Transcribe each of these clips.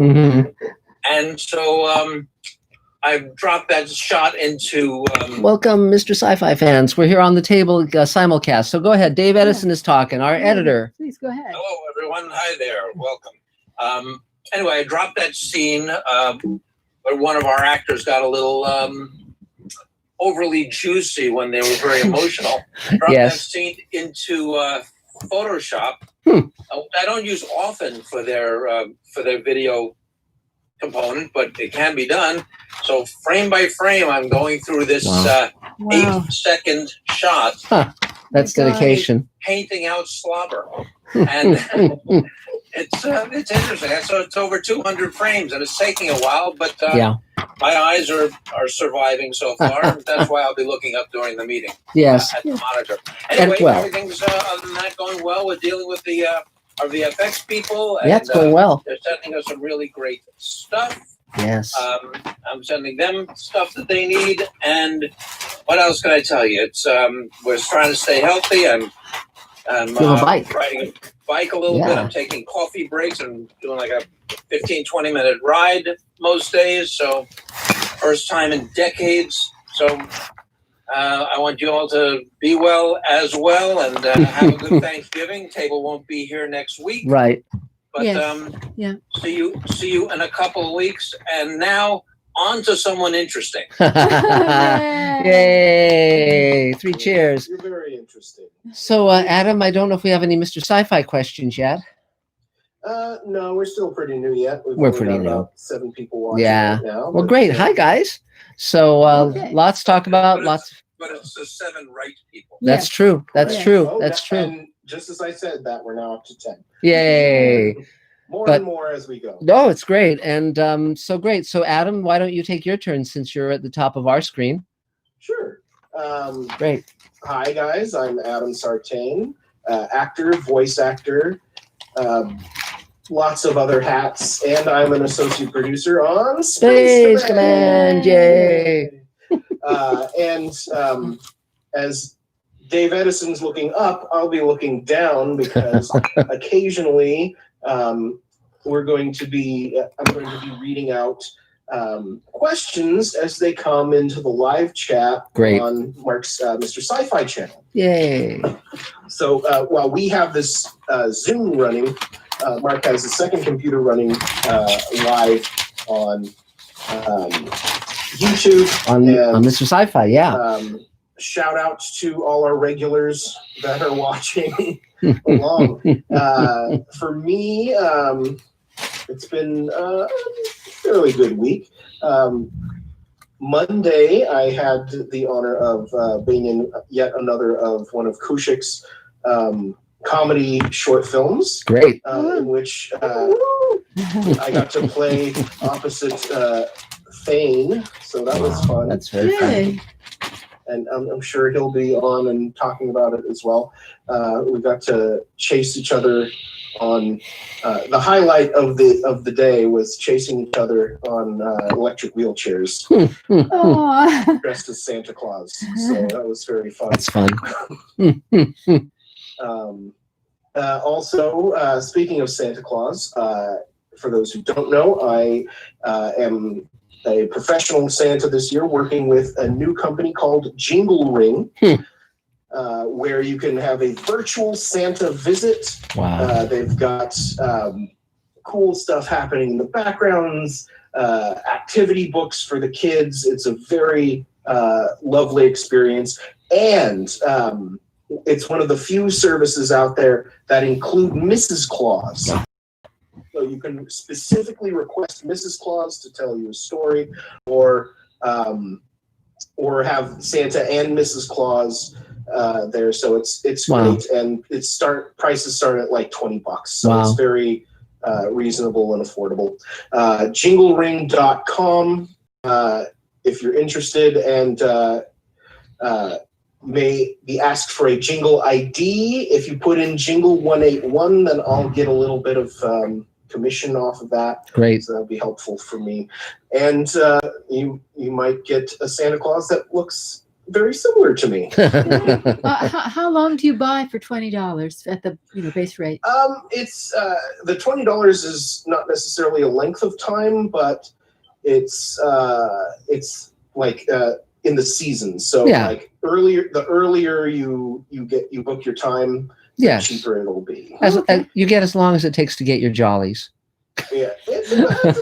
And so I've dropped that shot into... Welcome, Mr. Sci-Fi fans. We're here on the table simulcast. So go ahead. Dave Edison is talking, our editor. Please go ahead. Hello, everyone. Hi there. Welcome. Anyway, I dropped that scene where one of our actors got a little overly juicy when they were very emotional. Dropped that scene into Photoshop. I don't use often for their video component, but it can be done. So frame by frame, I'm going through this 8-second shot. That's dedication. Painting out slobber, and it's interesting. So it's over 200 frames, and it's taking a while, but my eyes are surviving so far. That's why I'll be looking up during the meeting. Yes, at the monitor. Anyway, everything's other than that going well. We're dealing with the our VFX people. And, it's going well. They're sending us some really great stuff. Yes. I'm sending them stuff that they need. And what else can I tell you? It's we're trying to stay healthy. I'm riding a bike a little bit. I'm taking coffee breaks and doing like a 15-20 minute ride most days. So first time in decades. So I want you all to be well as well, and have a good Thanksgiving. Table won't be here next week. Right. But see you in a couple of weeks. And now on to someone interesting. Yay! 3 cheers. You're very interesting. So Adam, I don't know if we have any Mr. Sci-Fi questions yet. No, we're still pretty new yet. We're pretty new. About 7 people watching right now. Well, great. Hi, guys. So lots to talk about. But it's the 7 right people. That's true. That's true. Oh, That's true. And just as I said that, we're now up to 10. Yay. More and more as we go. No, it's great. And so great. So Adam, why don't you take your turn since you're at the top of our screen? Sure. Great. Hi, guys. I'm Adam Sartain, actor, voice actor, lots of other hats, and I'm an associate producer on Space Command. Yay! And as Dave Edison's looking up, I'll be looking down because occasionally we're going to be I'm going to be reading out questions as they come into the live chat on Mark's Mr. Sci-Fi channel. Yay! So while we have this Zoom running, Mark has a second computer running live on YouTube on Mr. Sci-Fi. Shout out to all our regulars that are watching along. For me, it's been a fairly good week. Monday, I had the honor of being in yet another of one of Kaushik's comedy short films. Great. In which I got to play opposite Thane, so that was fun. That's very fun. And I'm sure he'll be on and talking about it as well. We got to chase each other on the highlight of the day was chasing each other on electric wheelchairs, dressed as Santa Claus. So that was very fun. That's fun. Also, speaking of Santa Claus, for those who don't know, I am a professional Santa this year, working with a new company called Jingle Ring, where you can have a virtual Santa visit. Wow. They've got cool stuff happening in the backgrounds, activity books for the kids. It's a very lovely experience. And it's one of the few services out there that include Mrs. Claus. So you can specifically request Mrs. Claus to tell you a story, or have Santa and Mrs. Claus there. So it's great, and prices start at like $20. So it's very reasonable and affordable. Jinglering.com if you're interested, and may be asked for a jingle ID. If you put in jingle 181, then I'll get a little bit of commission off of that. Great. So that'll be helpful for me. And you might get a Santa Claus that looks very similar to me. How long do you buy for $20 at the base rate? It's the $20 is not necessarily a length of time, but it's like in the season. So like the earlier you book your time, the cheaper it'll be. You get as long as it takes to get your jollies. Yeah, it's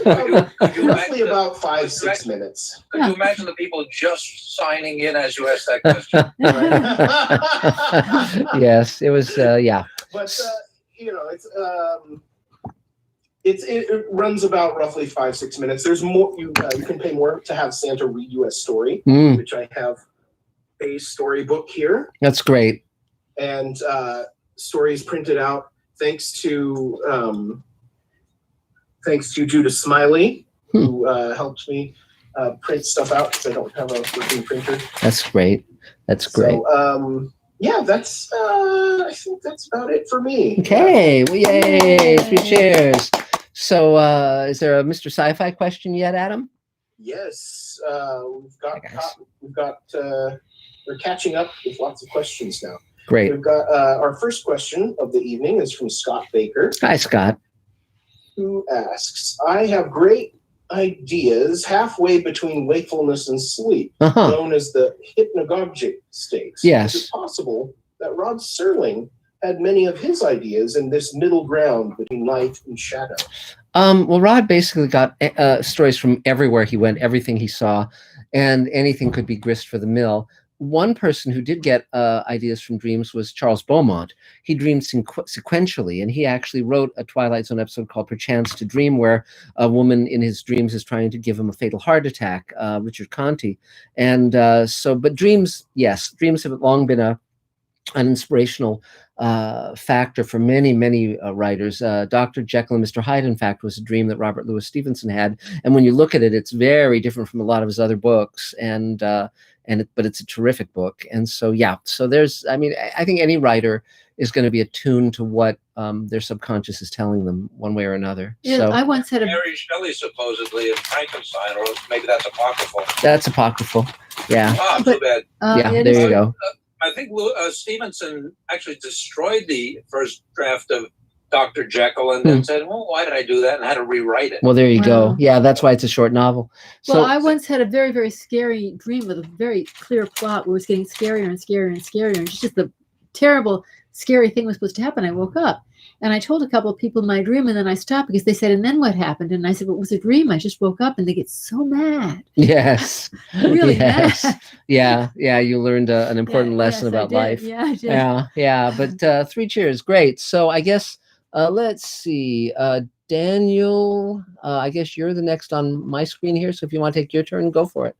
roughly about 5-6 minutes. Could you imagine the people just signing in as you asked that question? Yes, it was. Yeah, but it runs about roughly 5-6 minutes. There's more. You can pay more to have Santa read you a story, which I have a storybook here. That's great. And stories printed out thanks to Judah Smiley, who helped me print stuff out because I don't have a working printer. That's great. That's great. So, yeah, that's I think that's about it for me. Okay. Well, yay! 3 cheers. So, is there a Mr. Sci-Fi question yet, Adam? Yes, we're catching up with lots of questions now. Great. We've got our first question of the evening is from Scott Baker. Hi, Scott. Who asks, I have great ideas halfway between wakefulness and sleep, known as the hypnagogic states. Yes. Is it possible that Rod Serling had many of his ideas in this middle ground between light and shadow? Well, Rod basically got stories from everywhere he went, everything he saw, and anything could be grist for the mill. One person who did get ideas from dreams was Charles Beaumont. He dreamed sequentially, and he actually wrote a Twilight Zone episode called Perchance to Dream, where a woman in his dreams is trying to give him a fatal heart attack, Richard Conte. And but dreams, yes, dreams have long been an inspirational factor for many, many writers. Dr. Jekyll and Mr. Hyde, in fact, was a dream that Robert Louis Stevenson had. And when you look at it, it's very different from a lot of his other books. But it's a terrific book. And so, yeah, so I think any writer is going to be attuned to what their subconscious is telling them one way or another. Yeah, so, I once had Mary Shelley supposedly in Frankenstein, or maybe that's apocryphal. That's apocryphal. Yeah. Oh, too bad. Yeah, there you go. I think Stevenson actually destroyed the first draft of Dr. Jekyll and then said, well, why did I do that? And had to rewrite it. Well, there you go. Yeah, that's why it's a short novel. Well, I once had a very, very scary dream with a very clear plot where it was getting scarier and scarier and scarier. And just the terrible, scary thing was supposed to happen. I woke up and I told a couple of people my dream, and then I stopped because they said, and then what happened? And I said, well, it was a dream. I just woke up, and they get so mad. Yes. Really yes. mad. Yeah. You learned an important lesson about life. Yeah, I did. Yeah. But 3 cheers. Great. So I guess, let's see. Daniel, I guess you're the next on my screen here. So if you want to take your turn, go for it.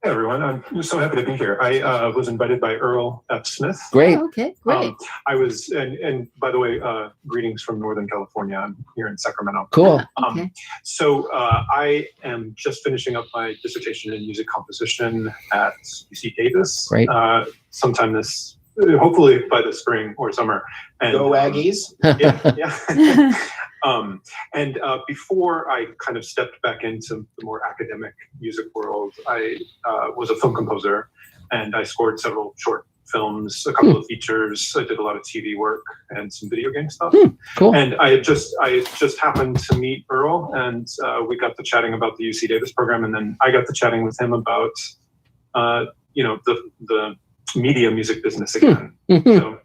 Hey, everyone. I'm so happy to be here. I was invited by Earl F. Smith. Great. Oh, okay, great. I was, and by the way, greetings from Northern California. I'm here in Sacramento. Cool. Okay. So I am just finishing up my dissertation in music composition at UC Davis. Great. Sometime hopefully by the spring or summer. And, Go Aggies. Yeah. And before I kind of stepped back into the more academic music world, I was a film composer, and I scored several short films, a couple of features. I did a lot of TV work and some video game stuff. Cool. And I just happened to meet Earl, and we got to chatting about the UC Davis program, and then I got to chatting with him about the media music business again. So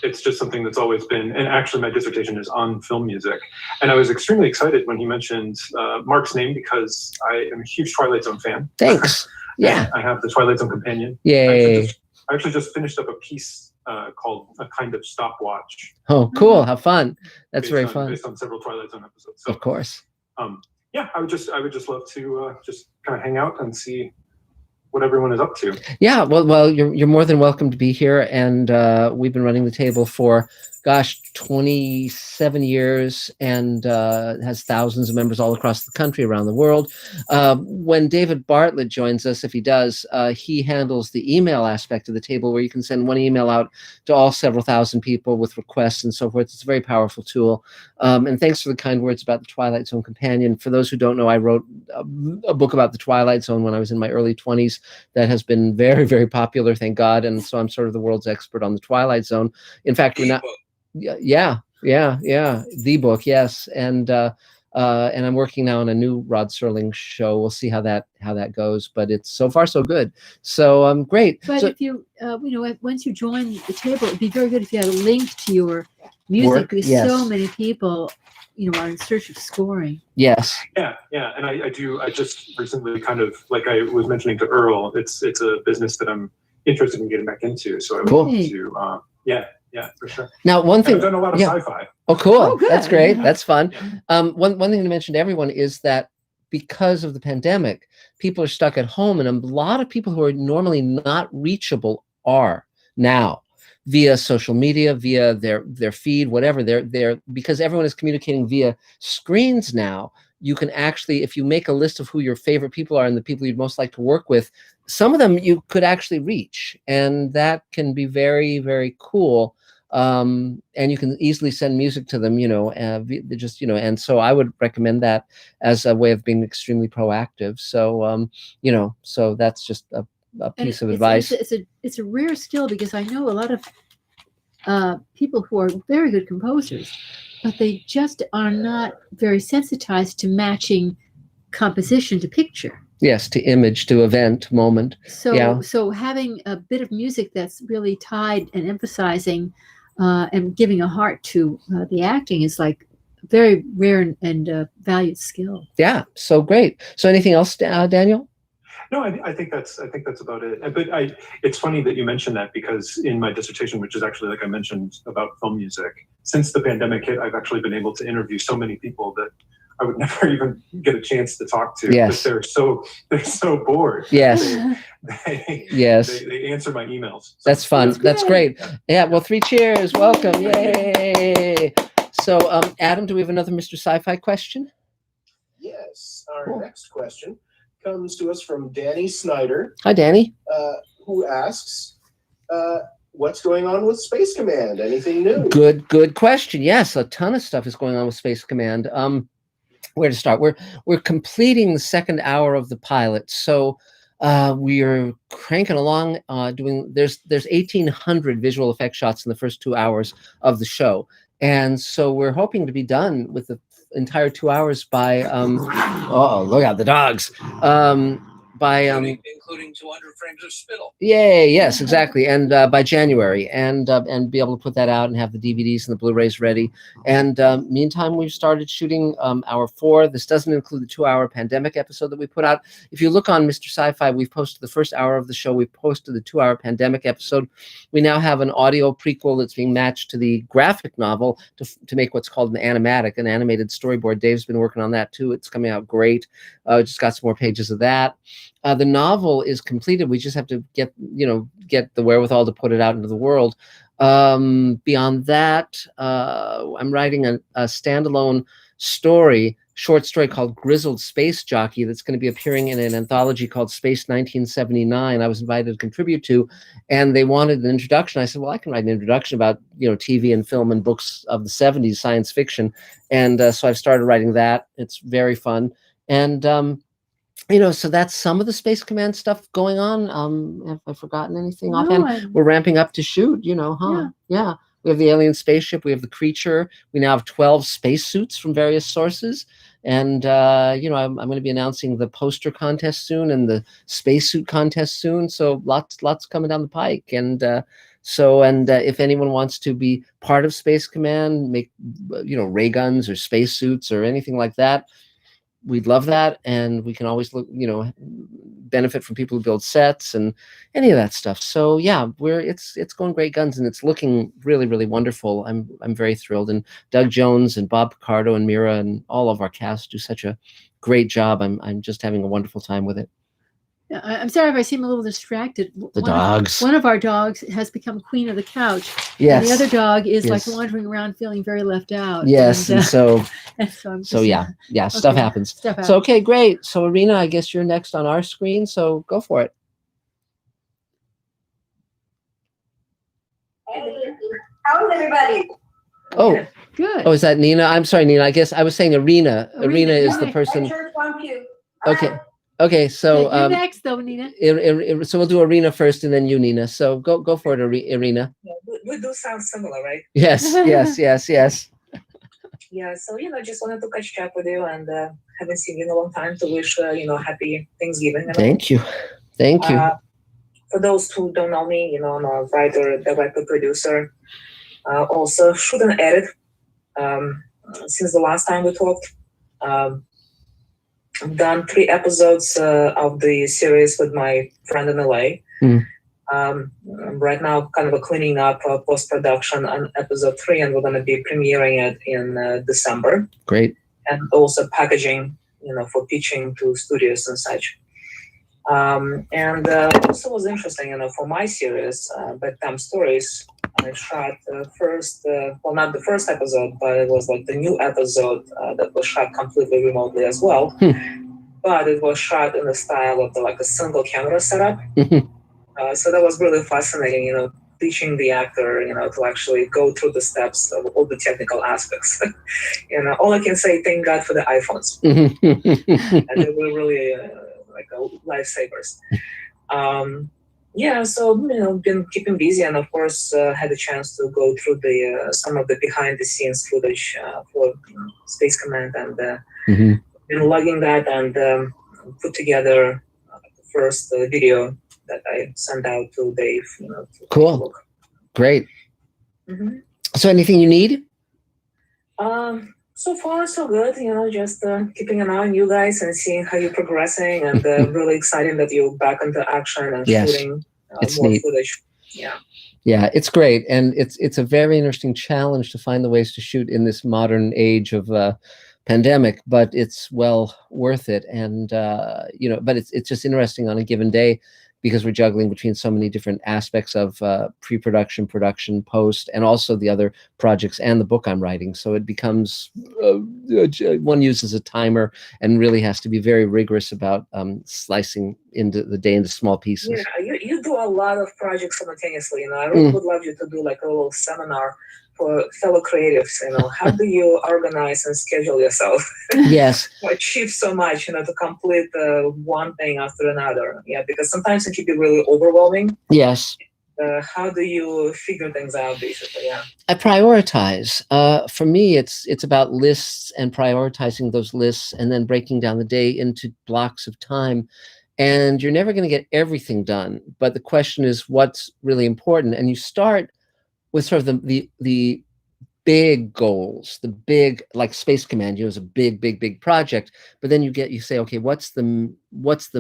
it's just something that's always been, and actually my dissertation is on film music. And I was extremely excited when he mentioned Mark's name, because I am a huge Twilight Zone fan. Thanks. Yeah. I have the Twilight Zone Companion. Yay. I actually just finished up a piece called A Kind of Stopwatch. Oh, cool. How fun. That's very fun. Based on several Twilight Zone episodes. So, of course. Yeah, I would just love to just kind of hang out and see what everyone is up to. Yeah, well, you're more than welcome to be here, and we've been running the table for gosh, 27 years and has thousands of members all across the country, around the world. When David Bartlett joins us, if he does, he handles the email aspect of the table, where you can send one email out to all several thousand people with requests and so forth. It's a very powerful tool. And thanks for the kind words about the Twilight Zone Companion. For those who don't know, I wrote a book about the Twilight Zone when I was in my early 20s that has been very, very popular, thank God. And so I'm sort of the world's expert on the Twilight Zone. In fact, we're not. Yeah, the book, yes, and I'm working now on a new Rod Serling show. We'll see how that goes, but it's so far so good. So great. But So, if you once you join the table, it'd be very good if you had a link to your music, work, because yes. so many people are in search of scoring. Yes. Yeah, and I just recently, kind of like I was mentioning to Earl, it's a business that I'm interested in getting back into. So I would Cool. love to, yeah, for sure. Now, one thing. I've done a lot of yeah. sci-fi. Oh, cool. Oh, good. That's great. That's fun. Yeah. One thing to mention to everyone is that because of the pandemic, people are stuck at home, and a lot of people who are normally not reachable are now via social media, via their feed, whatever. They're because everyone is communicating via screens now. You can actually, if you make a list of who your favorite people are and the people you'd most like to work with, some of them you could actually reach, and that can be very, very cool. And you can easily send music to them, and so I would recommend that as a way of being extremely proactive. So, so that's just a piece of advice. It's a rare skill, because I know a lot of people who are very good composers, but they just are not very sensitized to matching composition to picture. Yes, to image, to event, moment. So having a bit of music that's really tied and emphasizing and giving a heart to the acting is like very rare and valued skill. Yeah, so great. So anything else, Daniel? No, I think that's about it. But it's funny that you mentioned that, because in my dissertation, which is actually, like I mentioned, about film music, since the pandemic hit, I've actually been able to interview so many people that I would never even get a chance to talk to, Yes. because they're so bored. Yes. Yes. They answer my emails. So That's fun. That's great. Yeah. Yeah. Well, 3 cheers. Welcome. Yay. So, Adam, do we have another Mr. Sci-Fi question? Yes. Our Cool. next question comes to us from Danny Snyder, Hi, Danny. who asks, what's going on with Space Command? Anything new? Good question. Yes, a ton of stuff is going on with Space Command. Where to start? We're completing the second hour of the pilot, so we are cranking along. There's 1,800 visual effect shots in the first 2 hours of the show, and so we're hoping to be done with the entire 2 hours by look out, the dogs, including 200 frames of spittle. Yay! Yes, exactly. And by January, and be able to put that out and have the DVDs and the Blu-rays ready. And meantime, we've started shooting hour 4. This doesn't include the 2-hour pandemic episode that we put out. If you look on Mr. Sci-Fi, we've posted the first hour of the show. We've posted the 2-hour pandemic episode. We now have an audio prequel that's being matched to the graphic novel to make what's called an animatic, an animated storyboard. Dave's been working on that too. It's coming out great. Just got some more pages of that. The novel is completed. We just have to get the wherewithal to put it out into the world. Beyond that, I'm writing a standalone short story called Grizzled Space Jockey that's going to be appearing in an anthology called Space 1979. I was invited to contribute to, and they wanted an introduction. I said, well, I can write an introduction about TV and film and books of the 70s, science fiction. And so I've started writing that. It's very fun. And so that's some of the Space Command stuff going on. Have I forgotten anything offhand? We're ramping up to shoot, Yeah. We have the alien spaceship. We have the creature. We now have 12 spacesuits from various sources. And, I'm going to be announcing the poster contest soon and the spacesuit contest soon. So lots coming down the pike. And if anyone wants to be part of Space Command, make, ray guns or spacesuits or anything like that, we'd love that. And we can always look, benefit from people who build sets and any of that stuff. So yeah, it's going great guns, and it's looking really, really wonderful. I'm very thrilled. And Doug Jones and Bob Picardo and Mira and all of our cast do such a great job. I'm just having a wonderful time with it. I'm sorry if I seem a little distracted. The dogs. One of our dogs has become queen of the couch. Yes. And the other dog is like Yes. wandering around feeling very left out. Yes, and so and so I'm just, so yeah, stuff okay, happens. Stuff happens. So okay, great. So Irina, I guess you're next on our screen, so go for it. Hey, how's everybody? Oh, Good. oh, is that Nina? I'm sorry, Nina. I guess I was saying Irina. Irina, Irina is the right. person. Church want you. Okay. Okay, so You're next, though, Nina. so we'll do Irina first, and then you, Nina. So go for it, Irina. Yeah, we do sound similar, right? Yes, yes, yes, yes. Yeah, so just wanted to catch up with you and haven't seen you in a long time to wish happy Thanksgiving. Thank you, thank you. For those who don't know me, I'm a writer, director, producer, also shoot and edit. Since the last time we talked, I've done 3 episodes of the series with my friend in LA. Right now, kind of cleaning up post-production on episode 3, and we're going to be premiering it in December. Great. And also packaging, for pitching to studios and such. And also was interesting, for my series, Bedtime Stories, I shot first, well, not the first episode, but it was like the new episode that was shot completely remotely as well. But it was shot in the style of a single camera setup. So that was really fascinating, teaching the actor, to actually go through the steps of all the technical aspects. All I can say, thank God for the iPhones. And they were really lifesavers. So been keeping busy, and of course had a chance to go through the some of the behind the scenes footage for Space Command, and been logging that and put together the first video that I sent out to Dave. Cool. Look. Great. So anything you need? So far so good. Just keeping an eye on you guys and seeing how you're progressing, and really exciting that you're back into action and shooting it's more neat. footage. Yeah, it's great, and it's a very interesting challenge to find the ways to shoot in this modern age of pandemic, but it's well worth it. And but it's just interesting on a given day, because we're juggling between so many different aspects of pre-production, production, post, and also the other projects and the book I'm writing. So it becomes, one uses a timer and really has to be very rigorous about slicing into the day into small pieces. Yeah, you do a lot of projects simultaneously. I really would love you to do a little seminar for fellow creatives. How do you organize and schedule yourself? Yes. To achieve so much, to complete one thing after another. Yeah, because sometimes it can be really overwhelming. Yes. How do you figure things out, basically? Yeah. I prioritize. For me, it's about lists and prioritizing those lists, and then breaking down the day into blocks of time. And you're never going to get everything done, but the question is what's really important. And you start with sort of the big goals, the big, like Space Command, is a big project. But then you say, okay, what's the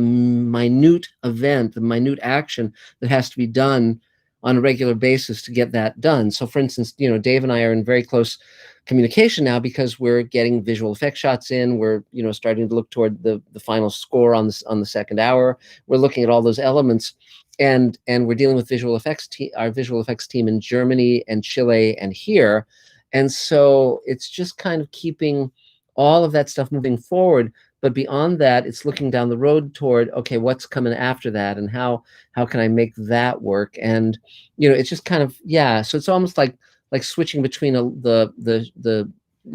minute event, the minute action that has to be done on a regular basis to get that done? So for instance, Dave and I are in very close communication now, because we're getting visual effects shots in. We're, starting to look toward the final score on the second hour. We're looking at all those elements. And we're dealing with our visual effects team in Germany and Chile and here. And so it's just kind of keeping all of that stuff moving forward. But beyond that, it's looking down the road toward, okay, what's coming after that, and how can I make that work? And, it's just kind of, so it's almost like switching between the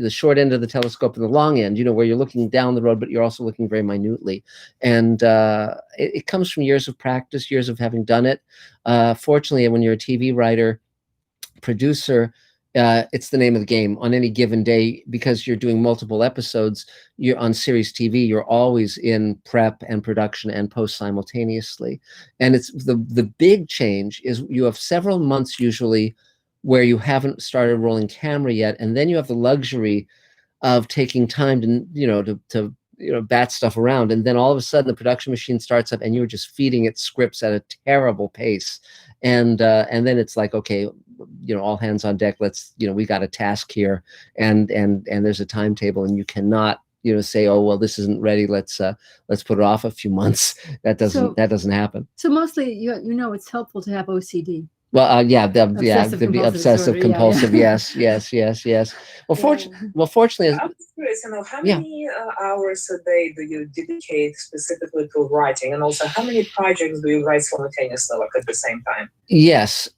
short end of the telescope and the long end, where you're looking down the road, but you're also looking very minutely. And it comes from years of practice, years of having done it. Fortunately, when you're a TV writer, producer, it's the name of the game on any given day, because you're doing multiple episodes. You're on series TV. You're always in prep and production and post simultaneously. And it's the big change is you have several months usually where you haven't started rolling camera yet, and then you have the luxury of taking time to bat stuff around, and then all of a sudden the production machine starts up and you're just feeding it scripts at a terrible pace, and then it's like, okay, all hands on deck, let's we got a task here, and there's a timetable, and you cannot say, oh well, this isn't ready. Let's put it off a few months. That doesn't happen. So mostly, it's helpful to have OCD. Well, Obsessive the compulsive obsessive disorder, compulsive. yeah. Yes. Well, fortunately, I'm curious, how Yeah. many hours a day do you dedicate specifically to writing, and also how many projects do you write simultaneously, like at the same time? yes,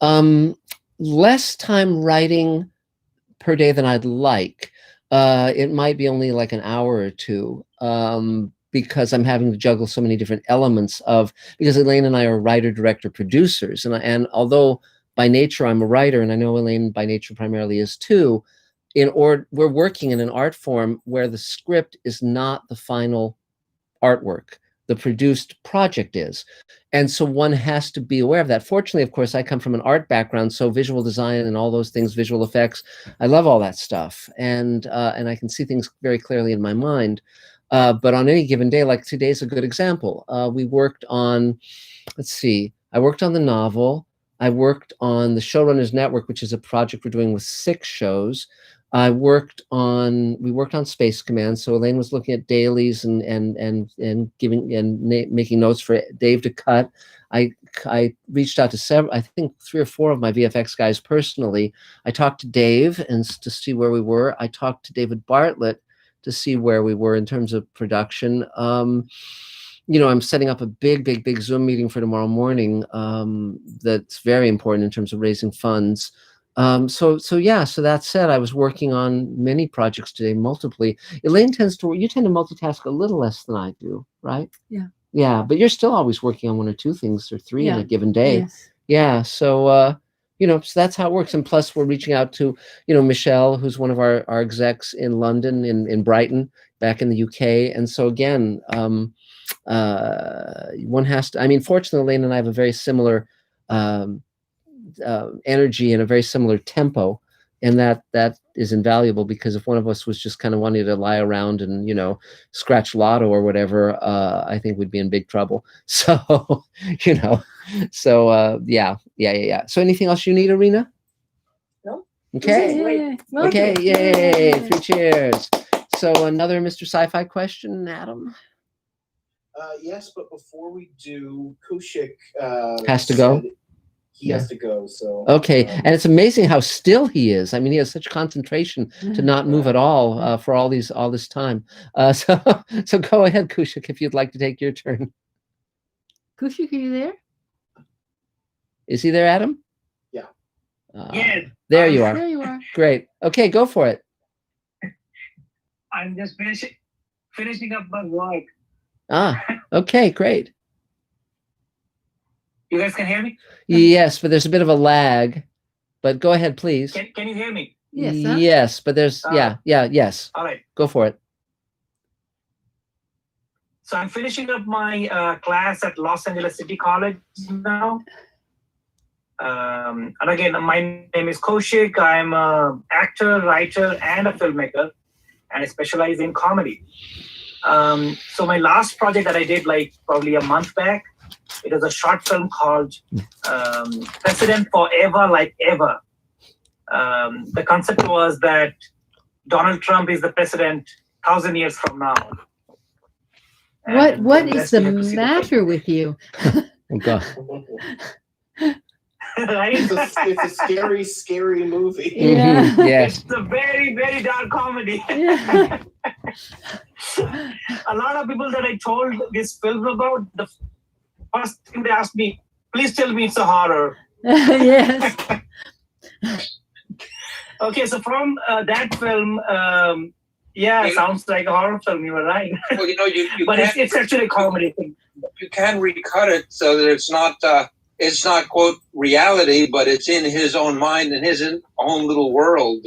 less time writing per day than I'd like. It might be only like an hour or two, because I'm having to juggle so many different elements because Elaine and I are writer, director, producers, and although by nature I'm a writer, and I know Elaine by nature primarily is too, we're working in an art form where the script is not the final artwork. The produced project is. And so one has to be aware of that. Fortunately, of course, I come from an art background, so visual design and all those things, visual effects, I love all that stuff. And I can see things very clearly in my mind. But on any given day, like today's a good example. We worked on, I worked on the novel. I worked on the Showrunners Network, which is a project we're doing with 6 shows. We worked on Space Command. So Elaine was looking at dailies and making notes for Dave to cut. I reached out to I think 3 or 4 of my VFX guys personally. I talked to Dave to see where we were. I talked to David Bartlett to see where we were in terms of production. I'm setting up a big Zoom meeting for tomorrow morning. That's very important in terms of raising funds. So that said, I was working on many projects today, multiply. Elaine you tend to multitask a little less than I do, right? Yeah. Yeah, but you're still always working on 1 or 2 things or 3 in a given day. Yes. Yeah. So, so that's how it works. And plus we're reaching out to, Michelle, who's one of our execs in London, in Brighton, back in the UK. And so again, one has to, fortunately, Elaine and I have a very similar, energy and a very similar tempo, and that is invaluable, because if one of us was just kind of wanting to lie around and scratch lotto or whatever, I think we'd be in big trouble. So yeah. So anything else you need, Arena? No. Okay. Yay. Okay, yay, 3 cheers. So another Mr. Sci-Fi question, Adam? Yes, but before we do, Kaushik has to go. He has to go. So okay, and it's amazing how still he is. He has such concentration to not move at all for all this time. So go ahead, Kaushik, if you'd like to take your turn. Kaushik, are you there? Is he there, Adam? Yeah. Yes. There you are. There you are. Great. Okay, go for it. I'm just finishing up my work. Okay, great. You guys can hear me? Yes, but there's a bit of a lag. But go ahead, please. Can you hear me? Yes. Huh? Yes, but there's yes. All right. Go for it. So I'm finishing up my class at Los Angeles City College now. And again, my name is Kaushik. I'm an actor, writer, and a filmmaker, and I specialize in comedy. So my last project that I did probably a month back, it was a short film called President Forever Like Ever. The concept was that Donald Trump is the president 1,000 years from now. What is the matter with you? Oh, God. Right? It's a scary movie. Yeah. Yes. It's a very, very dark comedy. Yeah. A lot of people that I told this film about, the first thing they asked me, please tell me it's a horror. Yes. Okay, so from that film, sounds like a horror film. You were right. Well, you But it's actually a comedy thing. You can recut it so that it's not quote reality, but it's in his own mind and his own little world.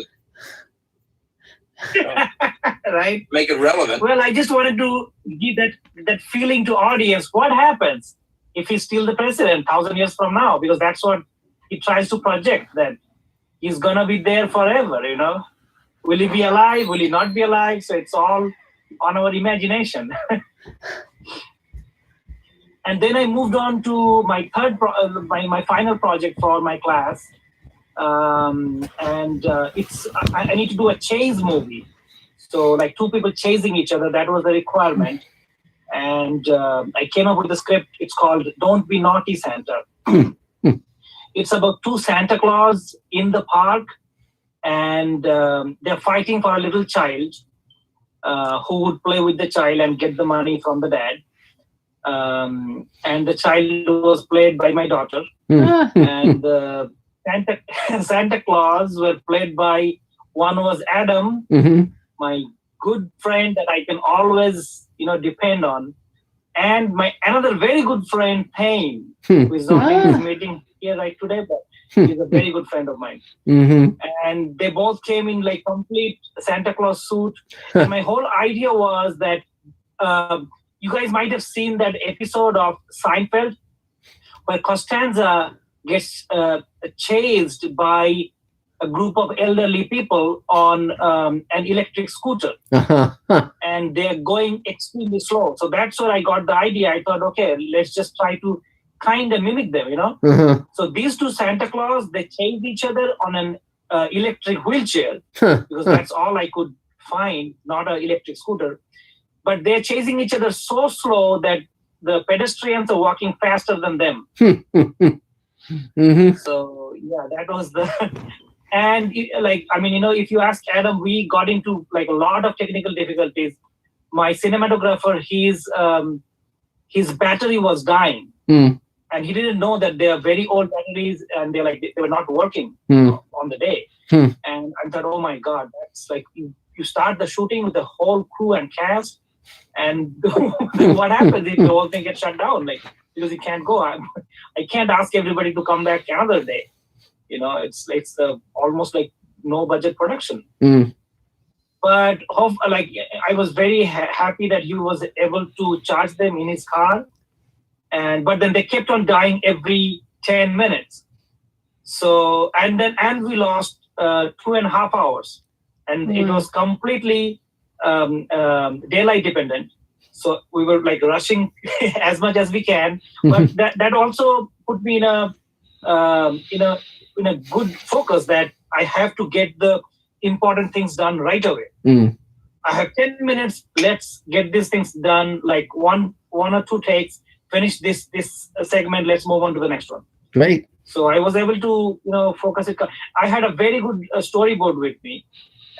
Right? Make it relevant. Well, I just wanted to give that feeling to audience. What happens if he's still the president 1,000 years from now? Because that's what he tries to project, that he's gonna be there forever. Will he be alive? Will he not be alive? So it's all on our imagination. And then I moved on to my my final project for my class, I need to do a chase movie. So like two people chasing each other, that was the requirement. And I came up with the script. It's called Don't Be Naughty Santa. It's about two Santa Claus in the park, and they're fighting for a little child who would play with the child and get the money from the dad. And the child was played by my daughter. And the Santa Claus were played by, one was Adam, my good friend that I can always, depend on, and my another very good friend, Payne, who is not in this meeting here right today, but he's a very good friend of mine. And they both came in like complete Santa Claus suit. And my whole idea was that you guys might have seen that episode of Seinfeld where Costanza gets chased by a group of elderly people on an electric scooter, and they're going extremely slow. So that's where I got the idea. I thought, okay, let's just try to kind of mimic them, So these two Santa Claus, they chase each other on an electric wheelchair, because that's all I could find, not an electric scooter. But they're chasing each other so slow that the pedestrians are walking faster than them. So yeah, that was the... And if you ask Adam, we got into like a lot of technical difficulties. My cinematographer, his battery was dying, and he didn't know that they are very old batteries, and they were not working on the day. And I thought, oh my God, that's like you start the shooting with the whole crew and cast, and what happens if the whole thing gets shut down? Because it can't go. I can't ask everybody to come back another day. It's almost like no budget production. But I was very happy that he was able to charge them in his car, but then they kept on dying every 10 minutes. So and we lost 2.5 hours, and it was completely daylight dependent. So we were like rushing as much as we can, but that also put me in a good focus that I have to get the important things done right away. I have 10 minutes. Let's get these things done, like one or two takes, finish this segment. Let's move on to the next one. Great. So I was able to, focus it. I had a very good storyboard with me,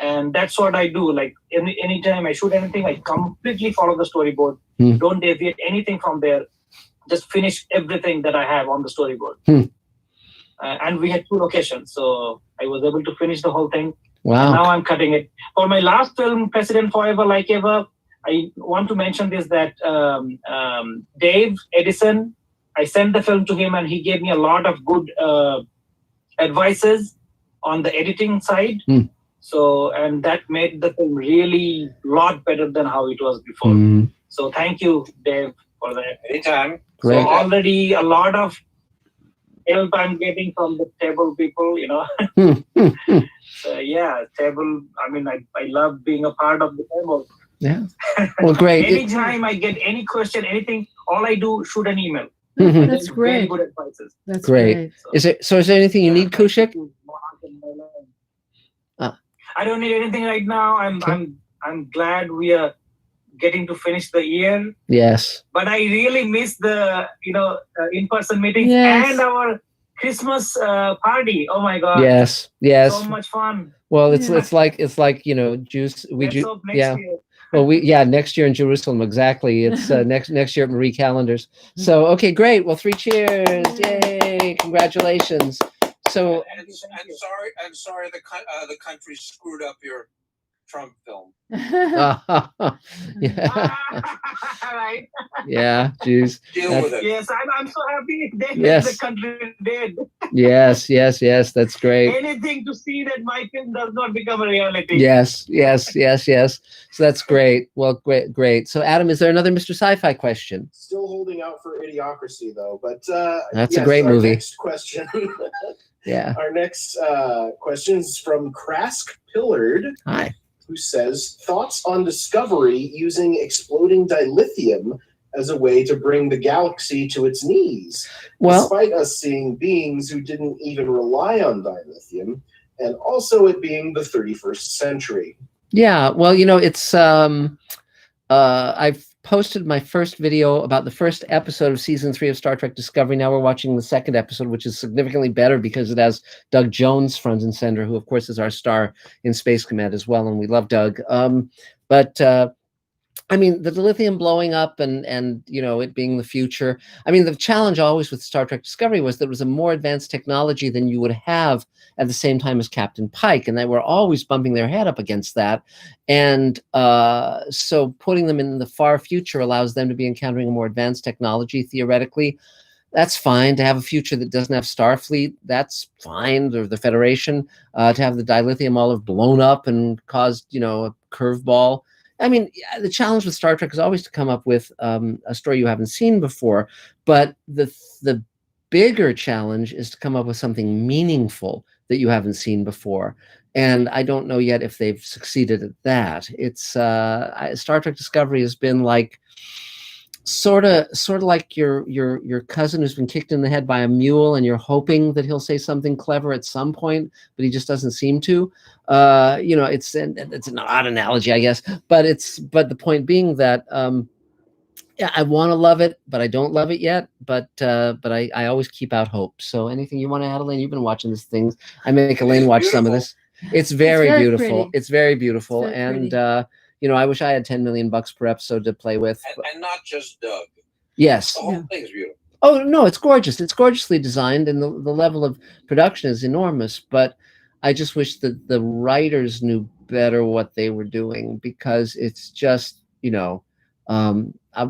and that's what I do. Like anytime I shoot anything, I completely follow the storyboard. Don't deviate anything from there. Just finish everything that I have on the storyboard. And we had 2 locations, so I was able to finish the whole thing. Wow. And now I'm cutting it. For my last film, President Forever Like Ever, I want to mention this, that Dave Edison, I sent the film to him, and he gave me a lot of good advices on the editing side. So, and that made the film really a lot better than how it was before. So thank you, Dave, for that. Anytime. Great. So already a lot of help I'm getting from the table people, So yeah, table. I love being a part of the table. Yeah. Well, great. Anytime I get any question, anything, all I do, shoot an email. That's Very great. good advices. That's Great. great. Is there anything you need, Kaushik? I don't need anything right now. I'm glad we are getting to finish the year. Yes. But I really miss the in-person meetings and our Christmas party. Oh my God. Yes. So much fun. Well, it's like Jews. Let's hope next year. Well, next year in Jerusalem, exactly. It's next year at Marie Callender's. So okay, great. Well, 3 cheers! Yay! Congratulations. So I'm sorry the country screwed up your Trump film. Yeah. Right. Yeah, Jews. Deal with it. Yes, I'm so happy that Yes. the country did. Yes. That's great. Anything to see that my film does not become a reality. Yes. So that's great. Well, great. So, Adam, is there another Mr. Sci-Fi question? Still holding out for Idiocracy, though. But That's a great movie. Next question. Yeah. Our next question is from Krask Pillard. Hi. Who says, thoughts on discovery using exploding dilithium as a way to bring the galaxy to its knees, despite us seeing beings who didn't even rely on dilithium, and also it being the 31st century. Yeah, well, it's I've posted my first video about the first episode of season 3 of Star Trek Discovery. Now we're watching the second episode, which is significantly better because it has Doug Jones front and center, who of course is our star in Space Command as well, and we love Doug. But I mean, the dilithium blowing up and it being the future. I mean, the challenge always with Star Trek Discovery was that it was a more advanced technology than you would have at the same time as Captain Pike, and they were always bumping their head up against that. And so putting them in the far future allows them to be encountering a more advanced technology theoretically. That's fine. To have a future that doesn't have Starfleet, that's fine. Or the Federation, to have the dilithium all have blown up and caused, a curveball. I mean, the challenge with Star Trek is always to come up with a story you haven't seen before, but the bigger challenge is to come up with something meaningful that you haven't seen before. And I don't know yet if they've succeeded at that. It's Star Trek Discovery has been like sort of like your cousin who's been kicked in the head by a mule, and you're hoping that he'll say something clever at some point, but he just doesn't seem to. It's an odd analogy, I guess, but the point being that yeah, I want to love it, but I don't love it yet. But I always keep out hope. So anything you want to add, Elaine? You've been watching these things. I make Elaine watch some of this. It's very beautiful. It's very beautiful, and I wish I had $10 million per episode to play with. And not just Doug. Yes. The whole thing's beautiful. Oh, no, it's gorgeous. It's gorgeously designed, and the level of production is enormous. But I just wish that the writers knew better what they were doing, because it's just,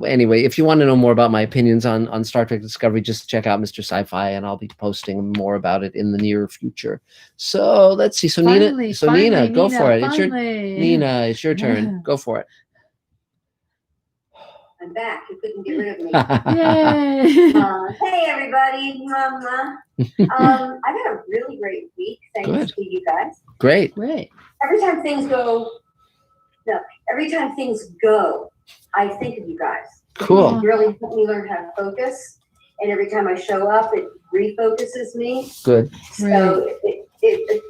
anyway, if you want to know more about my opinions on Star Trek Discovery, just check out Mr. Sci-Fi, and I'll be posting more about it in the near future. So let's see. So Nina, go for it. Nina, it's your turn. Go for it. I'm back. You couldn't get rid of me. Yay! Hey, everybody. I've had a really great week. Thanks to you guys. Great. Every time things go, I think of you guys. Cool. It really helped me learn how to focus. And every time I show up, it refocuses me. Good. So it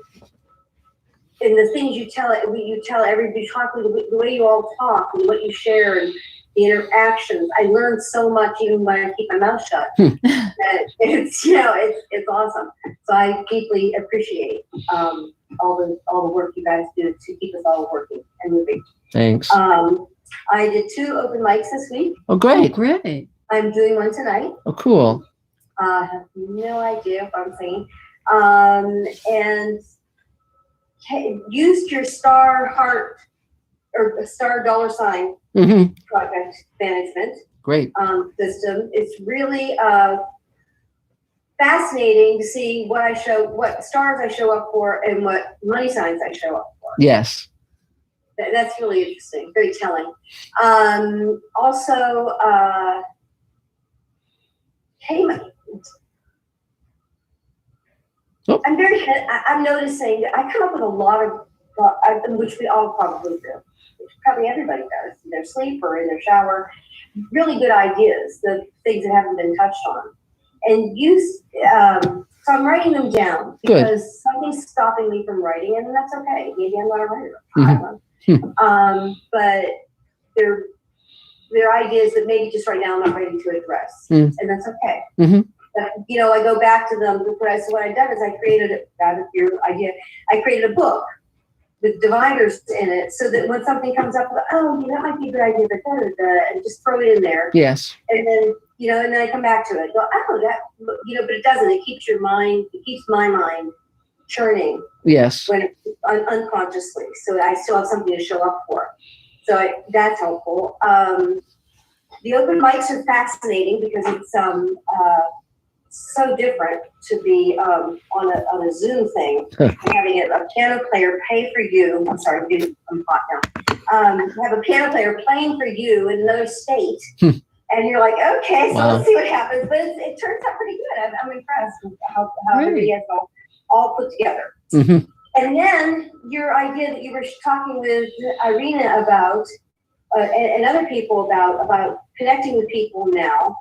and the things you tell everybody, the way you all talk and what you share and the interactions, I learned so much even when I keep my mouth shut. It's awesome. So I deeply appreciate all the work you guys do to keep us all working and moving. Thanks. I did 2 open mics this week. Oh, great. Great. I'm doing one tonight. Oh, cool. I have no idea what I'm saying. And used your star heart or star dollar sign project management Great. system. It's really fascinating to see what stars I show up for and what money signs I show up for. Yes. That's really interesting, very telling. Also, I'm noticing that I come up with a lot of, which we all probably do, which probably everybody does, in their sleep or in their shower, really good ideas, the things that haven't been touched on. And so I'm writing them down because something's stopping me from writing, and that's okay. Maybe I'm not a writer. But they're ideas that maybe just right now I'm not ready to address, and that's okay. But, I go back to them. What I've done is I created a book with dividers in it, so that when something comes up, that might be a good idea, and just throw it in there. Yes. And then and then I come back to it. Go, but it doesn't. It keeps my mind churning. Yes. When unconsciously, so I still have something to show up for. So that's helpful. The open mics are fascinating because it's so different to be on a Zoom thing, having a piano player pay for you. I'm sorry, I'm hot now. Have a piano player playing for you in another state, and you're like, okay, so let's see what happens. But it turns out pretty good. I'm impressed with how everybody has all put together. And then your idea that you were talking with Irina about, and other people about connecting with people now.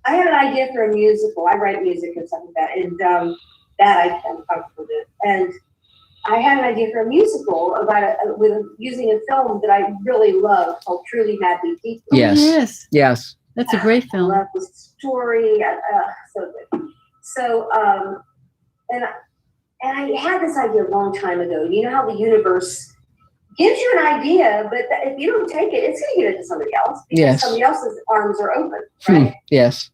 I had an idea for a musical. I write music and stuff like that, and that I'm comfortable with. And I had an idea for a musical about using a film that I really love called Truly Madly Deeply. Oh, Yes. yes. Yes. That's a great I film. love the story. So good. So, and I had this idea a long time ago. You know how the universe gives you an idea, but if you don't take it, it's going to give it to somebody else because Yes. somebody else's arms are open, right? Yes.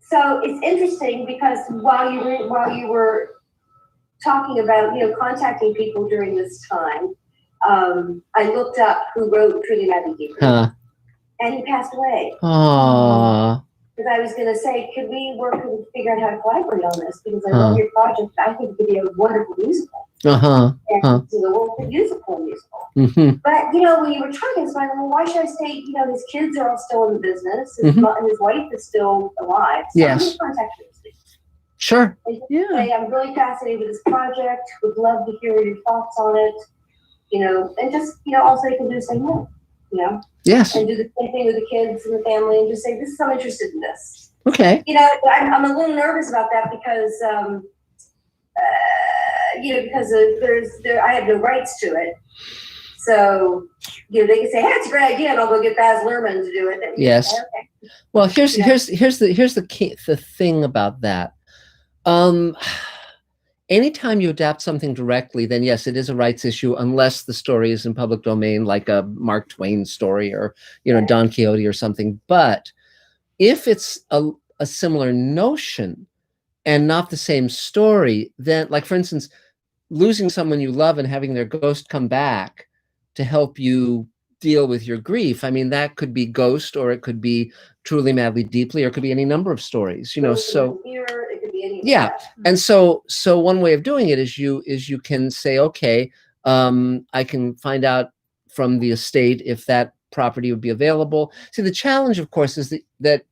So it's interesting because while you were talking about contacting people during this time, I looked up who wrote Truly Madly Deeply, and he passed away. Aww. Because I was going to say, could we work and figure out how to collaborate on this? Because I love your project. I think it could be a wonderful musical. And it's a little musical. Mm-hmm. But, when you were talking, it's like, well, why should I say, his kids are all still in the business. His wife is still alive. So Yes. I'm going to contact him. Sure. And say, I'm really fascinated with this project. Would love to hear your thoughts on it. And just, also you can do the same thing, Yes. and do the same thing with the kids and the family and just say, I'm interested in this. Okay. I'm a little nervous about that because, I have no rights to it. So, they can say, hey, it's a great idea, and I'll go get Baz Luhrmann to do it. And Yes. say, okay. Well, here's the thing about that. Anytime you adapt something directly, then yes, it is a rights issue, unless the story is in public domain, like a Mark Twain story or Don Quixote or something. But if it's a similar notion and not the same story, then, like, for instance, losing someone you love and having their ghost come back to help you deal with your grief. I mean, that could be Ghost, or it could be Truly Madly Deeply, or it could be any number of stories, so It could be any yeah. And so one way of doing it is you can say, okay, I can find out from the estate if that property would be available. See, the challenge, of course, is that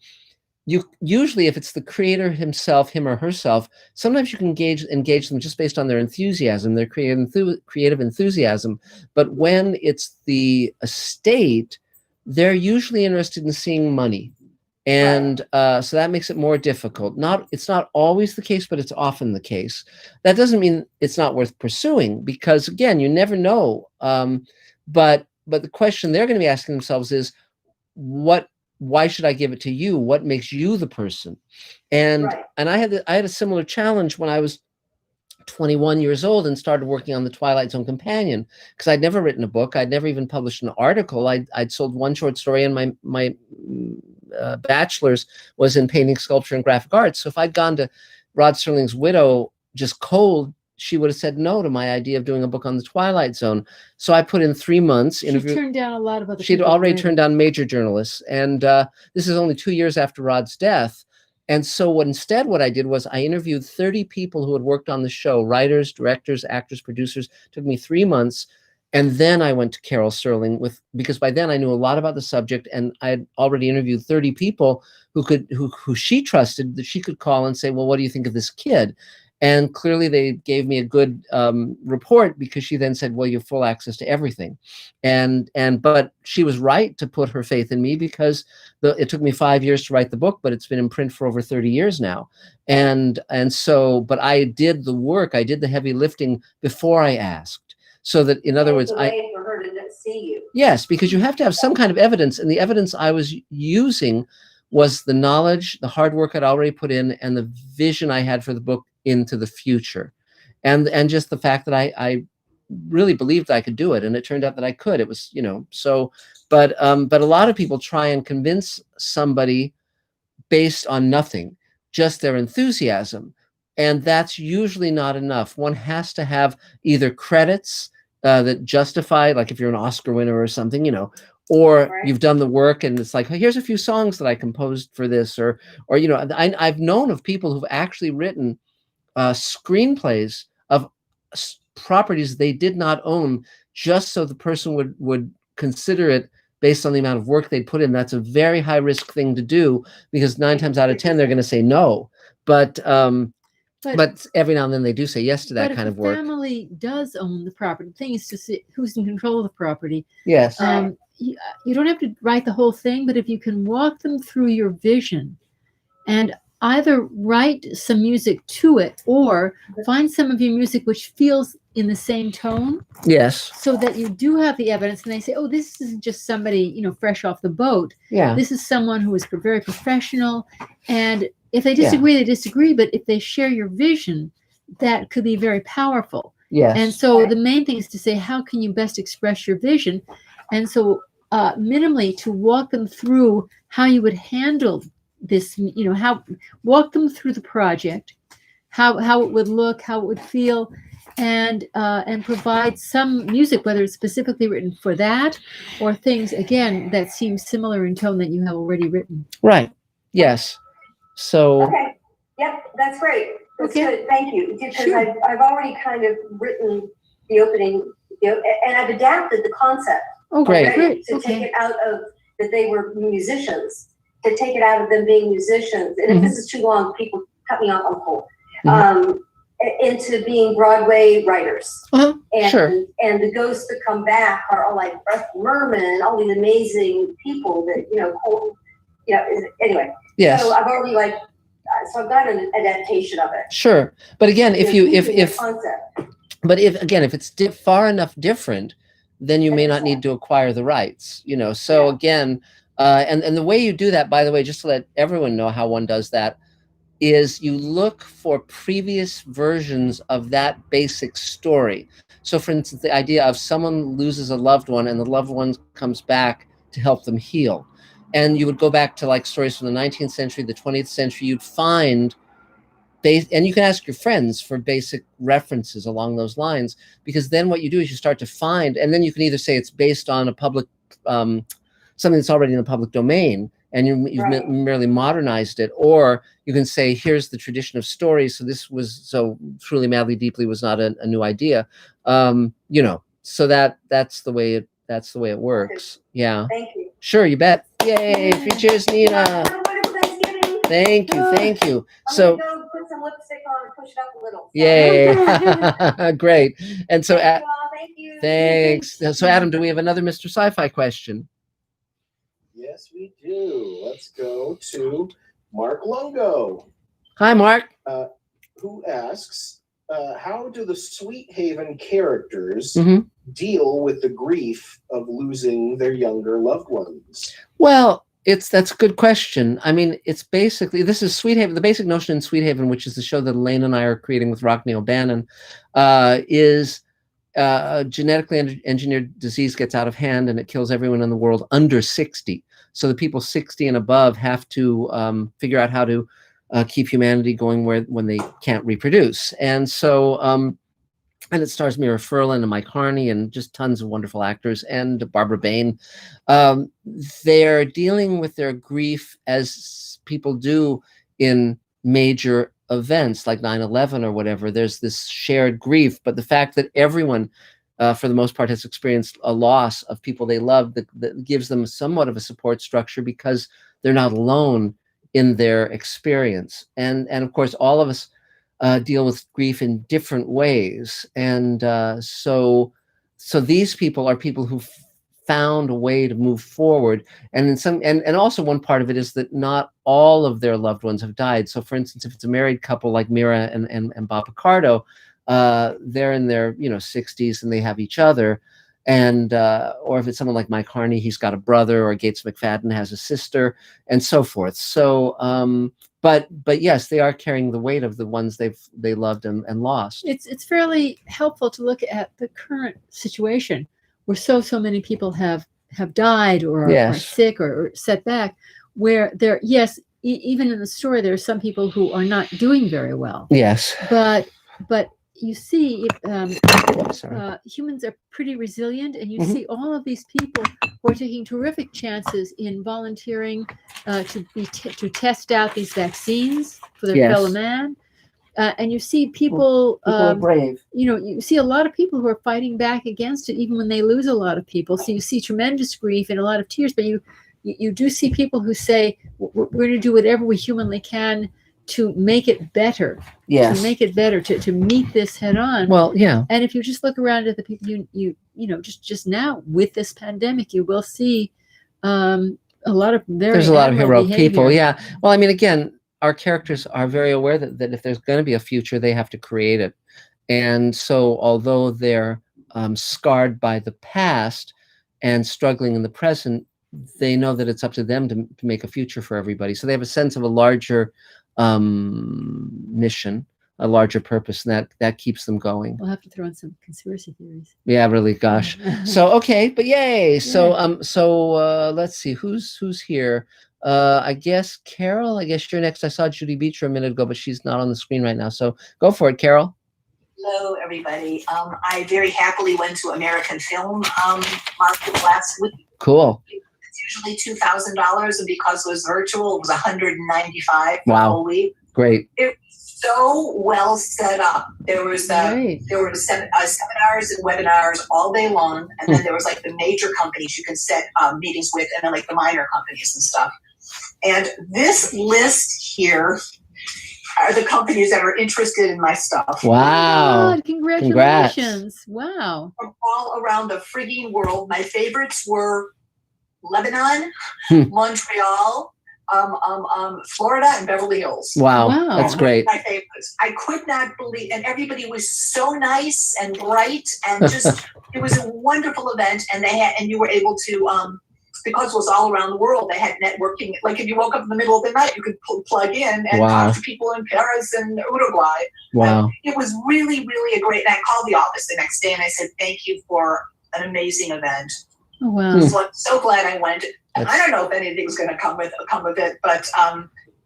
you usually, if it's the creator himself, him or herself, sometimes you can engage them just based on their enthusiasm, their creative enthusiasm. But when it's the estate, they're usually interested in seeing money. And so that makes it more difficult. It's not always the case, but it's often the case. That doesn't mean it's not worth pursuing, because again, you never know. But the question they're going to be asking themselves is, why should I give it to you? What makes you the person? And I had a similar challenge when I was 21 years old and started working on the Twilight Zone Companion, because I'd never written a book. I'd never even published an article. I'd sold one short story, and my bachelor's was in painting, sculpture, and graphic arts. So if I'd gone to Rod Serling's widow just cold, she would have said no to my idea of doing a book on the Twilight Zone. So I put in 3 months. She turned down a lot of other She'd people already turned down major journalists. And this is only 2 years after Rod's death. And so what I did was I interviewed 30 people who had worked on the show, writers, directors, actors, producers. It took me 3 months. And then I went to Carol Serling because by then I knew a lot about the subject, and I had already interviewed 30 people who she trusted, that she could call and say, well, what do you think of this kid? And clearly they gave me a good report, because she then said, well, you have full access to everything. But she was right to put her faith in me, because it took me 5 years to write the book, but it's been in print for over 30 years now. But I did the work, I did the heavy lifting before I asked. So that, in other words, for her to see you. Yes, because you have to have some kind of evidence, and the evidence I was using was the knowledge, the hard work I'd already put in, and the vision I had for the book into the future, and just the fact that I really believed I could do it, and it turned out that I could. It was, but a lot of people try and convince somebody based on nothing, just their enthusiasm, and that's usually not enough. One has to have either credits that justify, like if you're an Oscar winner or something, or you've done the work, and it's like, hey, here's a few songs that I composed for this, or I've known of people who've actually written screenplays of properties they did not own, just so the person would consider it based on the amount of work they'd put in. That's a very high risk thing to do, because 9 times out of 10 they're going to say no. But every now and then they do say yes to that kind of work. But if the family does own the property, the thing is to see who's in control of the property. Yes. You don't have to write the whole thing, but if you can walk them through your vision and either write some music to it, or find some of your music which feels in the same tone, Yes. so that you do have the evidence, and they say, oh, this isn't just somebody, you know, fresh off the boat. Yeah. This is someone who is very professional, and if they disagree, they disagree, but if they share your vision, that could be very powerful. Yes. And so the main thing is to say, how can you best express your vision? And so minimally to walk them through how you would handle this, you know, walk them through the project, how it would look, how it would feel, and provide some music, whether it's specifically written for that or things, again, that seem similar in tone that you have already written. Right. Yes. So. Okay. Yep, that's great. That's good. Thank you. Because Sure. I've already kind of written the opening, and I've adapted the concept. Oh, great. Already to take it out of that they were musicians, to take it out of them being musicians. And if this is too long, people cut me off on hold. Into being Broadway writers. And, Sure. And the ghosts that come back are all like Beth Merman and all these amazing people that, anyway. Yes. So I've already so I've got an adaptation of it. Sure. But again, if Concept. but if it's far enough different, then you may not need to acquire the rights, you know. So again, and the way you do that, by the way, just to let everyone know how one does that, is you look for previous versions of that basic story. So for instance, the idea of someone loses a loved one and the loved one comes back to help them heal. And you would go back to like stories from the 19th century, the 20th century, you'd find and you can ask your friends for basic references along those lines, because then what you do is you start to find, and then you can either say it's based on a public, something that's already in the public domain, and you've merely modernized it, or you can say, here's the tradition of stories. So this was, so Truly, Madly, Deeply was not a new idea. You know, so that's the way it works. Yeah. Thank you. Sure, you bet. Yay, features, Nina. Thank you. So I'm gonna go put some lipstick on and push it up a little. yay. Great. And so Thank you. thanks. So Adam, do we have another Mr. Sci-Fi question? Yes, we do. Let's go to Mark Longo. Hi, Mark. Who asks, how do the Sweethaven characters deal with the grief of losing their younger loved ones? Well, that's a good question. I mean, it's basically, this is Sweethaven. The basic notion in Sweethaven, which is the show that Elaine and I are creating with Rockney O'Bannon, is genetically engineered disease gets out of hand and it kills everyone in the world under 60. So the people 60 and above have to figure out how to keep humanity going when they can't reproduce. And so, and it stars Mira Furlan and Mike Harney and just tons of wonderful actors, and Barbara Bain. They're dealing with their grief as people do in major events like 9/11 or whatever. There's this shared grief, but the fact that everyone, for the most part, has experienced a loss of people they love that gives them somewhat of a support structure, because they're not alone in their experience. And of course, all of us deal with grief in different ways. And so these people are people who found a way to move forward. And in some, and also one part of it is that not all of their loved ones have died. So for instance, if it's a married couple like Mira and Bob Picardo, they're in their 60s and they have each other. And or if it's someone like Mike Harney, he's got a brother, or Gates McFadden has a sister, and so forth. So but yes, they are carrying the weight of the ones they loved and lost. It's fairly helpful to look at the current situation where so many people have died or are sick or set back, where there, even in the story, there are some people who are not doing very well. Yes. But you see, humans are pretty resilient, and you see all of these people who are taking terrific chances in volunteering to test out these vaccines for their fellow man. And you see people are brave. You see a lot of people who are fighting back against it, even when they lose a lot of people. So you see tremendous grief and a lot of tears, but you do see people who say, we're going to do whatever we humanly can to make it better. Yes. To make it better, to meet this head on. Well, yeah. And if you just look around at the people just now with this pandemic, you will see a lot of there's a lot of heroic people. Yeah. Well, I mean, again, our characters are very aware that if there's going to be a future, they have to create it. And so although they're scarred by the past and struggling in the present, they know that it's up to them to make a future for everybody. So they have a sense of a larger mission, a larger purpose, and that keeps them going. We'll have to throw in some conspiracy theories. Yeah, really, gosh. So okay, but yay. So let's see who's here. I guess Carol. I guess you're next. I saw Judy Beecher a minute ago, but she's not on the screen right now. So go for it, Carol. Hello, everybody. I very happily went to American Film Market last week. Cool. It's usually $2,000, and because it was virtual, it was $195 for the Wow. whole week. Great. It was so well set up. There was Great. there were seminars and webinars all day long, and then there was like the major companies you could set meetings with, and then like the minor companies and stuff. And this list here are the companies that are interested in my stuff. Wow. God, congratulations. Wow. From all around the frigging world. My favorites were Lebanon, Montreal, Florida, and Beverly Hills. Wow. Wow. That's great. My favorites. I could not believe, and everybody was so nice and bright, and just it was a wonderful event. And you were able to because it was all around the world, they had networking. Like if you woke up in the middle of the night, you could plug in and Wow. talk to people in Paris and Uruguay. Wow. It was really, really a great. And I called the office the next day and I said, "Thank you for an amazing event." Oh, wow. So I'm so glad I went. And I don't know if anything's going to come of it, but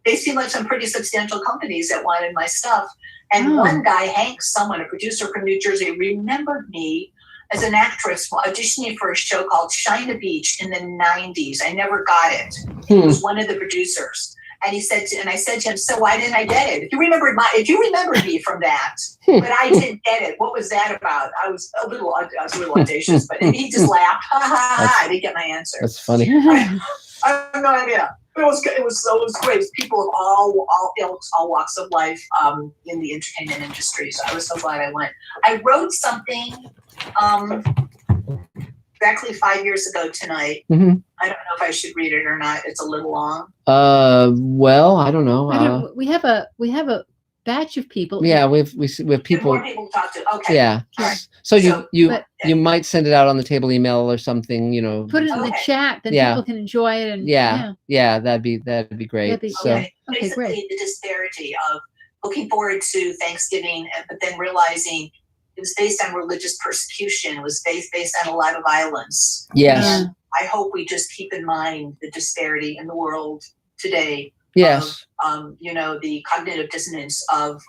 they seem like some pretty substantial companies that wanted my stuff. And one guy, Hank, someone, a producer from New Jersey, remembered me as an actress auditioning for a show called China Beach in the 90s. I never got it. He was one of the producers. And he said, and I said to him, "So why didn't I get it? If you remembered me from that, but I didn't get it. What was that about?" I was a little audacious, but he just laughed. Ha ha ha! I didn't get my answer. That's funny. I have no idea. But it was great. People of all ilks, all walks of life in the entertainment industry. So I was so glad I went. I wrote something exactly 5 years ago tonight. Mm-hmm. I don't know if I should read it or not. It's a little long. Well, I don't know. We have a batch of people. Yeah, we have There's people. more people to talk to. Okay. Yeah. All right. So So- you might send it out on the table email or something, you know. Put it in the Okay. chat, then Yeah. people can enjoy it. And Yeah, that'd be great. That'd be- So Okay. Okay, Basically, great. the disparity of looking forward to Thanksgiving, but then realizing it was based on religious persecution. It was based on a lot of violence. yes, Yeah. I hope we just keep in mind the disparity in the world today. yes, The cognitive dissonance of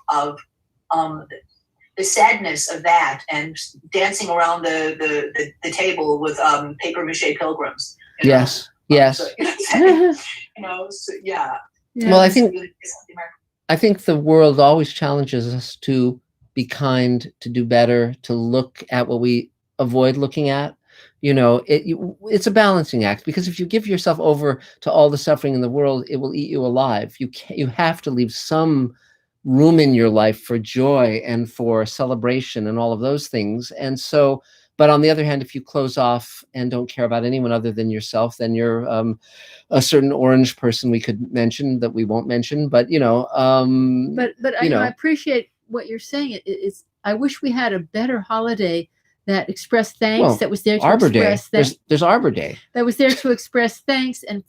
the sadness of that, and dancing around the table with paper mache pilgrims. you know? yes, yes. So, you know what I'm saying? So, yeah. Yeah. Well, I It's think really- it's something American. I think the world always challenges us to be kind, to do better, to look at what we avoid looking at. You know, it's a balancing act, because if you give yourself over to all the suffering in the world, it will eat you alive. You have to leave some room in your life for joy and for celebration and all of those things. And so, but on the other hand, if you close off and don't care about anyone other than yourself, then you're a certain orange person we could mention that we won't mention. But But I you know. I appreciate what you're saying. I wish we had a better holiday that expressed thanks. Well, that was there to Arbor Day. express thanks. There's Arbor Day. That was there to express thanks and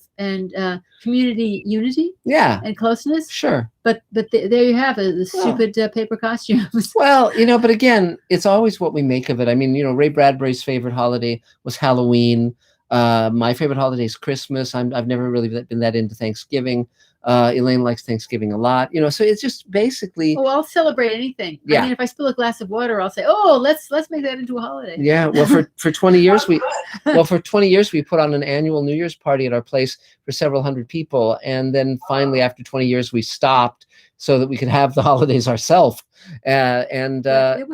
community unity Yeah, and closeness. sure. But there you have it. The stupid paper costumes. Well, but again, it's always what we make of it. I mean, Ray Bradbury's favorite holiday was Halloween. My favorite holiday is Christmas. I've never really been that into Thanksgiving. Elaine likes Thanksgiving a lot. So it's just basically. Oh, I'll celebrate anything. Yeah. I mean, if I spill a glass of water, I'll say, "Oh, let's make that into a holiday." Yeah. Well, for 20 years Oh, for 20 years we put on an annual New Year's party at our place for several hundred people, and then finally after 20 years we stopped so that we could have the holidays ourselves. But it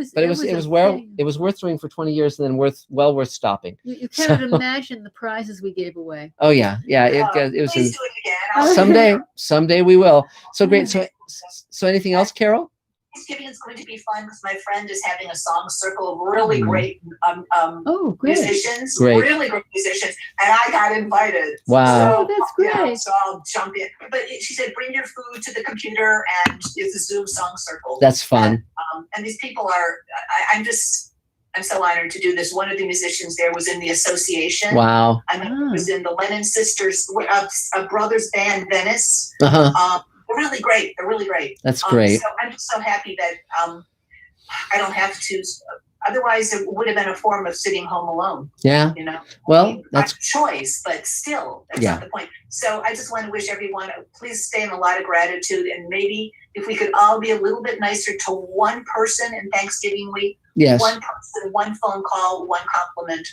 was worth doing for 20 years, and then worth stopping. You cannot imagine the prizes we gave away. Oh yeah. It was. Please do it again. Someday we will. So great. So anything else, Carol? Thanksgiving is going to be fun because my friend is having a song circle of really great Oh, great. musicians, Great. really great musicians, and I got invited. Wow. Oh, that's great. So I'll jump in. But she said, bring your food to the computer, and it's a Zoom song circle. That's fun. And these people are, I'm so honored to do this. One of the musicians there was in the association. Wow. Another was in the Lennon Sisters, a brothers band, Venice. Uh-huh. They're really great. They're really great. That's great. So I'm just so happy that I don't have to. Otherwise, it would have been a form of sitting home alone. Yeah. You know. Well, that's a choice, but still, that's Yeah. not the point. So I just want to wish everyone, please stay in a lot of gratitude, and maybe if we could all be a little bit nicer to one person in Thanksgiving week. yes. One person, one phone call, one compliment.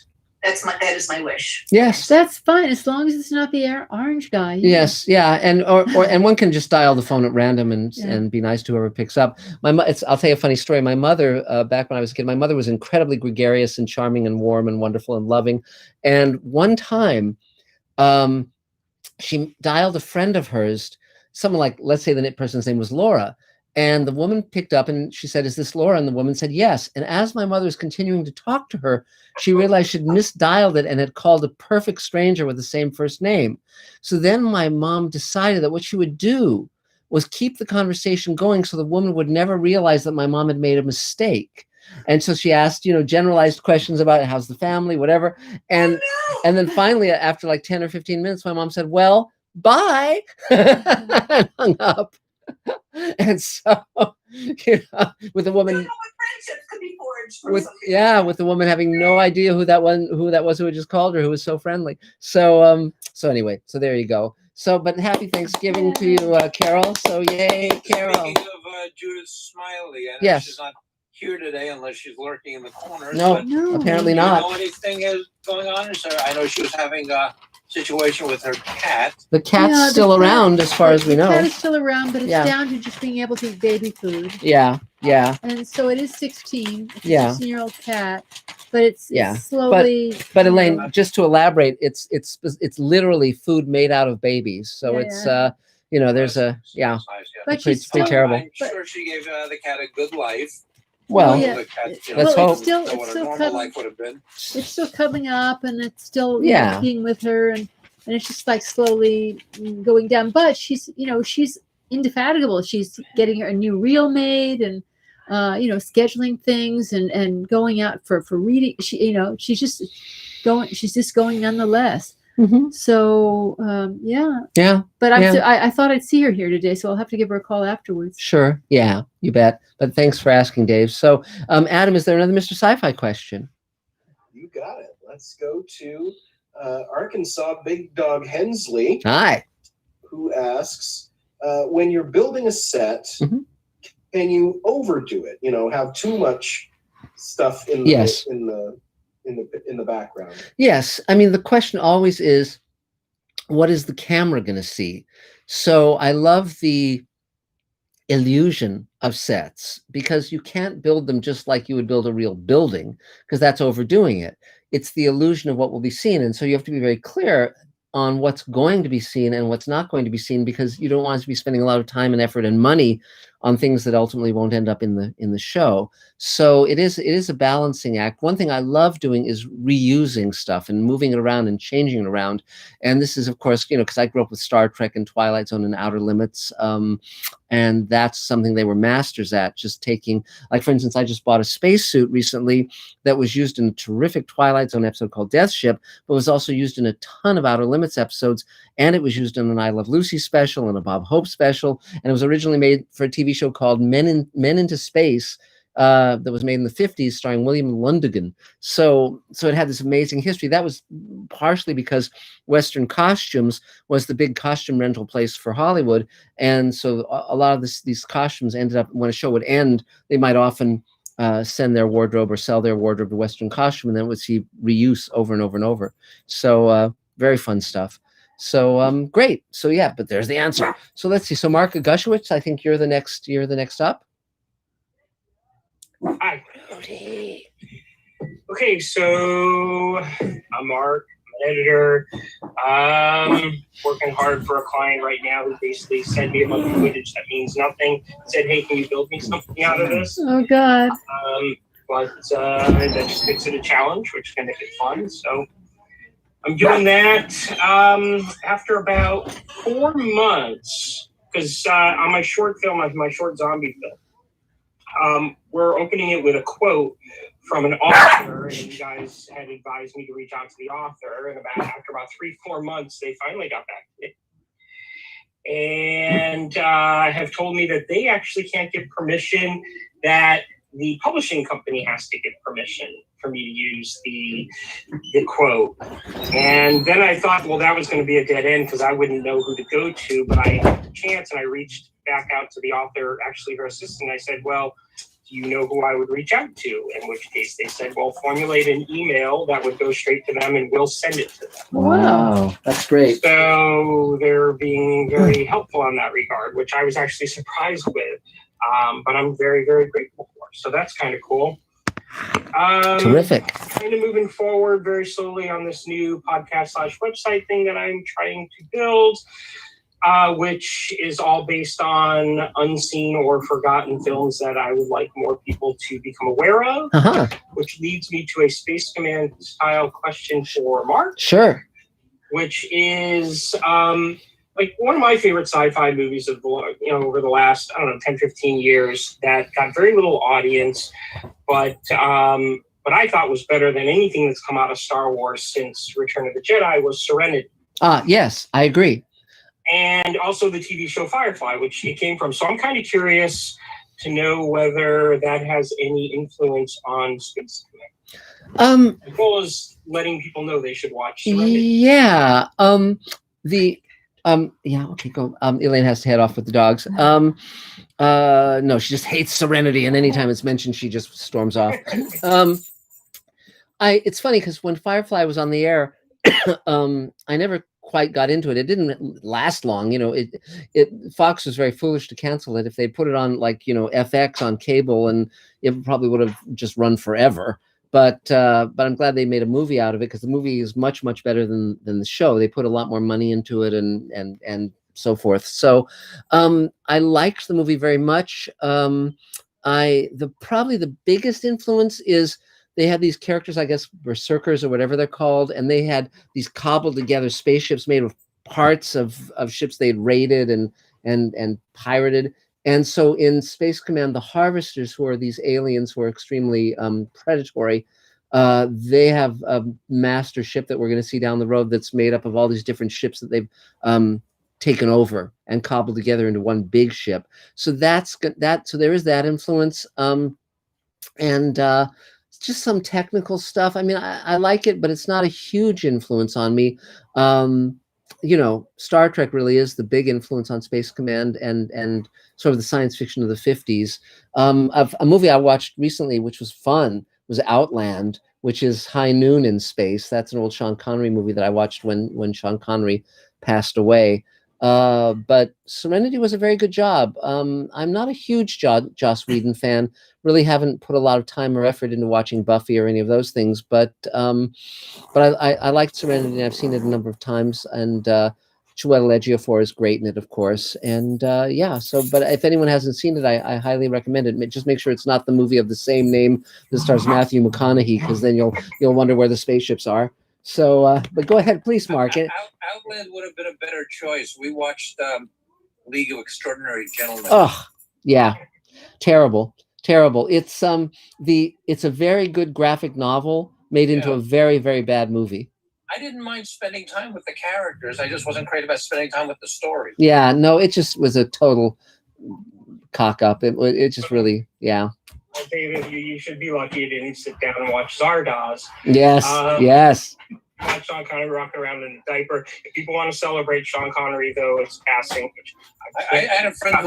That is my wish. Yes. That's fine as long as it's not the orange guy. you know. Yes, yeah, and and one can just dial the phone at random and Yeah. and be nice to whoever picks up. I'll tell you a funny story. My mother, back when I was a kid, my mother was incredibly gregarious and charming and warm and wonderful and loving. And one time, she dialed a friend of hers, someone like, let's say the person's name was Laura. And the woman picked up and she said, "Is this Laura?" And the woman said, "Yes." And as my mother was continuing to talk to her, she realized she'd misdialed it and had called a perfect stranger with the same first name. So then my mom decided that what she would do was keep the conversation going so the woman would never realize that my mom had made a mistake. And so she asked, generalized questions about how's the family, whatever. And and then finally, after like 10 or 15 minutes, my mom said, "Well, bye," and hung up. And so, with the woman, Friendships could be forged from with something. with the woman having no idea who that was who had just called her, who was so friendly. So anyway, so there you go. So, but happy Thanksgiving to you, Carol. So yay, Carol. Speaking of Judith Smiley, I know Yes. she's not here today unless she's lurking in the corners. No, but No. apparently do you not. know anything is going on? So I know she was having a situation with her cat. The cat's Yeah, the still cat- around, as far as we The cat know. is still around, but it's Yeah. down to just being able to eat baby food. Yeah, yeah. And so it is 16. It's Yeah. a 16-year-old cat, but it's Yeah. slowly. But you know, Elaine, just to elaborate, it's literally food made out of babies. So Yeah, it's yeah. there's a Size, But it's pretty she's still, terrible. I'm sure she gave the cat a good life. Well, yeah. The cat, Let's well, hope. it's still know what a normal cuddling. life would have been. It's still cuddling up, and it's still Yeah. being with her, and it's just like slowly going down. But she's indefatigable. She's getting a new reel made, and scheduling things, and going out for reading. She's just going nonetheless. Mhm. So yeah. Yeah, But Yeah. I thought I'd see her here today, so I'll have to give her a call afterwards. sure. Yeah, you bet. But thanks for asking, Dave. So, Adam, is there another Mr. Sci-Fi question? You got it. Let's go to Arkansas Big Dog Hensley, Hi. who asks, when you're building a set, Mhm. can you overdo it? Have too much stuff in Yes. in the background. Yes. I mean, the question always is, what is the camera going to see? So I love the illusion of sets because you can't build them just like you would build a real building because that's overdoing it. It's the illusion of what will be seen. And so you have to be very clear on what's going to be seen and what's not going to be seen because you don't want to be spending a lot of time and effort and money on things that ultimately won't end up in the show. So it is a balancing act. One thing I love doing is reusing stuff and moving it around and changing it around. And this is, of course, because I grew up with Star Trek and Twilight Zone and Outer Limits. And that's something they were masters at, just taking, like, for instance, I just bought a spacesuit recently that was used in a terrific Twilight Zone episode called Death Ship, but was also used in a ton of Outer Limits episodes. And it was used in an I Love Lucy special and a Bob Hope special. And it was originally made for a TV show called Men into Space, that was made in the 50s, starring William Lundigan. So it had this amazing history. That was partially because Western Costumes was the big costume rental place for Hollywood. And so a lot of these costumes ended up, when a show would end, they might often send their wardrobe or sell their wardrobe to Western Costume, and then would see reuse over and over and over. So very fun stuff. So great. So yeah, but there's the answer. So let's see. So Mark Gushowitz, I think you're the next up. Hi. Okay, so I'm Mark. an editor. Working hard for a client right now who basically sent me a bunch of footage that means nothing. Said, hey, can you build me something out of this? Oh God. But that just makes it a challenge, which is going to make it fun. So I'm doing that after about 4 months, because on my short film, my short zombie film, we're opening it with a quote from an author, and you guys had advised me to reach out to the author, and after about 3-4 months, they finally got back to me. And have told me that they actually can't give permission, that the publishing company has to give permission for me to use the quote. And then I thought, well, that was going to be a dead end because I wouldn't know who to go to, but I had a chance and I reached back out to the author, actually her assistant. I said, well, do you know who I would reach out to? In which case they said, well, formulate an email that would go straight to them and we'll send it to them. Wow, that's great. So they're being very helpful on that regard, which I was actually surprised with. But I'm very, very grateful for. So that's kind of cool. Terrific. Kind of moving forward very slowly on this new podcast/website thing that I'm trying to build, which is all based on unseen or forgotten films that I would like more people to become aware of, which leads me to a Space Command style question for Mark. Sure. Which is like one of my favorite sci-fi movies of over the last, 10, 15 years that got very little audience, but I thought was better than anything that's come out of Star Wars since Return of the Jedi was Serenity. Yes, I agree. And also the TV show Firefly, which it came from. So I'm kind of curious to know whether that has any influence on Space Command. As well as letting people know they should watch Serenity. Yeah. Yeah, okay, go. Elaine has to head off with the dogs. No, she just hates Serenity, and anytime it's mentioned, she just storms off. It's funny because when Firefly was on the air, I never quite got into it. It didn't last long. Fox was very foolish to cancel it. If they put it on FX on cable, and it probably would have just run forever. But I'm glad they made a movie out of it because the movie is much, much better than the show. They put a lot more money into it and so forth. So I liked the movie very much. Probably the biggest influence is they had these characters, I guess, berserkers or whatever they're called, and they had these cobbled together spaceships made of parts of ships they'd raided and pirated. And so in Space Command, the Harvesters, who are these aliens who are extremely predatory, they have a master ship that we're going to see down the road that's made up of all these different ships that they've taken over and cobbled together into one big ship. So so there is that influence. And just some technical stuff. I mean, I like it, but it's not a huge influence on me. Star Trek really is the big influence on Space Command and sort of the science fiction of the 50s. A movie I watched recently, which was fun, was Outland, which is High Noon in space. That's an old Sean Connery movie that I watched when Sean Connery passed away. But Serenity was a very good job. I'm not a huge Joss Whedon fan. Really haven't put a lot of time or effort into watching Buffy or any of those things. But I liked Serenity, and I've seen it a number of times. And Chiwetel Ejiofor is great in it, of course. And but if anyone hasn't seen it, I highly recommend it. Just make sure it's not the movie of the same name that stars Matthew McConaughey, because then you'll wonder where the spaceships are. So, but go ahead, please, Mark. Outland would have been a better choice. We watched League of Extraordinary Gentlemen. Oh, yeah, terrible. It's it's a very good graphic novel made into a very, very bad movie. I didn't mind spending time with the characters. I just wasn't crazy about spending time with the story. Yeah, no, it just was a total cock up. It just really, yeah. I think that you should be lucky you didn't sit down and watch Zardoz. Yes, yes. Watch Sean Connery rocking around in a diaper. If people want to celebrate Sean Connery, though, it's passing. I had a friend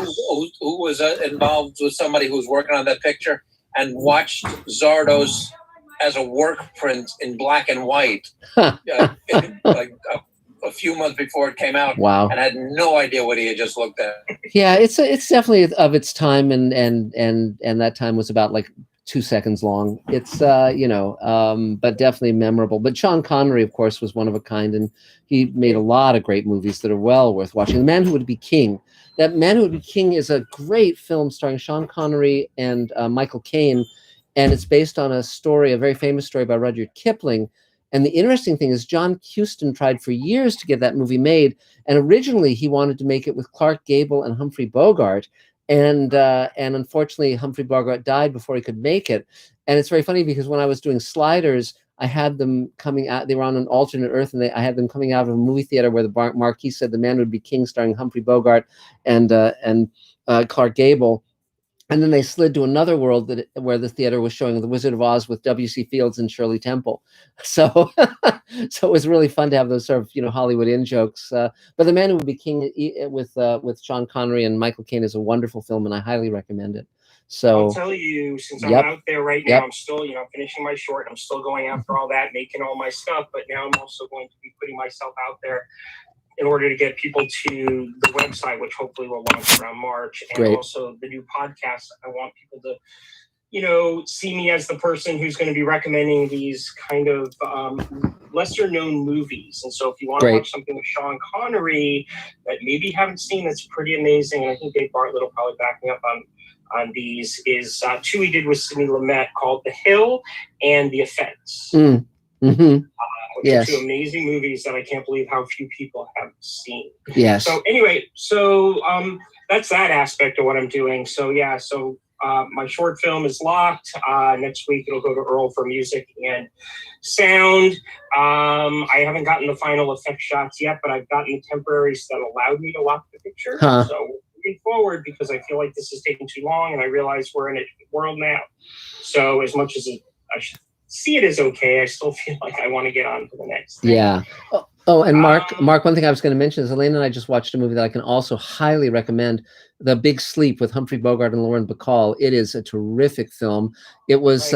who was involved with somebody who was working on that picture and watched Zardoz as a work print in black and white, like a few months before it came out. Wow! And I had no idea what he had just looked at. Yeah, it's definitely of its time, and that time was about like 2 seconds long. It's but definitely memorable. But Sean Connery, of course, was one of a kind, and he made a lot of great movies that are well worth watching. The Man Who Would Be King. That Man Who Would Be King is a great film starring Sean Connery and Michael Caine, and it's based on a story, a very famous story by Rudyard Kipling. And the interesting thing is John Huston tried for years to get that movie made, and originally he wanted to make it with Clark Gable and Humphrey Bogart. And unfortunately, Humphrey Bogart died before he could make it. And it's very funny because when I was doing Sliders, I had them coming out. They were on an alternate Earth, and I had them coming out of a movie theater where the marquee said "The Man Would Be King," starring Humphrey Bogart and Clark Gable. And then they slid to another world where the theater was showing The Wizard of Oz with W.C. Fields and Shirley Temple. So, so it was really fun to have those sort of Hollywood in jokes. But The Man Who Would Be King with Sean Connery and Michael Caine is a wonderful film, and I highly recommend it. So I'll tell you, since I'm out there right now, I'm still finishing my short. I'm still going after all that, making all my stuff. But now I'm also going to be putting myself out there in order to get people to the website, which hopefully will launch around March, and also the new podcast. I want people to, see me as the person who's going to be recommending these kind of lesser known movies. And so if you want to watch something with Sean Connery that maybe you haven't seen, that's pretty amazing. And I think Dave Bartlett will probably back me up on these, is two he did with Sidney Lumet called The Hill and The Offense. Which are two amazing movies that I can't believe how few people have seen. Yes. So anyway, that's that aspect of what I'm doing. So my short film is locked. Next week it'll go to Earl for music and sound. I haven't gotten the final effect shots yet, but I've gotten the temporaries that allowed me to lock the picture. So moving forward, because I feel like this is taking too long, and I realize we're in a world now. So as much as I should see it as okay, I still feel like I want to get on to the next thing. Yeah. Oh, and Mark, one thing I was going to mention is Elaine and I just watched a movie that I can also highly recommend, The Big Sleep with Humphrey Bogart and Lauren Bacall. It is a terrific film. It was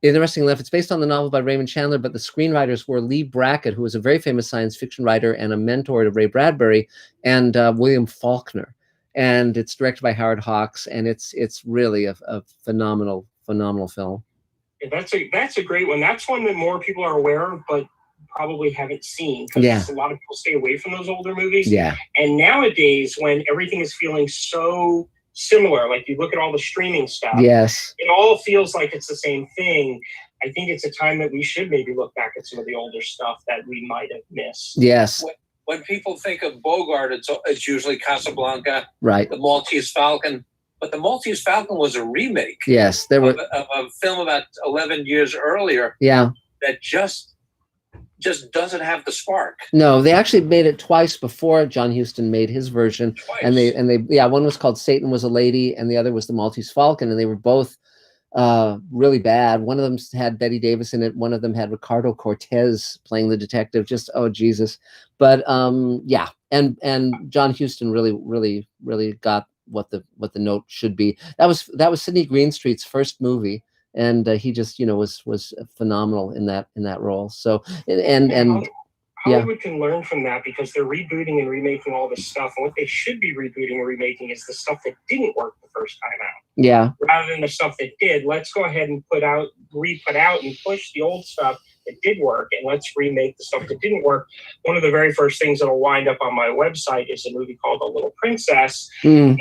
interesting enough. It's based on the novel by Raymond Chandler, but the screenwriters were Lee Brackett, who was a very famous science fiction writer and a mentor to Ray Bradbury, and William Faulkner. And it's directed by Howard Hawks, and it's really a phenomenal film. That's a great one. That's one that more people are aware of, but probably haven't seen, because a lot of people stay away from those older movies. Yeah. And nowadays, when everything is feeling so similar, like you look at all the streaming stuff, it all feels like it's the same thing. I think it's a time that we should maybe look back at some of the older stuff that we might have missed. Yes. When people think of Bogart, it's usually Casablanca, right? The Maltese Falcon. But The Maltese Falcon was a remake. Yes, there were of a film about 11 years earlier. Yeah. That just doesn't have the spark. No, they actually made it twice before John Huston made his version. Twice. And they one was called Satan Was a Lady, and the other was The Maltese Falcon, and they were both really bad. One of them had Betty Davis in it. One of them had Ricardo Cortez playing the detective. Just Jesus. But and John Huston really got what the note should be. That was Sidney Greenstreet's first movie, and he just was phenomenal in that role. So and Hollywood can learn from that, because they're rebooting and remaking all this stuff, and what they should be rebooting and remaking is the stuff that didn't work the first time out. Yeah. Rather than the stuff that did. Let's go ahead and re-put out and push the old stuff that did work, and let's remake the stuff that didn't work. One of the very first things that'll wind up on my website is a movie called The Little Princess, and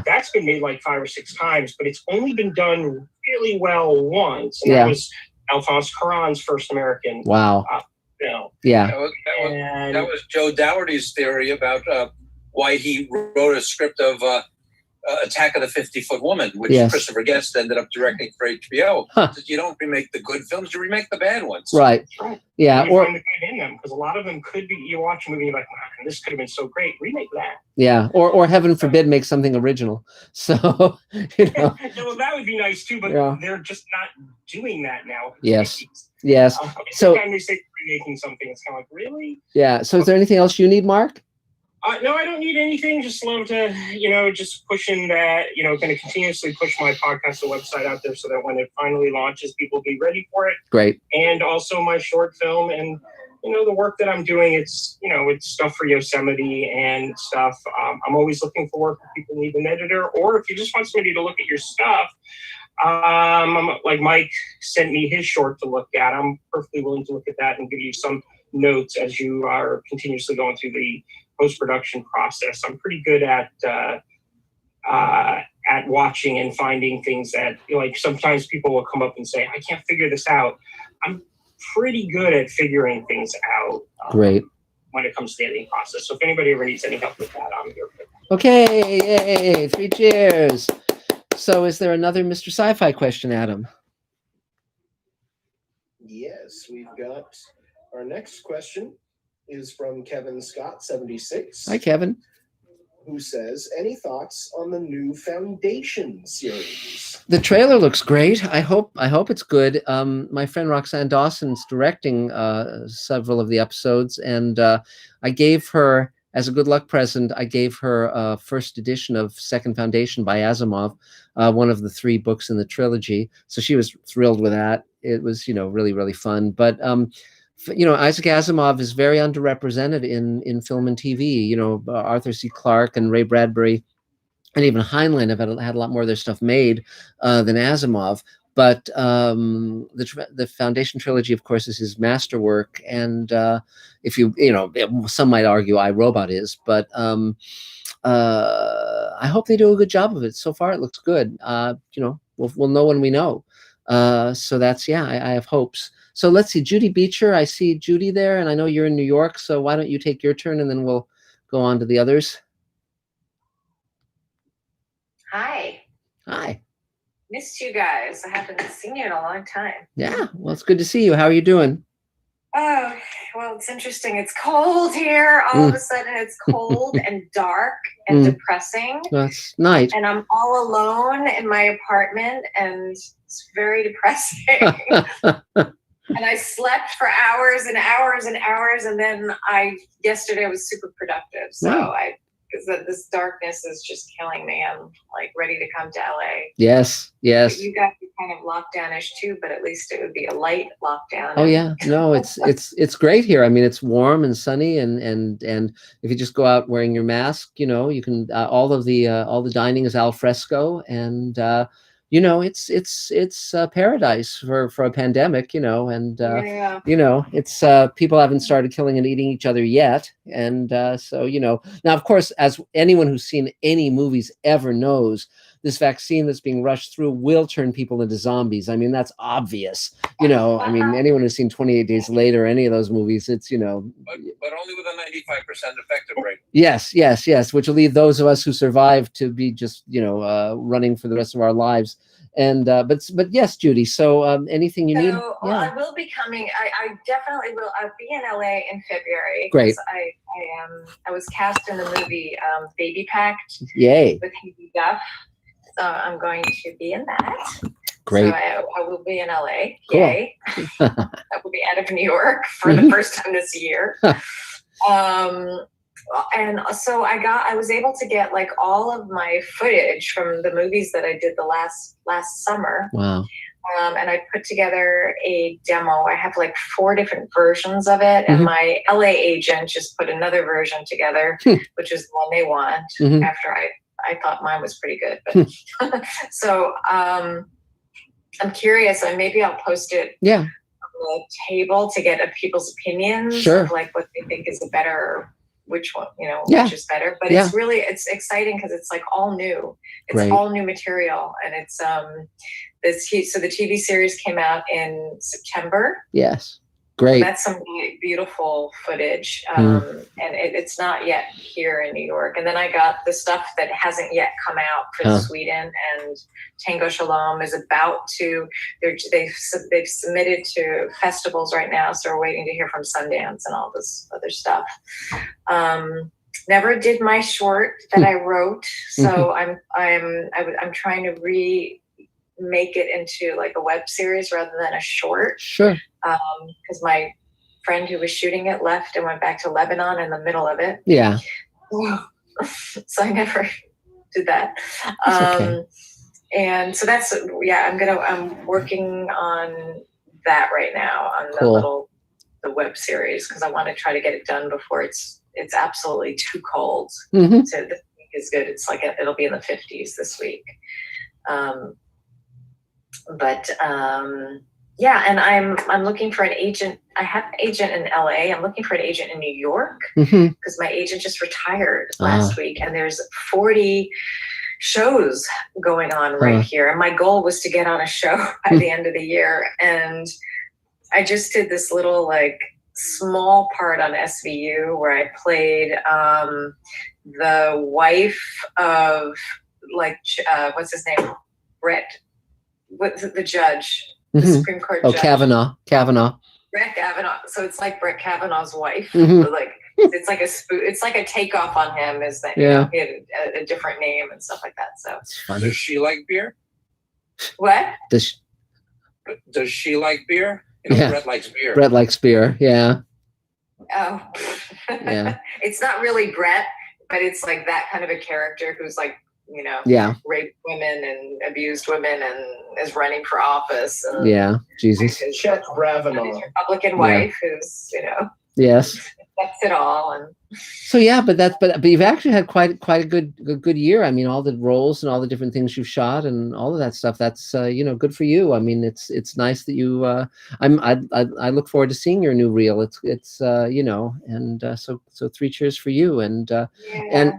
that's been made like 5 or 6 times, but it's only been done really well once, and that was Alphonse Cuarón's first American film. Yeah, that was Joe Dougherty's theory about why he wrote a script of Attack of the 50-Foot Woman, which Christopher Guest ended up directing for HBO. So you don't remake the good films, you remake the bad ones. Right. Yeah. Or find the good in them, because a lot of them could be. You watch a movie, you're like, wow, this could have been so great. Remake that. Yeah. Or heaven forbid, make something original. So well, that would be nice too, but they're just not doing that now. Yes. So every time they say remaking something, it's kind of like, really? Yeah. So is there anything else you need, Mark? No, I don't need anything. Just love to, just pushing that, going to continuously push my podcast, the website out there, so that when it finally launches, people will be ready for it. Great. And also my short film and, the work that I'm doing, it's stuff for Yosemite and stuff. I'm always looking for work if people need an editor, or if you just want somebody to look at your stuff. Like Mike sent me his short to look at. I'm perfectly willing to look at that and give you some notes as you are continuously going through the post-production process. I'm pretty good at watching and finding things that, like, sometimes people will come up and say, I can't figure this out. I'm pretty good at figuring things out. Great. When it comes to the editing process. So if anybody ever needs any help with that, I'm here for that. Okay, yay, 3 cheers. So is there another Mr. Sci-Fi question, Adam? Yes, we've got our next question is from Kevin Scott 76. Hi, Kevin. Who says, any thoughts on the new Foundation series? The trailer looks great. I hope it's good. My friend Roxanne Dawson's directing several of the episodes, and I gave her, as a good luck present, I gave her first edition of Second Foundation by Asimov, one of the 3 books in the trilogy. So she was thrilled with that. It was, really, really fun. But Isaac Asimov is very underrepresented in film and TV. Arthur C. Clarke and Ray Bradbury and even Heinlein have had a lot more of their stuff made than Asimov. But the Foundation trilogy, of course, is his masterwork. And if some might argue I, Robot is, but I hope they do a good job of it. So far, it looks good. We'll know when we know. So that's, I have hopes. So let's see, Judy Beecher. I see Judy there, and I know you're in New York. So why don't you take your turn, and then we'll go on to the others. Hi. Hi. Missed you guys. I haven't seen you in a long time. Yeah, well, it's good to see you. How are you doing? Oh, well, it's interesting. It's cold here. All of a sudden, it's cold and dark and depressing. Well, it's night. And I'm all alone in my apartment, and it's very depressing. And I slept for hours and hours and hours, and then yesterday was super productive. So because this darkness is just killing me. I'm like ready to come to LA. Yes. You guys are kind of lockdownish too, but at least it would be a light lockdown. Oh yeah, no, it's great here. I mean, it's warm and sunny, and if you just go out wearing your mask, you can all the dining is al fresco, and it's paradise for a pandemic, and it's people haven't started killing and eating each other yet, and so now, of course, as anyone who's seen any movies ever knows, this vaccine that's being rushed through will turn people into zombies. I mean, that's obvious. I mean, anyone who's seen 28 Days Later, any of those movies, it's but only with a 95% effective rate. Yes, which will leave those of us who survive to be just running for the rest of our lives. And but yes, Judy. So anything you need? Well, I will be coming. I definitely will. I'll be in LA in February. Great. I was cast in the movie Baby Packed. Yay. With Haley Duff. So I'm going to be in that. Great. So I will be in LA. Cool. Yay. I will be out of New York for the first time this year. And so I was able to get like all of my footage from the movies that I did the last summer. Wow. And I put together a demo. I have like 4 different versions of it. And my LA agent just put another version together, which is the one they want after I thought mine was pretty good. But so I'm curious, and maybe I'll post it on the table to get people's opinions of like what they think is a better, which one, which is better. But it's exciting because it's like all new. It's all new material, and it's so the TV series came out in September. Yes. Great. That's some beautiful footage, and it's not yet here in New York. And then I got the stuff that hasn't yet come out for Sweden, and Tango Shalom is about to. They've submitted to festivals right now, so we're waiting to hear from Sundance and all this other stuff. Never did my short that I wrote, so I'm trying to make it into like a web series rather than a short. Sure. Because my friend who was shooting it left and went back to Lebanon in the middle of it. Yeah. So I never did that. Okay. And so that's I'm working on that right now on the web series, because I want to try to get it done before it's absolutely too cold. So this week is good. It's like it'll be in the 50s this week. but yeah, and I'm looking for an agent. I have an agent in LA. I'm looking for an agent in New York because my agent just retired last week, and there's 40 shows going on right here. And my goal was to get on a show by the end of the year. And I just did this little like small part on SVU where I played the wife of like what's his name? What's the judge? The Supreme Court judge. Kavanaugh. Brett Kavanaugh. So it's like Brett Kavanaugh's wife. Like it's like a it's like a takeoff on him. Is that you know, he had a different name and stuff like that. So does she like beer? What? Does she like beer? You know, Brett likes beer. Brett likes beer. Yeah. Oh. Yeah. It's not really Brett, but it's like that kind of a character who's like, you know, raped women and abused women and is running for office. And Jesus. Chet Ravenel. His Republican wife who's, you know, yes. That's it all. And so yeah, but you've actually had quite a good year. I mean, all the roles and all the different things you've shot and all of that stuff. That's you know, good for you. I mean, it's nice that you. I look forward to seeing your new reel. It's you know, and so 3 cheers for you. And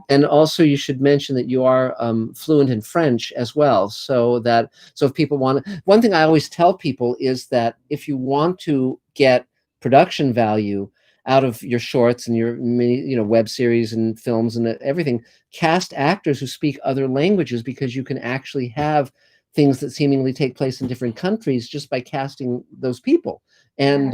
and also you should mention that you are fluent in French as well. So if people want to, one thing I always tell people is that if you want to get production value out of your shorts and your web series and films and everything, cast actors who speak other languages, because you can actually have things that seemingly take place in different countries just by casting those people. And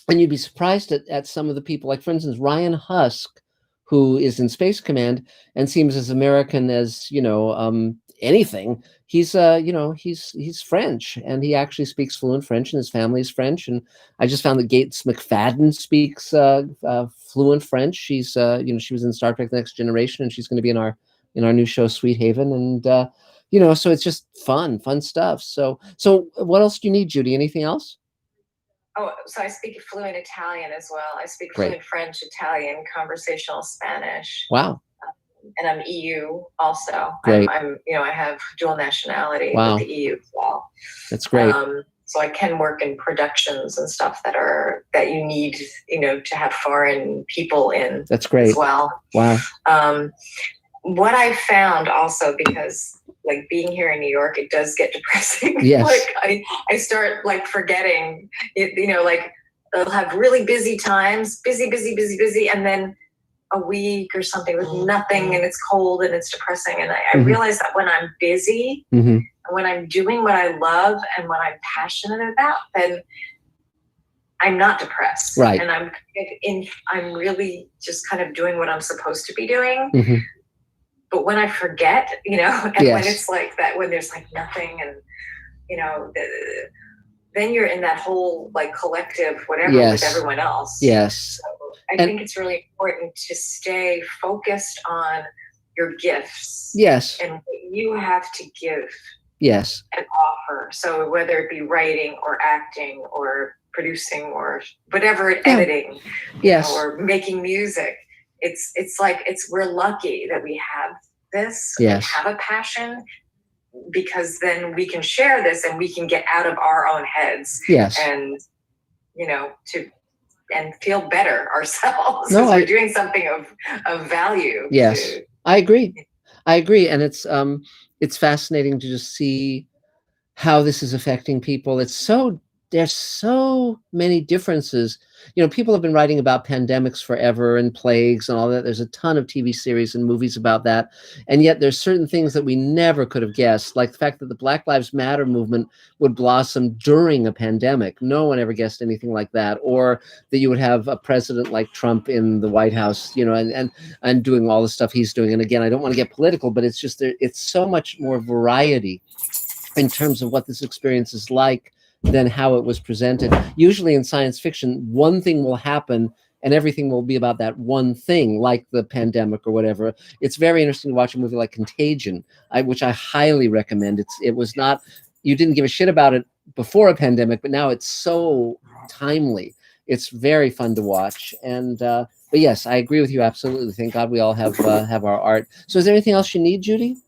you'd be surprised at some of the people, like for instance, Ryan Husk, who is in Space Command and seems as American as, you know, anything. He's he's French, and he actually speaks fluent French, and his family is French. And I just found that Gates McFadden speaks fluent French. She's she was in Star Trek: The Next Generation, and she's going to be in our new show Sweethaven. And so it's just fun stuff. So what else do you need, Judy? Anything else? Oh, so I speak fluent Italian as well. I speak fluent French, Italian, conversational Spanish. Wow. And I'm EU also. Great. I'm I have dual nationality with the EU as well. That's great. So I can work in productions and stuff that you need, to have foreign people in. That's great. As well. Wow. What I found also, because like being here in New York, it does get depressing. Yes. Like I start like forgetting it, like I'll have really busy times, busy, and then a week or something with nothing, and it's cold and it's depressing. And I realize that when I'm busy and when I'm doing what I love and what I'm passionate about, then I'm not depressed. Right. And I'm really just kind of doing what I'm supposed to be doing. But when I forget, and when it's like that, when there's like nothing and, then you're in that whole like collective whatever with everyone else. Yes. So I think it's really important to stay focused on your gifts. Yes. And what you have to give. Yes. And offer. So whether it be writing or acting or producing or whatever, editing, or making music, we're lucky that we have this. Yes. We have a passion, because then we can share this and we can get out of our own heads. Yes. And and feel better ourselves. No, we're doing something of value. Yes. I agree. And it's fascinating to just see how this is affecting people. There's so many differences. People have been writing about pandemics forever and plagues and all that. There's a ton of TV series and movies about that. And yet there's certain things that we never could have guessed, like the fact that the Black Lives Matter movement would blossom during a pandemic. No one ever guessed anything like that. Or that you would have a president like Trump in the White House, and doing all the stuff he's doing. And again, I don't want to get political, but it's just, it's so much more variety in terms of what this experience is like than how it was presented. Usually in science fiction, one thing will happen and everything will be about that one thing, like the pandemic or whatever. It's very interesting to watch a movie like Contagion, which I highly recommend. It was not, you didn't give a shit about it before a pandemic, but now it's so timely. It's very fun to watch. And but yes, I agree with you absolutely. Thank God we all have our art. So is there anything else you need, Judy?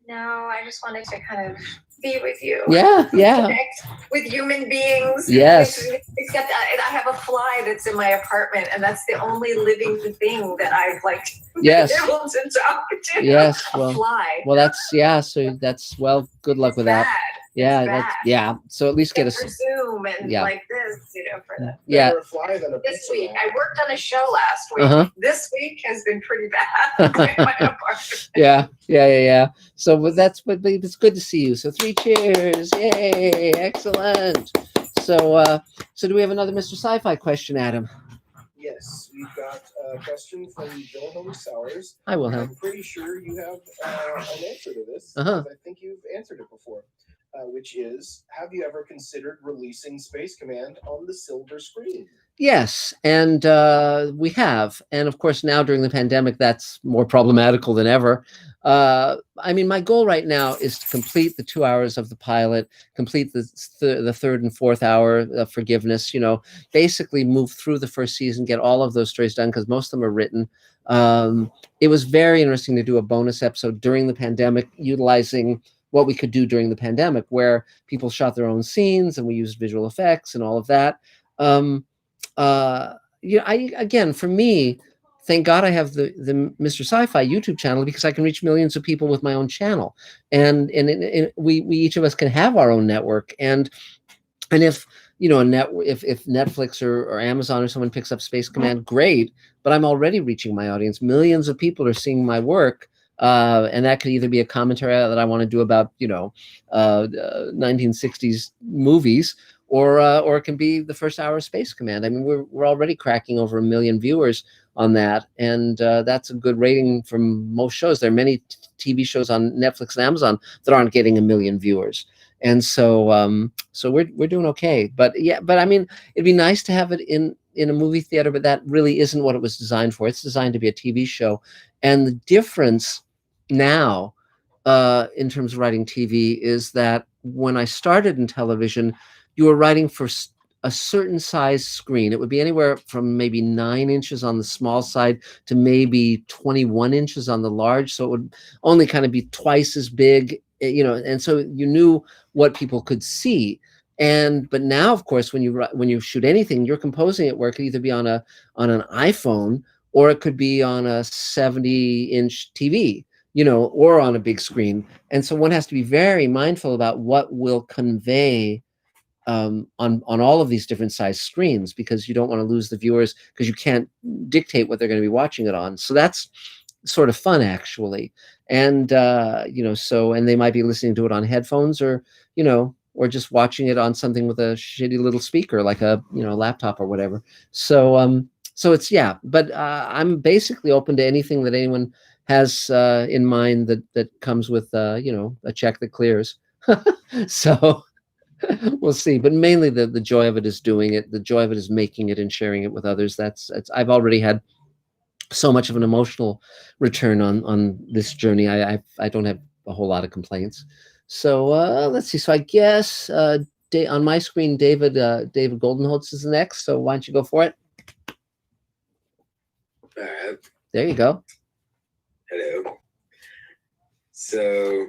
No, I just wanted to kind of be with you. Yeah, yeah. Connect with human beings. Yes. Except I have a fly that's in my apartment, and that's the only living thing that I've like Yes. been able to talk to. Yes. A Well, fly. well, that's, yeah. So that's, well, good luck with that. Bad. Yeah, It's that's, bad. yeah. So at least get And a, for Zoom and yeah. like this, for the yeah. Better a fly than a this pizza week. roll. I worked on a show last week. Uh-huh. This week has been pretty bad in my apartment. Yeah. So but but it's good to see you. So 3 cheers. Yay. Excellent. So do we have another Mr. Sci-Fi question, Adam? Yes, we've got a question from Wilhelm Sowers. Hi, Wilhelm. I'm pretty sure you have an answer to this. Uh-huh. I think you've answered it before, which is, have you ever considered releasing Space Command on the silver screen? Yes, and we have. And of course, now during the pandemic, that's more problematical than ever. I mean, my goal right now is to complete the 2 hours of the pilot, complete the third and fourth hour of Forgiveness, basically move through the first season, get all of those stories done, because most of them are written. It was very interesting to do a bonus episode during the pandemic, utilizing what we could do during the pandemic, where people shot their own scenes and we used visual effects and all of that. Again, for me, thank God I have the Mr. Sci-Fi YouTube channel, because I can reach millions of people with my own channel, and we each of us can have our own network, and if if Netflix or Amazon or someone picks up Space Command, great, but I'm already reaching my audience. Millions of people are seeing my work. And that could either be a commentary that I want to do about 1960s movies, or it can be the first hour of Space Command. I mean, we're already cracking over 1 million viewers on that, and that's a good rating from most shows. There are many TV shows on Netflix and Amazon that aren't getting 1 million viewers, and so we're doing okay. But I mean, it'd be nice to have it in a movie theater, but that really isn't what it was designed for. It's designed to be a TV show, and the difference now in terms of writing TV is that when I started in television, you were writing for a certain size screen. It would be anywhere from maybe 9 inches on the small side to maybe 21 inches on the large. So it would only kind of be twice as big, and so you knew what people could see. But now, of course, when you shoot anything, you're composing it where it could either be on an iPhone, or it could be on a 70-inch TV, or on a big screen. And so one has to be very mindful about what will convey on all of these different size screens, because you don't want to lose the viewers, because you can't dictate what they're going to be watching it on. So that's sort of fun, actually. And and they might be listening to it on headphones, or just watching it on something with a shitty little speaker, like a laptop or whatever. So it's, but I'm basically open to anything that anyone has in mind that comes with a check that clears. So we'll see. But mainly the joy of it is doing it. The joy of it is making it and sharing it with others. I've already had so much of an emotional return on this journey. I don't have a whole lot of complaints. So let's see. So I guess on my screen, David Goldenholtz is next. So why don't you go for it? All right. There you go. Hello. So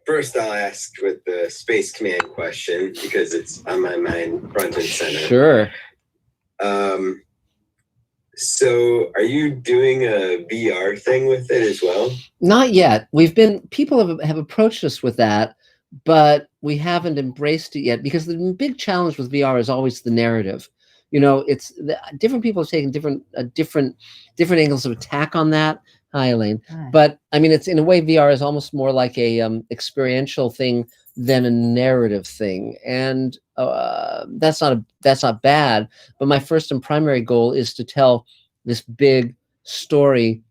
first I'll ask with the Space Command question, because it's on my mind front and center. Sure. So are you doing a VR thing with it as well? Not yet. People have approached us with that, but we haven't embraced it yet, because the big challenge with VR is always the narrative. It's different people have taken different angles of attack on that. Hi, Elaine. Hi. But I mean, it's in a way, VR is almost more like a experiential thing than a narrative thing, and that's not bad. But my first and primary goal is to tell this big story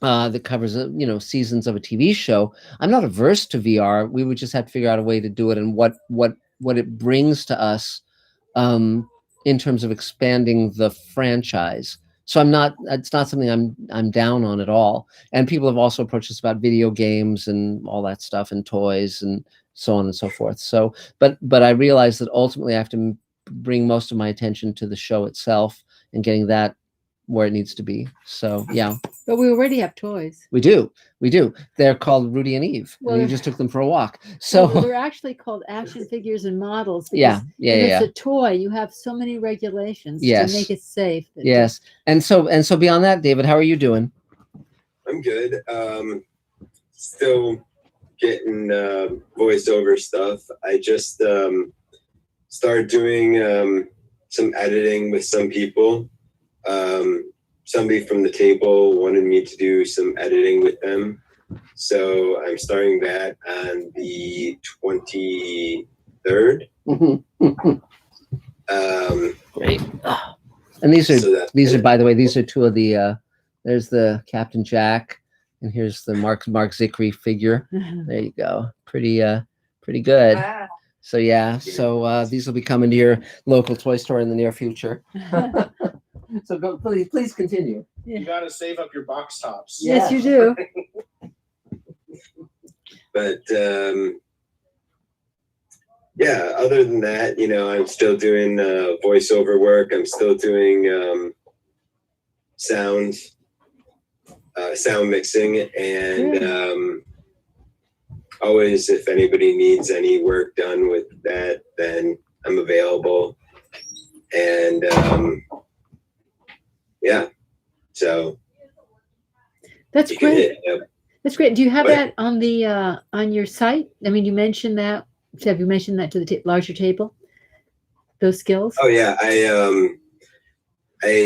that covers seasons of a TV show. I'm not averse to VR. We would just have to figure out a way to do it, and what it brings to us in terms of expanding the franchise. So it's not something I'm down on at all. And people have also approached us about video games and all that stuff, and toys and so on and so forth. So, but I realize that ultimately I have to bring most of my attention to the show itself and getting that where it needs to be. So yeah, But we already have toys. we do. They're called Rudy and Eve. Well, And you they're- just took them for a walk. So Well, they're actually called action figures and models. yeah, Because yeah, if yeah. it's a toy, you have so many regulations Yes. to make it safe. that Yes. And so beyond that, David, how are you doing? I'm good. Still getting voiceover stuff. I just started doing some editing with some people. Somebody from the table wanted me to do some editing with them. So I'm starting that on the 23rd. Great. And these are So by the way, these are two of the there's the Captain Jack and here's the Mark Zicree figure. There you go. Pretty good. Wow. So yeah, so these will be coming to your local toy store in the near future. So go, please continue. You got to save up your box tops. Yes, you do. But yeah, other than that, I'm still doing voiceover work. I'm still doing sound mixing, and always, if anybody needs any work done with that, then I'm available. And yeah, so That's you can great. hit me up. That's great. Do you have What? that on the on your site? I mean, you mentioned that. Have you mentioned that to the larger table? Those skills? Oh yeah, I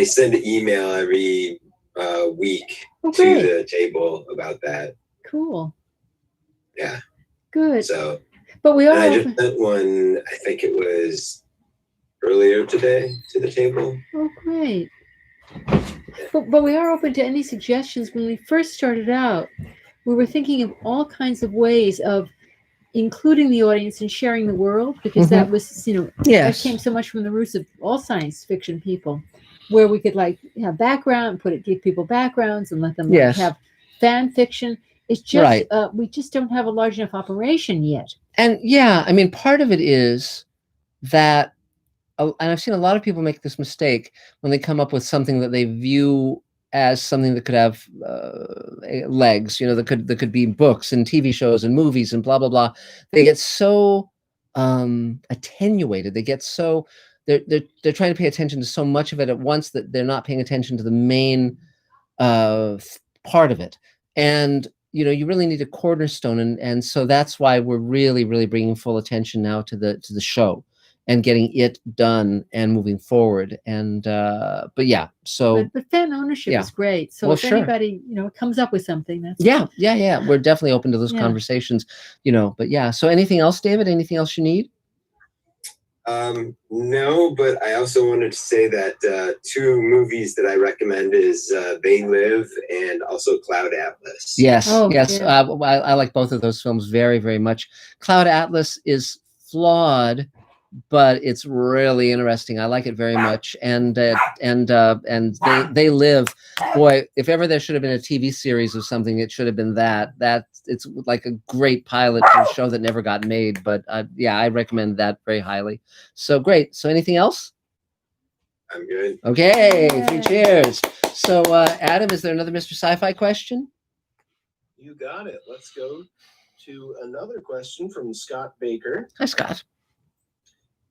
send an email every week Oh, to great. the table about that. Cool. Yeah. Good. So, But we and I are. just sent one. I think it was earlier today to the table. Oh, great. But we are open to any suggestions. When we first started out, we were thinking of all kinds of ways of including the audience and sharing the world, because that was, that Yes. came so much from the roots of all science fiction people, where we could have background, give people backgrounds and let them Yes. have fan fiction. It's just, Right. we just don't have a large enough operation yet. And yeah, I mean, part of it is that, and I've seen a lot of people make this mistake when they come up with something that they view as something that could have legs, that could be books and TV shows and movies and blah blah blah. They get so attenuated. They get so they're trying to pay attention to so much of it at once that they're not paying attention to the main part of it. And you really need a cornerstone, and so that's why we're really bringing full attention now to the show and getting it done and moving forward. And but yeah, so But fan ownership yeah. is great. So Well, if sure. anybody comes up with something, that's yeah, we're definitely open to those Yeah. conversations. But yeah. So anything else, David? Anything else you need? No, but I also wanted to say that two movies that I recommend is They Live and also Cloud Atlas. Yes, Oh, yes. yeah. I like both of those films very much. Cloud Atlas is flawed, but it's really interesting. I like it very much. And They Live. Boy, if ever there should have been a TV series of something, it should have been that. It's like a great pilot for a show that never got made. But yeah, I recommend that very highly. So great. So anything else? I'm good. Okay, Yay. 3 cheers. So Adam, is there another Mr. Sci-Fi question? You got it. Let's go to another question from Scott Baker. Hi, Scott.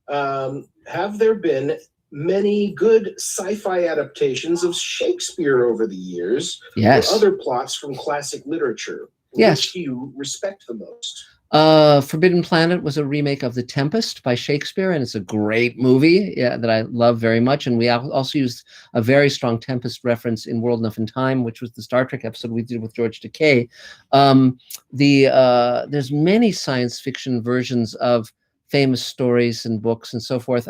Have there been many good sci-fi adaptations of Shakespeare over the years? Yes. Or other plots from classic literature? Yes. Which do you respect the most? Forbidden Planet was a remake of The Tempest by Shakespeare, and it's a great movie that I love very much. And we also used a very strong Tempest reference in World Enough in Time, which was the Star Trek episode we did with George Takei. There's many science fiction versions of famous stories and books and so forth.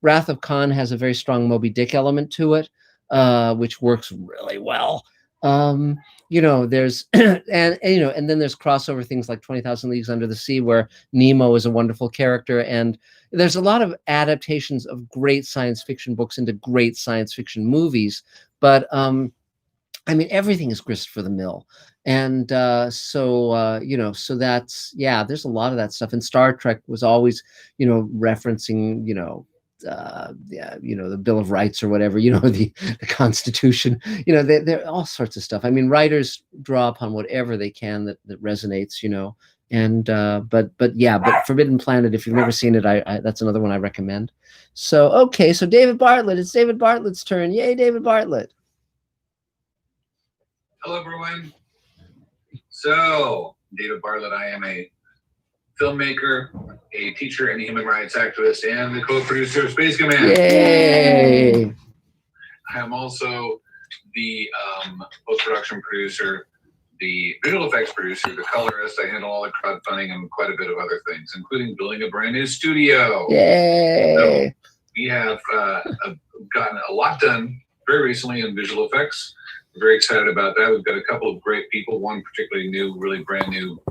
Wrath of Khan has a very strong Moby Dick element to it, which works really well. There's and then there's crossover things like 20,000 Leagues Under the Sea, where Nemo is a wonderful character, and there's a lot of adaptations of great science fiction books into great science fiction movies. But everything is grist for the mill, and so that's there's a lot of that stuff. And Star Trek was always referencing the Bill of Rights or whatever, the Constitution, they're all sorts of stuff. I mean, writers draw upon whatever they can that resonates, and but Forbidden Planet, if you've never seen it, I that's another one I recommend. So okay, so David Bartlett, it's David Bartlett's turn. Yay, David Bartlett. Hello, everyone. So, David Bartlett, I am a filmmaker, a teacher, and a human rights activist, and the co-producer of Space Command. Yay! I am also the post-production producer, the visual effects producer, the colorist. I handle all the crowdfunding and quite a bit of other things, including building a brand new studio. Yay! So we have gotten a lot done very recently in visual effects. We're very excited about that. We've got a couple of great people, one particularly new, really brand new,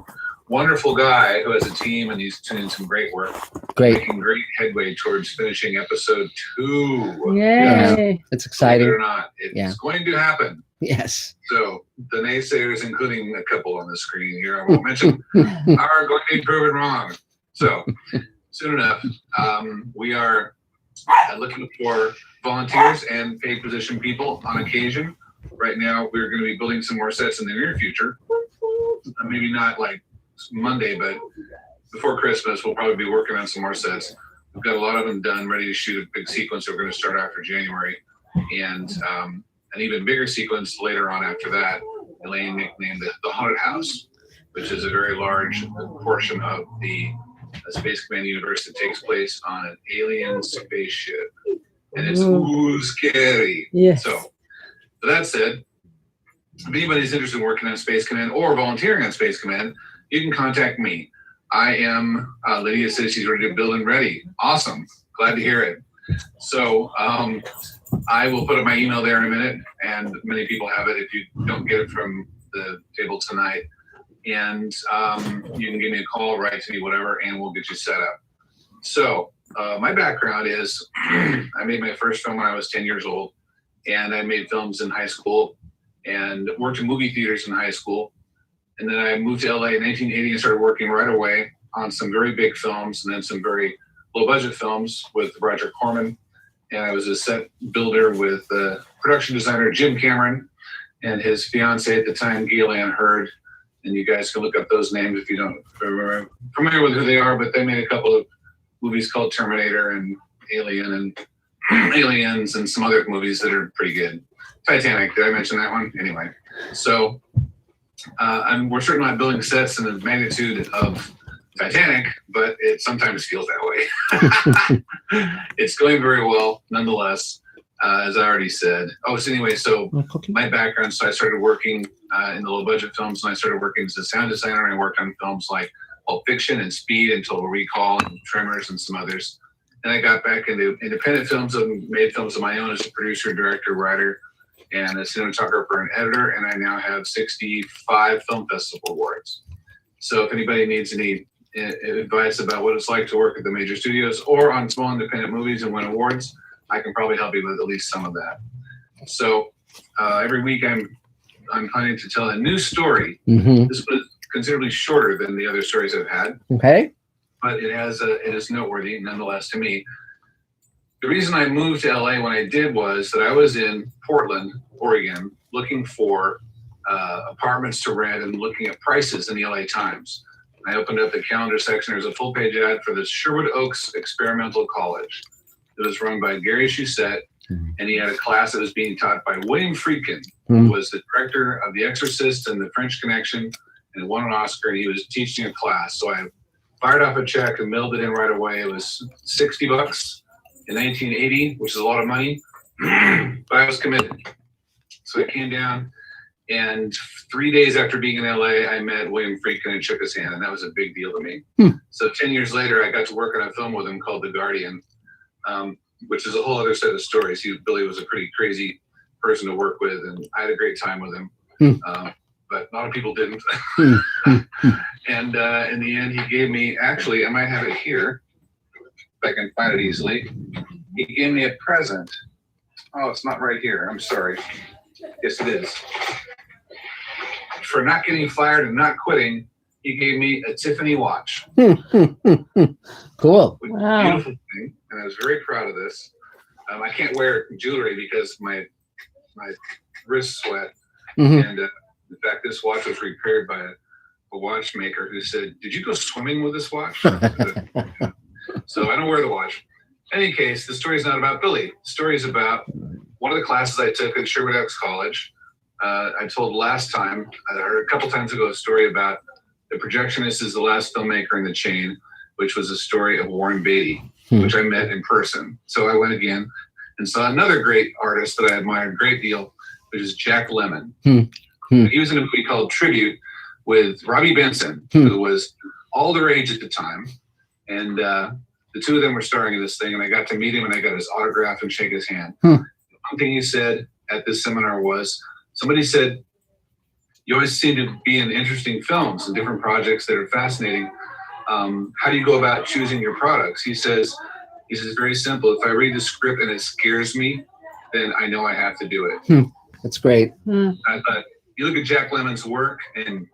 wonderful guy who has a team, and he's doing some great work. Great. Making great headway towards finishing episode 2. Yay! Yeah, it's exciting. Believe it or not, it's going to happen. Yes. So the naysayers, including a couple on the screen here, I won't mention, are going to be proven wrong. So soon enough, we are looking for volunteers and paid position people on occasion. Right now, we're going to be building some more sets in the near future. Maybe not like Monday, but before Christmas, we'll probably be working on some more sets. We've got a lot of them done, ready to shoot a big sequence. We're going to start after January, and an even bigger sequence later on after that. Elaine nicknamed the Haunted House, which is a very large portion of the Space Command universe that takes place on an alien spaceship, and it's scary. Yes. So, with that said, if anybody's interested in working on Space Command or volunteering on Space Command, you can contact me. I am, Lydia says she's ready to build and ready. Awesome. Glad to hear it. So I will put up my email there in a minute, and many people have it if you don't get it from the table tonight. And you can give me a call, write to me, whatever, and we'll get you set up. So my background is I made my first film when I was 10 years old, and I made films in high school and worked in movie theaters in high school. And then I moved to LA in 1980 and started working right away on some very big films and then some very low budget films with Roger Corman. And I was a set builder with production designer Jim Cameron and his fiance at the time, Gillian Hurd. And you guys can look up those names if you don't are familiar with who they are, but they made a couple of movies called Terminator and Alien and Aliens and some other movies that are pretty good. Titanic, did I mention that one? Anyway, so we're certainly not building sets in the magnitude of Titanic, but it sometimes feels that way. It's going very well, nonetheless, as I already said. So anyway, so my background, so I started working in the low budget films, and I started working as a sound designer, and I worked on films like Pulp Fiction and Speed and Total Recall and Tremors and some others. And I got back into independent films and made films of my own as a producer, director, writer, and a cinematographer and editor, and I now have 65 film festival awards. So if anybody needs any advice about what it's like to work at the major studios or on small independent movies and win awards, I can probably help you with at least some of that. So every week I'm planning to tell a new story. Mm-hmm. This was considerably shorter than the other stories I've had. Okay. But it is noteworthy nonetheless to me. The reason I moved to LA when I did was that I was in Portland, Oregon, looking for apartments to rent and looking at prices in the LA Times. I opened up the calendar section. There's a full page ad for the Sherwood Oaks Experimental College. It was run by Gary Shusett, and he had a class that was being taught by William Friedkin, who was the director of The Exorcist and The French Connection, and won an Oscar, and he was teaching a class. So I fired off a check and mailed it in right away. It was $60 in 1980, which is a lot of money, but I was committed. So I came down, and 3 days after being in LA, I met William Friedkin and shook his hand, and that was a big deal to me. So 10 years later, I got to work on a film with him called The Guardian, which is a whole other set of stories. Billy was a pretty crazy person to work with, and I had a great time with him. But a lot of people didn't. And in the end, he gave me, actually, I might have it here, if I can find it easily. He gave me a present. Oh, it's not right here. I'm sorry. Yes, it is. For not getting fired and not quitting, he gave me a Tiffany watch. Cool. Wow. Beautiful thing. and I was very proud of this. I can't wear jewelry because my wrists sweat. Mhm. And in fact, this watch was repaired by a watchmaker who said, "Did you go swimming with this watch?" So I don't wear the watch. In any case, the story is not about Billy. The story is about one of the classes I took at Sherwood Oaks College. I told last time, or a couple times ago, a story about The Projectionist is the Last Filmmaker in the Chain, which was a story of Warren Beatty, which I met in person. So I went again and saw another great artist that I admired a great deal, which is Jack Lemmon. He was in a movie called Tribute with Robbie Benson, who was all the rage at the time. And the two of them were starring in this thing, and I got to meet him, and I got his autograph and shake his hand. One thing he said at this seminar was, somebody said, "You always seem to be in interesting films and different projects that are fascinating. How do you go about choosing your products?" He says, very simple. If I read the script and it scares me, then I know I have to do it. That's great. I thought, you look at Jack Lemmon's work and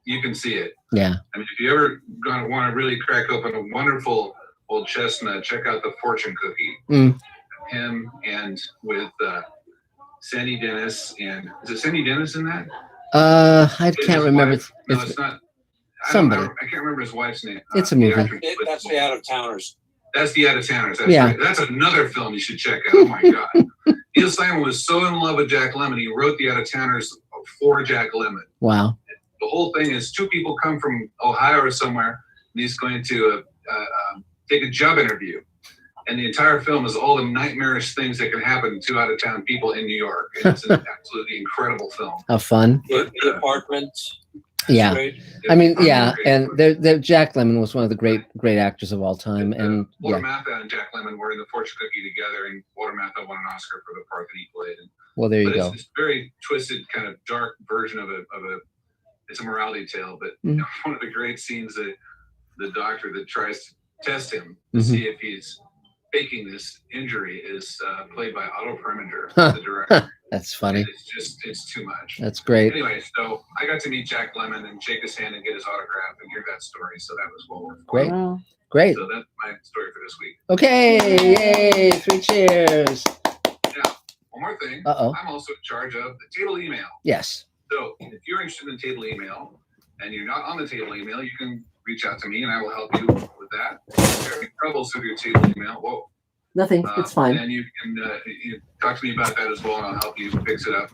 you can see it. Yeah. I mean, if you ever gonna want to really crack open a wonderful old chestnut, check out The Fortune Cookie. Him and with Sandy Dennis, and is it Sandy Dennis in that? I can't remember. No, it's not. Somebody. I can't remember his wife's name. It's a movie. That's the Out of Towners. That's the Out of Towners. That's Yeah. right. That's another film you should check out. Oh my God. Neil Simon was so in love with Jack Lemmon, he wrote the Out of Towners for Jack Lemmon. Wow. The whole thing is two people come from Ohio or somewhere, and he's going to take a job interview. And the entire film is all the nightmarish things that can happen to out-of-town people in New York. And it's an absolutely incredible film. How fun. The Apartment. Yeah. Great. I mean, yeah. And Jack Lemmon was one of the great actors of all time. And Walter yeah. Matthau and Jack Lemmon were in The Fortune Cookie together, and Walter Matthau won an Oscar for the part that he played. And, Well, there you but go. It's this very twisted, kind of dark version of it's a morality tale. But one of the great scenes that the doctor that tries to test him to see if he's faking this injury is played by Otto Preminger, the director. That's funny. It's too much. That's great. Anyway, so I got to meet Jack Lemmon and shake his hand and get his autograph and hear that story. So that was well worth it. Great. Great. So that's my story for this week. Okay. Yay. 3 cheers. Now, one more thing. Uh-oh. I'm also in charge of the table email. Yes. So if you're interested in table email and you're not on the table email, you can reach out to me and I will help you with that. If you're having troubles with your table email, whoa. Nothing. It's fine. And you can you talk to me about that as well, and I'll help you fix it up.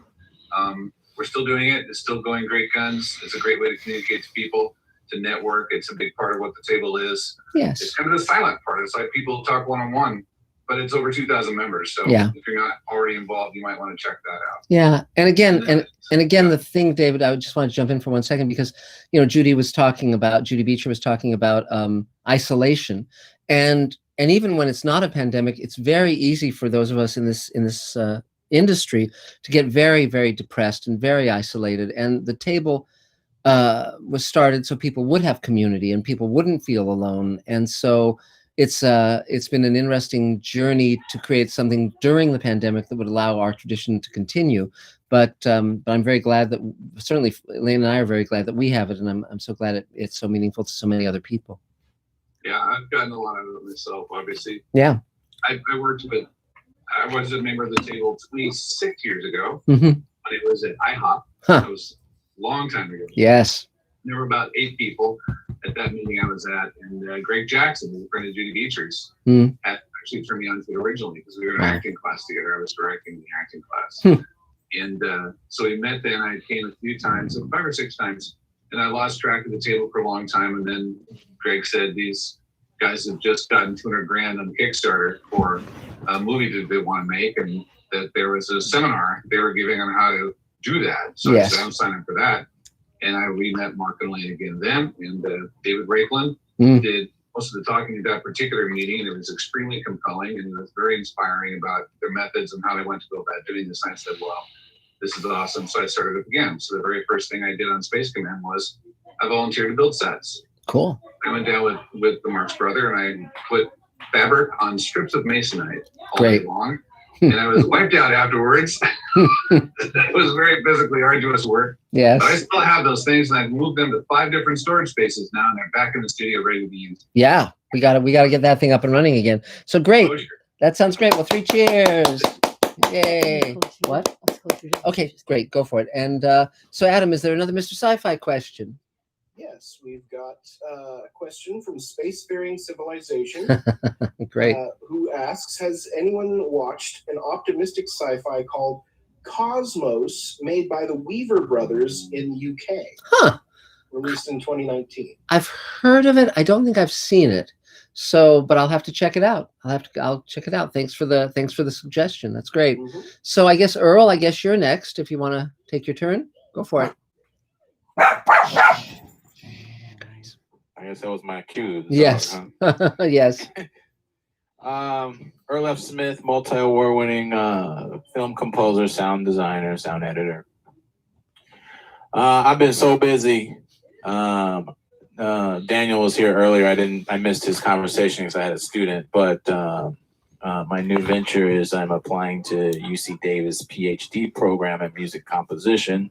We're still doing it. It's still going great guns. It's a great way to communicate to people, to network. It's a big part of what the table is. Yes. It's kind of the silent part. It's like people talk one-on-one, but it's over 2,000 members. So Yeah. if you're not already involved, you might want to check that out. Yeah. And again, and again, the thing, David, I would just want to jump in for 1 second because, Judy Beecher was talking about isolation. And even when it's not a pandemic, it's very easy for those of us in this industry to get very, very depressed and very isolated. And the table was started so people would have community and people wouldn't feel alone. And so it's been an interesting journey to create something during the pandemic that would allow our tradition to continue. But I'm very glad that certainly Elaine and I are very glad that we have it, and I'm so glad it's so meaningful to so many other people. Yeah, I've gotten a lot out of it myself, obviously. Yeah. I was a member of the table 26 years ago. Mm-hmm. When it was at IHOP. That was a long time ago. Yes. There were about 8 people at that meeting I was at, and Greg Jackson, who's a friend of Judy Beecher's, had actually turned me on to it originally because we were in an acting class together. I was directing the acting class. And so we met then. I came a few times, 5 or 6 times, and I lost track of the table for a long time. And then Greg said these guys have just gotten $200,000 on Kickstarter for a movie that they want to make, and that there was a seminar they were giving on how to do that. So I said, I'm signing for that. And we met Mark and Elaine again then, and David Rakeland did most of the talking at that particular meeting, and it was extremely compelling, and it was very inspiring about their methods and how they went to go about doing this. And I said, well, this is awesome. So I started up again. So the very first thing I did on Space Command was I volunteered to build sets. Cool. I went down with the Marx brother, and I put fabric on strips of masonite all day long. And I was wiped out afterwards. It was very physically arduous work. Yes. But I still have those things, and I've moved them to 5 different storage spaces now, and they're back in the studio ready to be used. Yeah. We gotta get that thing up and running again. So great. That sounds great. Well, 3 cheers. Yay. What? Okay, great. Go for it. And so, Adam, is there another Mr. Sci-Fi question? Yes, we've got a question from Spacefaring Civilization. Great. Who asks, has anyone watched an optimistic sci-fi called Cosmos, made by the Weaver brothers in the UK? Huh. Released in 2019. I've heard of it. I don't think I've seen it. So, but I'll have to check it out. I'll check it out. Thanks for the suggestion. That's great. Mm-hmm. So I guess Earl, I guess you're next. If you want to take your turn, go for it. I guess that was my cue. Yes. Huh? Yes. Earl F. Smith, multi-award winning film composer, sound designer, sound editor. I've been so busy. Daniel was here earlier. I missed his conversation because I had a student, but my new venture is I'm applying to UC Davis PhD program in music composition.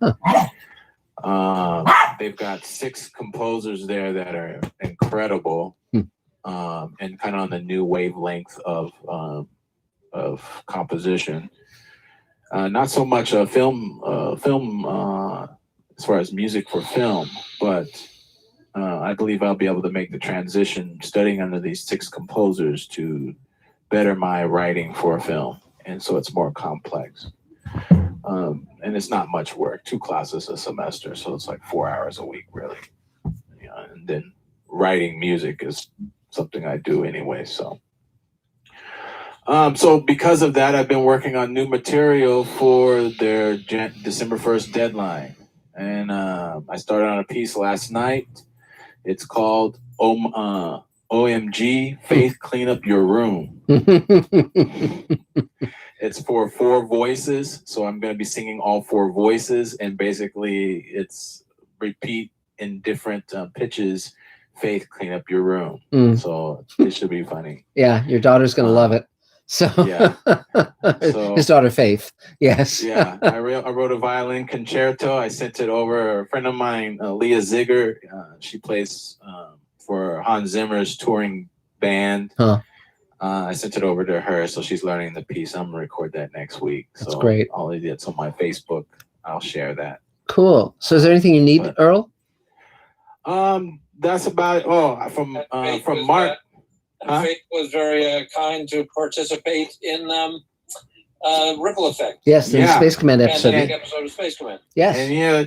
They've got 6 composers there that are incredible, and kind of on the new wavelength of composition. Not so much a film as far as music for film, but I believe I'll be able to make the transition studying under these 6 composers to better my writing for a film. And so it's more complex. And it's not much work, 2 classes a semester. So it's like 4 hours a week, really. And then writing music is something I do anyway. So because of that, I've been working on new material for their December 1st deadline. And I started on a piece last night. It's called OMG, Faith, Clean Up Your Room. It's for 4 voices. So I'm going to be singing all 4 voices. And basically, it's repeat in different pitches, Faith, Clean Up Your Room. So it should be funny. Yeah, your daughter's going to love it. So yeah. So, his daughter Faith. Yes. Yeah. I wrote a violin concerto. I sent it over. A friend of mine, Leah Ziegler, she plays for Hans Zimmer's touring band. Huh. I sent it over to her, so she's learning the piece. I'm gonna record that next week. That's so great. All of it's on my Facebook. I'll share that. Cool. So is there anything you need, Earl? That's about from Mark. Faith was very kind to participate in Ripple Effect. Yes, the Space Command episode. Episode of Space Command. Yes.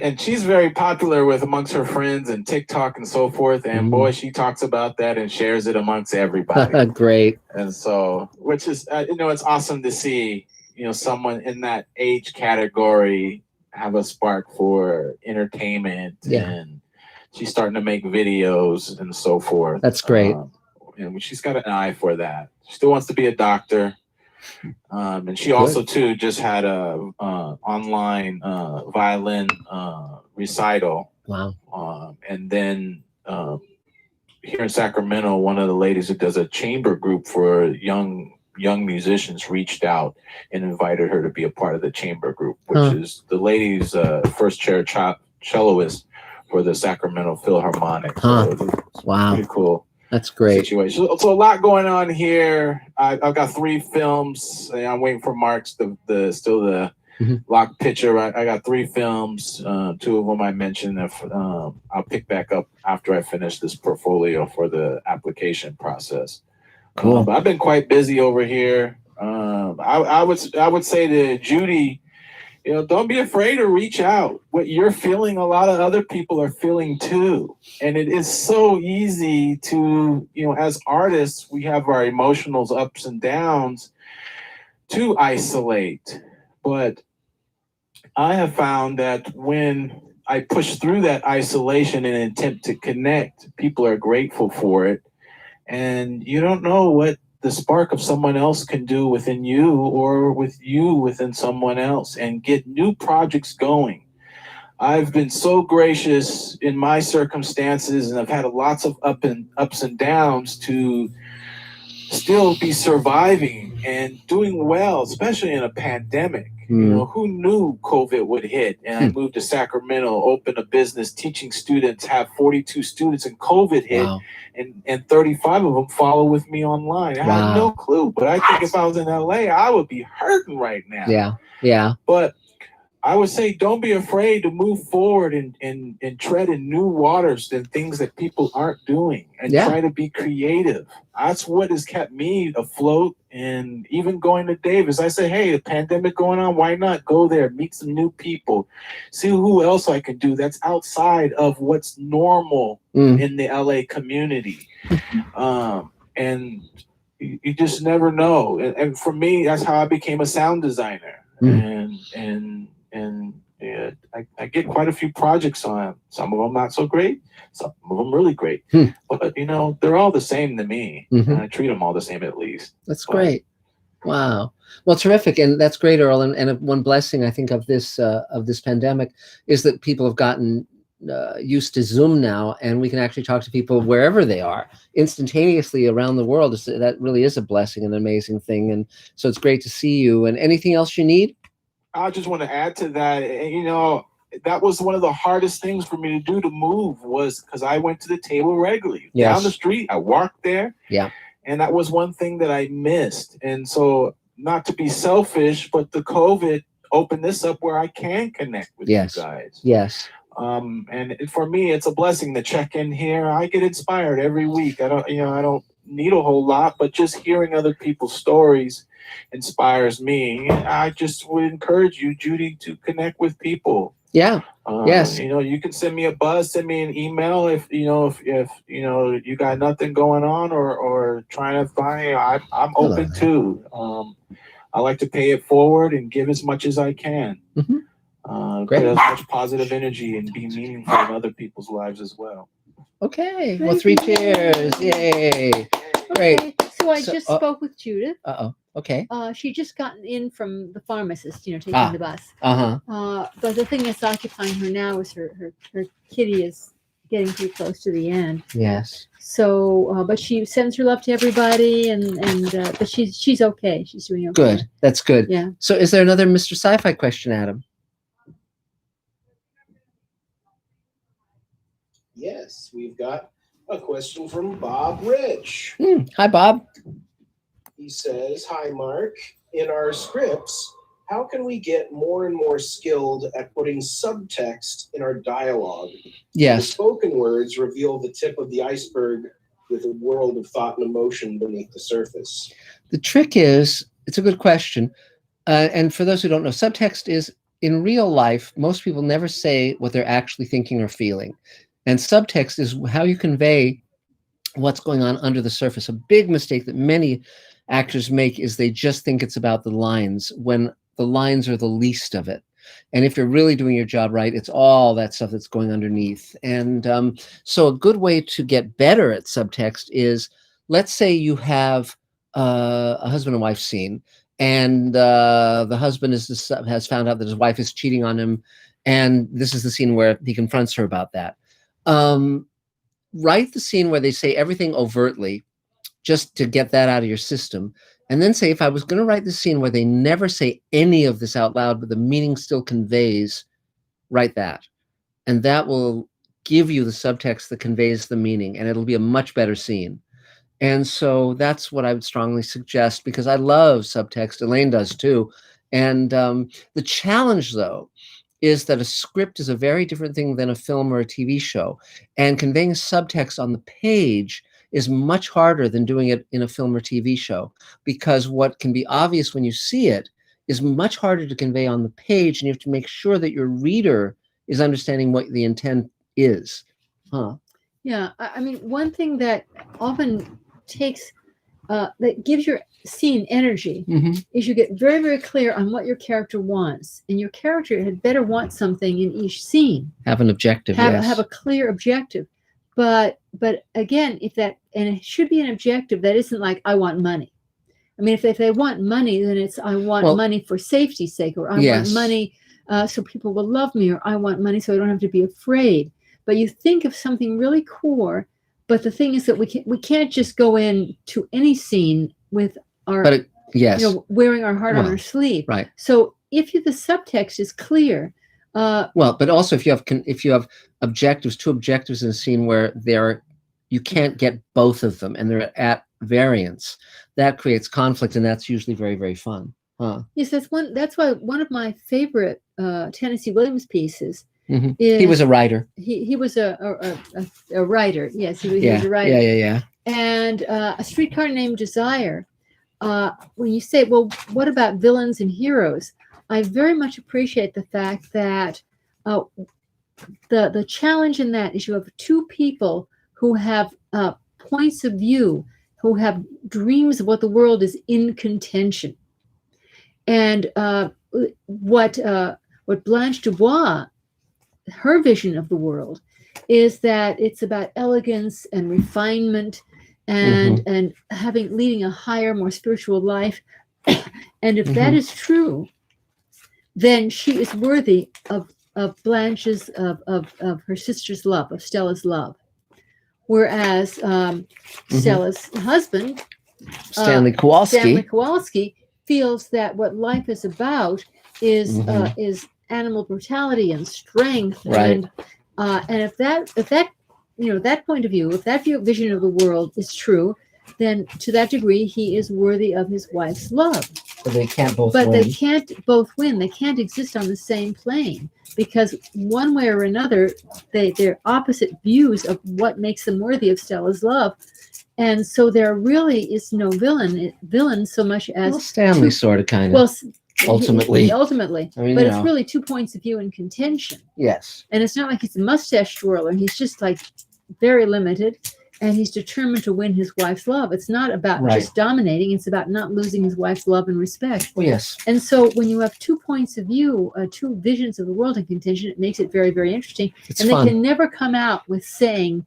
And she's very popular with amongst her friends and TikTok and so forth. And boy, she talks about that and shares it amongst everybody. Great. And so, which is, it's awesome to see, someone in that age category have a spark for entertainment. Yeah. And she's starting to make videos and so forth. That's great. And she's got an eye for that. She still wants to be a doctor. And she also too just had a online violin recital. Wow. And then here in Sacramento, one of the ladies who does a chamber group for young musicians reached out and invited her to be a part of the chamber group, which is the lady's first chair celloist for the Sacramento Philharmonic. So wow. Pretty cool. That's great. Situation. So a lot going on here. I've got 3 films. I'm waiting for Mark's the lock picture. I got 3 films. 2 of them I mentioned. I'll pick back up after I finish this portfolio for the application process. Cool. But I've been quite busy over here. I would say to Judy, don't be afraid to reach out. What you're feeling, a lot of other people are feeling too. And it is so easy to, as artists, we have our emotionals ups and downs to isolate. But I have found that when I push through that isolation and attempt to connect, people are grateful for it. And you don't know what the spark of someone else can do within you or with you within someone else and get new projects going. I've been so gracious in my circumstances and I've had lots of ups and downs to still be surviving and doing well, especially in a pandemic. You Mm. know, who knew COVID would hit? And I moved to Sacramento, opened a business teaching students, have 42 students, and COVID hit, Wow. and 35 of them follow with me online. I had no Wow. clue, but I think if I was in LA, I would be hurting right now. Yeah. Yeah. But I would say don't be afraid to move forward and tread in new waters and things that people aren't doing, and Yeah. try to be creative. That's what has kept me afloat. And even going to Davis, I say, hey, the pandemic going on, why not go there, meet some new people, see who else I can do that's outside of what's normal in the LA community. And you just never know. And for me, that's how I became a sound designer. And I get quite a few projects on. Some of them not so great, some of them really great. But you know, they're all the same to me. And I treat them all the same at least. That's great. Wow. Well, terrific, and that's great, Earl. And one blessing I think of this pandemic is that people have gotten used to Zoom now, and we can actually talk to people wherever they are instantaneously around the world. That really is a blessing, an amazing thing. And so it's great to see you. And anything else you need? I just want to add to that. You know, that was one of the hardest things for me to do, to move, was because I went to the table regularly. Yes. Down the street, I walked there. Yeah. And that was one thing that I missed. And so, not to be selfish, but the COVID opened this up where I can connect with you guys. Yes. And for me, it's a blessing to check in here. I get inspired every week. I don't need a whole lot, but just hearing other people's stories inspires me. I just would encourage you, Judy, to connect with people. Yeah. Yes. You know, you can send me a buzz, send me an email if you got nothing going on or trying to find. I'm open too. I like to pay it forward and give as much as I can. Put as much positive energy and be meaningful in other people's lives as well. Okay. Well, 3 cheers. Yay. Great. Okay, so I just spoke with Judith. Okay. She just gotten in from the pharmacist, taking the bus. But the thing that's occupying her now is her kitty is getting pretty close to the end. Yes. So, but she sends her love to everybody, but she's okay. She's doing okay. Good. That's good. Yeah. So, is there another Mr. Sci-Fi question, Adam? Yes, we've got a question from Bob Rich. Hi, Bob. He says, hi, Mark. In our scripts, how can we get more and more skilled at putting subtext in our dialogue? Yes. The spoken words reveal the tip of the iceberg with a world of thought and emotion beneath the surface. The trick is, it's a good question. And for those who don't know, subtext is, in real life, most people never say what they're actually thinking or feeling. And subtext is how you convey what's going on under the surface. A big mistake that many actors make is they just think it's about the lines, when the lines are the least of it. And if you're really doing your job right, it's all that stuff that's going underneath. And so a good way to get better at subtext is, let's say you have a husband and wife scene, and the husband has found out that his wife is cheating on him, and this is the scene where he confronts her about that. Write the scene where they say everything overtly, just to get that out of your system. And then say, if I was going to write the scene where they never say any of this out loud, but the meaning still conveys, write that. And that will give you the subtext that conveys the meaning, and it'll be a much better scene. And so that's what I would strongly suggest, because I love subtext. Elaine does too. And the challenge, though, is that a script is a very different thing than a film or a TV show. And conveying subtext on the page is much harder than doing it in a film or TV show, because what can be obvious when you see it is much harder to convey on the page, and you have to make sure that your reader is understanding what the intent is. Yeah, I mean, one thing that often takes, that gives your scene energy, is you get very, very clear on what your character wants, and your character had better want something in each scene. Have an objective. Have a clear objective. But again, and it should be an objective that isn't like, I want money. I mean, if they want money, then it's, I want money for safety's sake, or I want money so people will love me, or I want money so I don't have to be afraid. But you think of something really core. But the thing is that we can't just go in to any scene with our Yes. Wearing our heart on our sleeve. Right. So if the subtext is clear, well, but also if you have objectives, two objectives in a scene where you can't get both of them and they're at variance, that creates conflict, and that's usually very, very fun. Huh. Yes, that's why one of my favorite Tennessee Williams pieces. Mm-hmm. He was a writer. He was a writer. Yes, he was a writer. Yeah. And A Streetcar Named Desire. When you say, well, what about villains and heroes? I very much appreciate the fact that the challenge in that is you have two people who have points of view, who have dreams of what the world is in contention. And what Blanche Dubois, her vision of the world, is that it's about elegance and refinement and leading a higher, more spiritual life. And if that is true, then she is worthy of Blanche's of her sister's love, of Stella's love. Whereas Stella's husband, Stanley Kowalski, feels that what life is about is animal brutality and strength, right? And if that point of view, if that vision of the world is true, then to that degree he is worthy of his wife's love. But they can't both win. They can't both win. They can't exist on the same plane, because one way or another they're opposite views of what makes them worthy of Stella's love. And so there really is no villain so much as Stanley sort of kind of. Well, ultimately. I mean, but it's really two points of view in contention. Yes. And it's not like he's a mustache twirler. He's just like very limited, and he's determined to win his wife's love. It's not about just dominating. It's about not losing his wife's love and respect. Oh, yes. And so when you have 2 points of view, two visions of the world in contention, it makes it very, very interesting. It's and fun. They can never come out with saying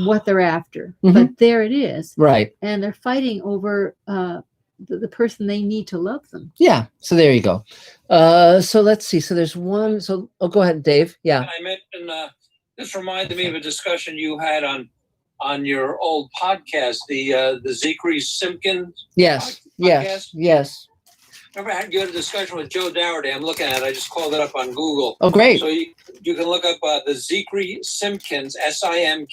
what they're after. But there it is. Right. And they're fighting over the person they need to love them. Yeah. So there you go. So let's see. So there's one. So go ahead, Dave. Yeah. I mentioned this reminded me of a discussion you had on your old podcast, the Zicrees Simpkins. Yes. Podcast. Yes. Remember, you had a discussion with Joe Dougherty. I'm looking at it. I just called it up on Google. Oh, great. So you can look up the Zicrees Simpkins, Simkins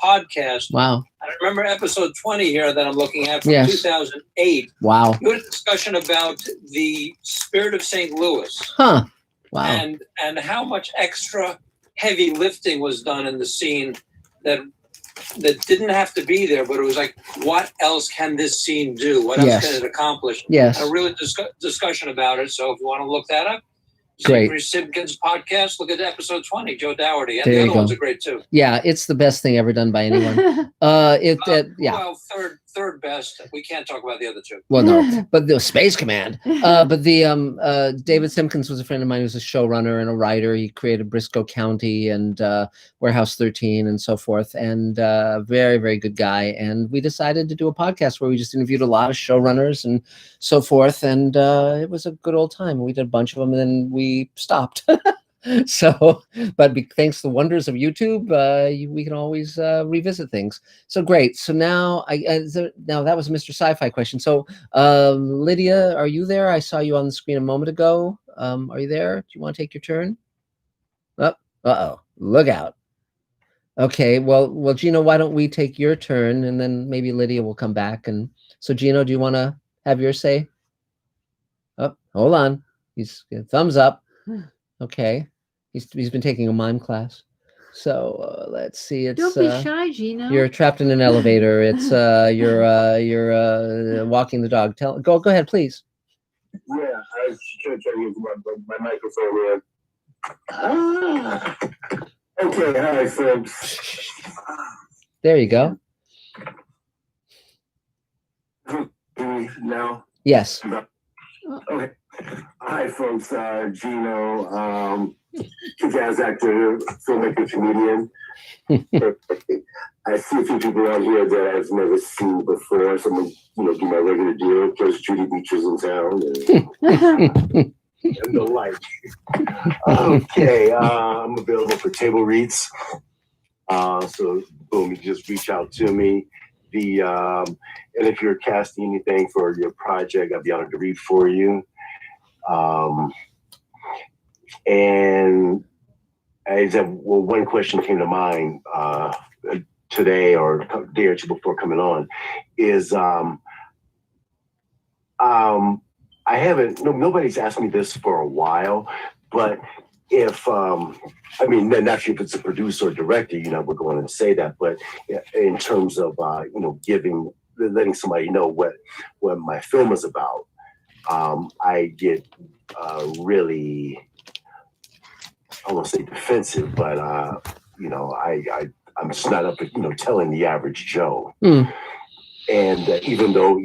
podcast. Wow. I remember episode 20 here that I'm looking at from 2008. Wow. You had a discussion about the spirit of St. Louis. Huh. Wow. And how much extra heavy lifting was done in the scene that didn't have to be there, but it was like, what else can this scene do? What else can it accomplish? Yes. A really discussion about it. So if you want to look that up, great. Zicrees Simpkins podcast, look at episode 20, Joe Dougherty. And There the you other ones go. are great too. Yeah, it's the best thing ever done by anyone. Well, third best. We can't talk about the other two. Well, no, but the Space Command. But the David Simpkins was a friend of mine. He was a showrunner and a writer. He created Briscoe County and Warehouse 13 and so forth. And very, very good guy. And we decided to do a podcast where we just interviewed a lot of showrunners and so forth. And it was a good old time. We did a bunch of them, and then we stopped. So, but thanks to the wonders of YouTube, we can always revisit things. So great. So now now that was a Mr. Sci-Fi question. So Lydia, are you there? I saw you on the screen a moment ago. Are you there? Do you want to take your turn? Uh-oh. Look out. Okay. Well, Gino, why don't we take your turn, and then maybe Lydia will come back. And so, Gino, do you want to have your say? Oh, hold on. He's thumbs up. Okay. He's been taking a mime class. So let's see. It's Don't be shy, Gino. You're trapped in an elevator. It's you're walking the dog. Go ahead, please. Yeah, I was trying to use my microphone here. Okay, hi folks. There you go. Now? Yes. Okay. Hi folks, Gino, jazz actor, filmmaker, comedian. I see a few people out here that I've never seen before. So I'm gonna, do my regular deal. Plus Judy Beach is in town and the like. Okay, I'm available for table reads. So boom, you just reach out to me. And if you're casting anything for your project, I'd be honored to read for you. And one question came to mind today or a day or two before coming on is I haven't, nobody's asked me this for a while, but if, I mean, naturally, if it's a producer or director, we're going to say that, but in terms of, letting somebody know what my film is about, I get really, I won't say defensive, but, I'm just not up to, telling the average Joe. Mm. And even though,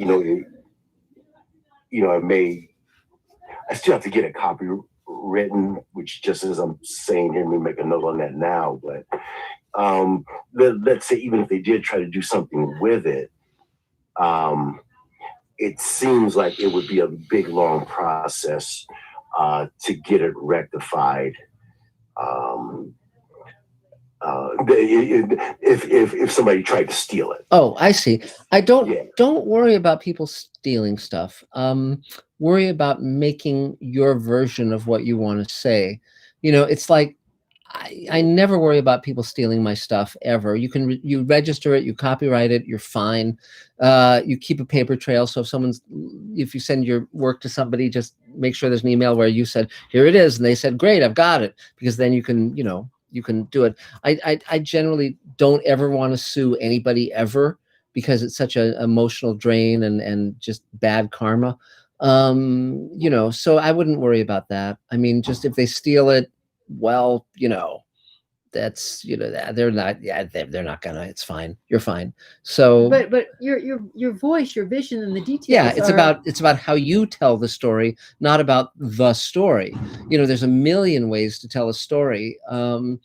I still have to get a copy written, which just as I'm saying here, let me make a note on that now. But let's say even if they did try to do something with it, it seems like it would be a big, long process to get it rectified. If somebody tried to steal it. Oh, I see. Don't worry about people stealing stuff. Worry about making your version of what you want to say. It's like I never worry about people stealing my stuff ever. You register it, you copyright it, you're fine. You keep a paper trail. So if you send your work to somebody, just make sure there's an email where you said, here it is. And they said, great, I've got it. Because then you can do it. I generally don't ever want to sue anybody ever because it's such an emotional drain and just bad karma. So I wouldn't worry about that. I mean, just if they steal it, well, that's they're not gonna, it's fine, you're fine. So but your voice, your vision, and the details, it's about how you tell the story, not about the story. There's a million ways to tell a story. For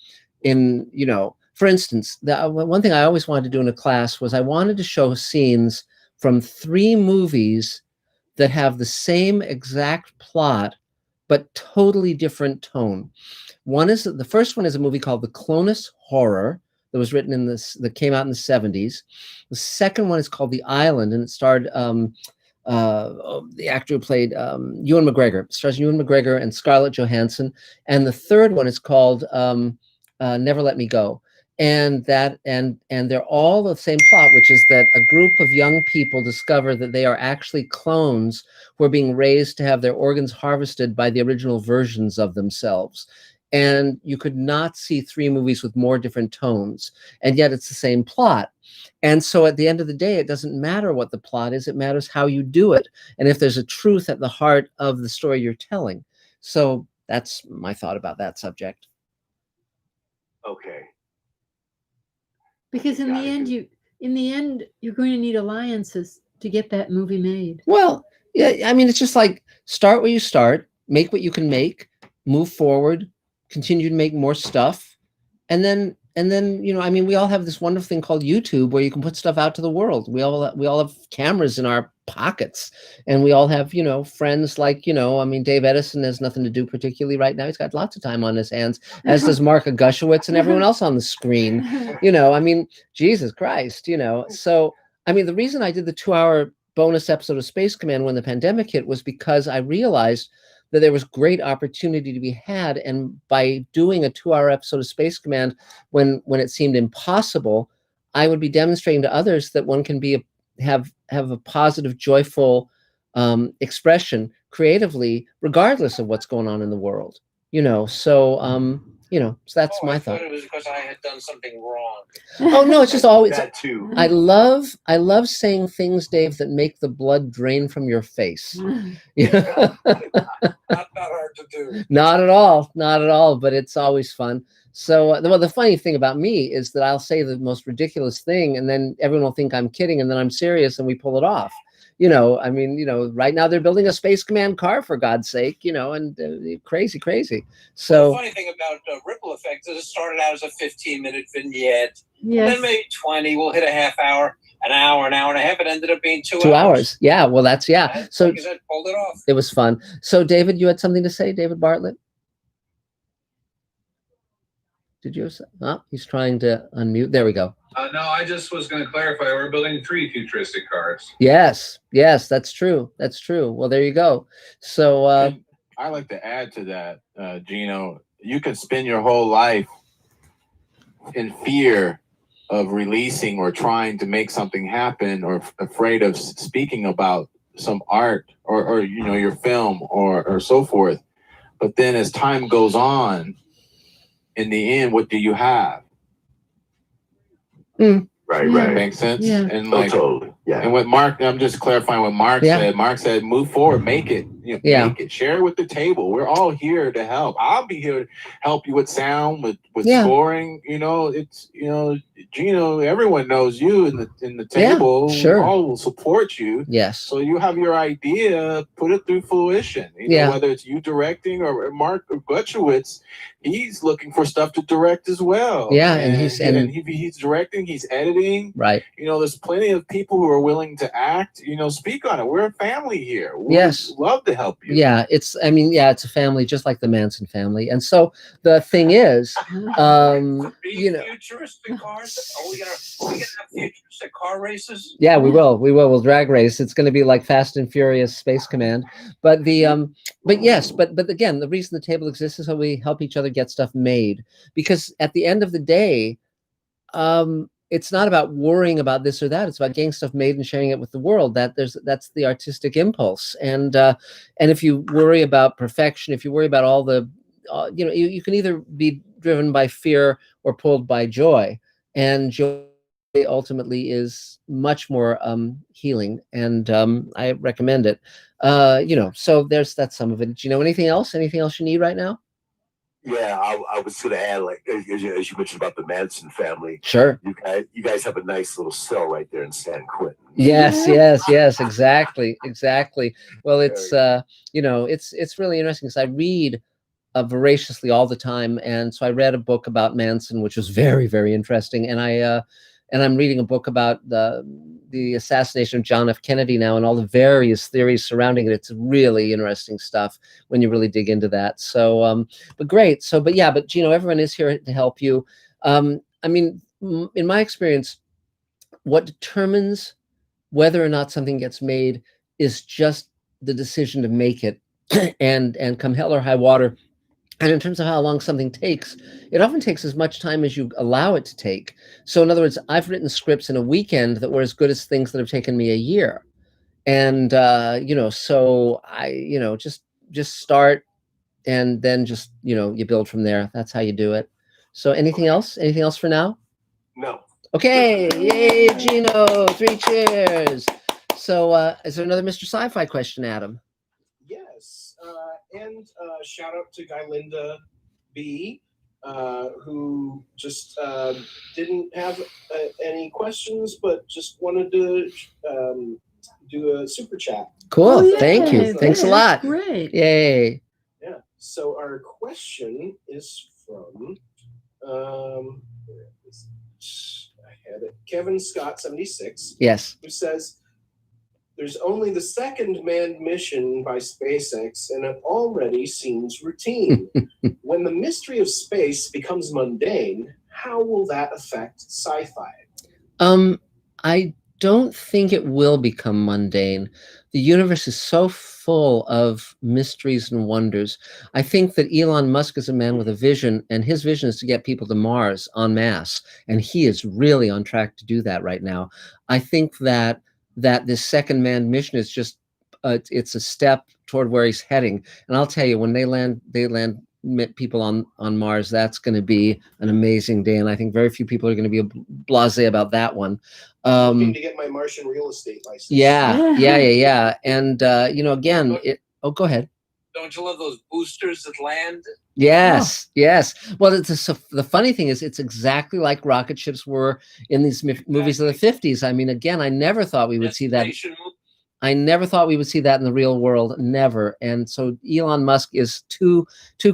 instance, one thing I always wanted to do in a class was I wanted to show scenes from 3 movies that have the same exact plot but totally different tone. The first one is a movie called The Clonus Horror that was written that came out in the 70s. The second one is called The Island, and it starred the actor who played Ewan McGregor. It stars Ewan McGregor and Scarlett Johansson. And the third one is called Never Let Me Go. And they're all the same plot, which is that a group of young people discover that they are actually clones who are being raised to have their organs harvested by the original versions of themselves. And you could not see 3 movies with more different tones, and yet it's the same plot. And so at the end of the day, it doesn't matter what the plot is, it matters how you do it, and if there's a truth at the heart of the story you're telling. So that's my thought about that subject. Okay. Because in the end, you're going to need alliances to get that movie made. Well, yeah, I mean, it's just like start where you start, make what you can make, move forward, continue to make more stuff, and then I mean, we all have this wonderful thing called YouTube where you can put stuff out to the world. We all have cameras in our pockets, and we all have friends like I mean, Dave Edison has nothing to do particularly right now. He's got lots of time on his hands, as does Mark Gushowitz and everyone else on the screen. I mean, Jesus Christ, So I mean, the reason I did the 2-hour bonus episode of Space Command when the pandemic hit was because I realized that there was great opportunity to be had, and by doing a 2-hour episode of Space Command when it seemed impossible, I would be demonstrating to others that one can have a positive, joyful expression creatively, regardless of what's going on in the world. So that's my thought. I thought it was because I had done something wrong. Oh no, it's just always that too. I love saying things, Dave, that make the blood drain from your face. Not hard to do. Not at all, but it's always fun. So the funny thing about me is that I'll say the most ridiculous thing, and then everyone will think I'm kidding, and then I'm serious, and we pull it off. I mean, right now they're building a Space Command car, for God's sake, and crazy. So the funny thing about Ripple Effect is it started out as a 15-minute vignette. Yes. Then maybe 20, we'll hit a half hour, an hour and a half. It ended up being 2 hours. 2 hours. Yeah, well, that's, yeah. And So like I said, pulled it off. it was fun. So David, you had something to say, David Bartlett? Did you? Oh, he's trying to unmute. There we go. No, I just was going to clarify. We're building 3 futuristic cars. Yes, yes, that's true. That's true. Well, there you go. So I like to add to that, Gino. You could spend your whole life in fear of releasing or trying to make something happen, or afraid of speaking about some art or you know, your film or so forth. But then as time goes on, in the end, what do you have? Right, Yeah. right. Makes sense? Yeah. And like, totally. Yeah. and what Mark, I'm just clarifying what Mark said. Mark said, move forward, make it. You know, Yeah. make it. Share it with the table. We're all here to help. I'll be here to help you with sound, with Yeah. scoring. You know, it's, you know, Gino, everyone knows you in the table. sure. All will support you. yes. So you have your idea, put it through fruition. You know, Yeah. whether it's you directing or Mark Gutschewitz, he's looking for stuff to direct as well. Yeah, and he's- he's directing, he's editing. Right. You know, there's plenty of people who are willing to act. You know, speak on it. We're a family here. We Yes. love to help you. Yeah, it's a family just like the Manson family. And so the thing is, you know, Futuristic cars? Are we gonna have futuristic car races? yeah, we will. We'll drag race. It's going to be like Fast and Furious Space Command. But but yes, but again, the reason the table exists is so we help each other get stuff made. Because at the end of the day, it's not about worrying about this or that. It's about getting stuff made and sharing it with the world. That's the artistic impulse. And if you worry about perfection, if you worry about all the, you know, you can either be driven by fear or pulled by joy. And joy ultimately is much more healing, and I recommend it. You know, so that's some of it. Do you know anything else? Anything else you need right now? Yeah, I was going to add, like, as you mentioned about the Manson family. Sure. You guys have a nice little cell right there in San Quentin. Yes, exactly. Well, it's you know, it's really interesting because I read voraciously all the time, and so I read a book about Manson, which was very, very interesting, and I'm reading a book about the assassination of John F. Kennedy now, and all the various theories surrounding it. It's really interesting stuff when you really dig into that. So, but great. So, but Gino, everyone is here to help you. I mean, in my experience, what determines whether or not something gets made is just the decision to make it, and come hell or high water. And in terms of how long something takes, it often takes as much time as you allow it to take. So in other words, I've written scripts in a weekend that were as good as things that have taken me a year. And, you know, so I, you know, just start, and then just, you know, you build from there. That's how you do it. So anything else? Anything else for now? No. Okay. Yay, Gino. 3 cheers. So is there another Mr. Sci-Fi question, Adam? Yes, and shout out to Guy B, who just didn't have any questions, but just wanted to do a super chat. Cool. Thank you. Thanks a lot. Great. Yay. Yeah. So our question is from I had it, Kevin Scott 76. Yes. Who says, there's only the second manned mission by SpaceX, and it already seems routine. When the mystery of space becomes mundane, how will that affect sci-fi? I don't think it will become mundane. The universe is so full of mysteries and wonders. I think that Elon Musk is a man with a vision, and his vision is to get people to Mars en masse, and he is really on track to do that right now. I think that this second manned mission is just it's a step toward where he's heading. And I'll tell you, when they land people on Mars, that's going to be an amazing day. And I think very few people are going to be blasé about that one. Looking to get my Martian real estate license. Yeah. And you know, again, go ahead. Don't you love those boosters that land? Yes. Well, the funny thing is, it's exactly like rocket ships were in these movies of the 50s. I mean, again, I never thought we would see that. I never thought we would see that in the real world. Never. And so Elon Musk is too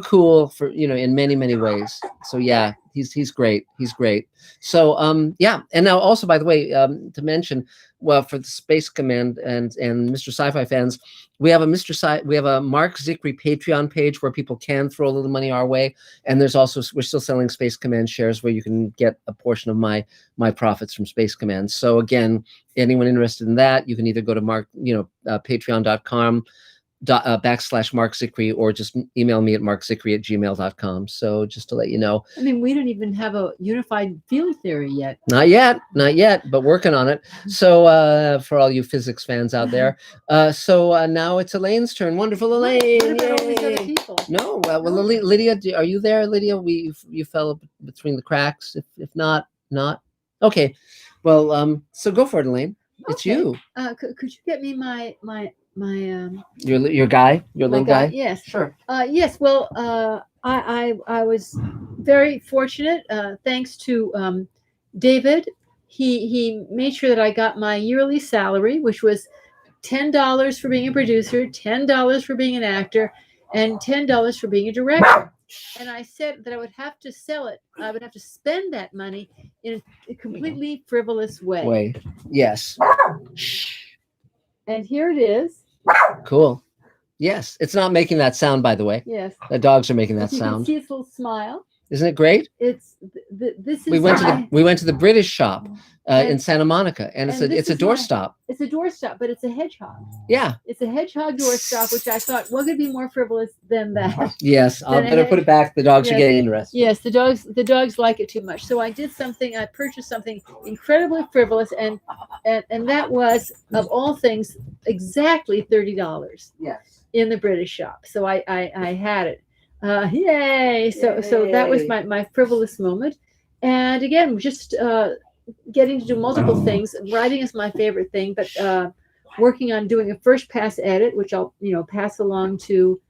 cool for, you know, in many, many ways. So yeah, He's great. He's great. So yeah, and now also, by the way, to mention, well, for the Space Command and Mr. Sci-Fi fans, we have a Mark Zicree Patreon page where people can throw a little money our way, and there's also, we're still selling Space Command shares where you can get a portion of my profits from Space Command. So again, anyone interested in that, you can either go to patreon.com / Mark Zicree, or just email me at markzicree@gmail.com. So just to let you know. I mean, we don't even have a unified field theory yet. Not yet, but working on it. So for all you physics fans out there, so now it's Elaine's turn. Wonderful, Elaine! What about all these other people? No, well, Lydia, are you there, Lydia? You fell between the cracks. If not. Okay. Well, so go for it, Elaine. It's you. Could you get me my your guy, your little guy? Yes. Sure. Yes. Well, I was very fortunate, thanks to David. He made sure that I got my yearly salary, which was $10 for being a producer, $10 for being an actor, and $10 for being a director. And I said that I would have to sell it. I would have to spend that money in a completely frivolous way. Yes. And here it is. Cool. Yes, it's not making that sound, by the way. Yes. The dogs are making that You can sound. see its little smile. Isn't it great? It's this is. We went to the British shop in Santa Monica, and it's a doorstop. It's a doorstop, but it's a hedgehog. Yeah. It's a hedgehog doorstop, which I thought, what could be more frivolous than that? Yes, I'll better put it back. The dogs are getting interested. Yes, the dogs like it too much. So I did something. I purchased something incredibly frivolous, and that was, of all things, exactly $30. Yes. In the British shop. So I had it. Yay! So that was my frivolous moment. And again, just getting to do multiple things. Writing is my favorite thing, but working on doing a first pass edit, which I'll pass along to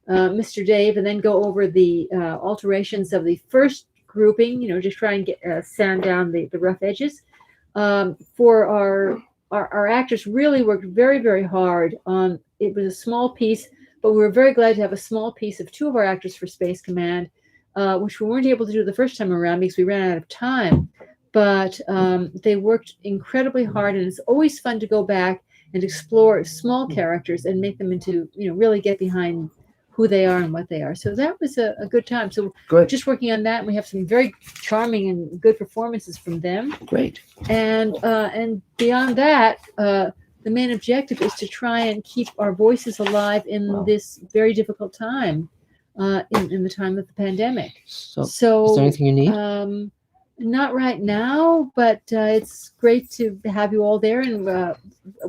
Mr. Dave, and then go over the alterations of the first grouping. Just try and get sand down the rough edges. For our actors, really worked very, very hard on. It was a small piece, but we were very glad to have a small piece of two of our actors for Space Command, which we weren't able to do the first time around because we ran out of time. But they worked incredibly hard, and it's always fun to go back and explore small characters and make them into, really get behind who they are and what they are. So that was a good time. So just working on that, and we have some very charming and good performances from them. Great. And beyond that, the main objective is to try and keep our voices alive in this very difficult time, in the time of the pandemic. So is there anything you need? Not right now, but it's great to have you all there, and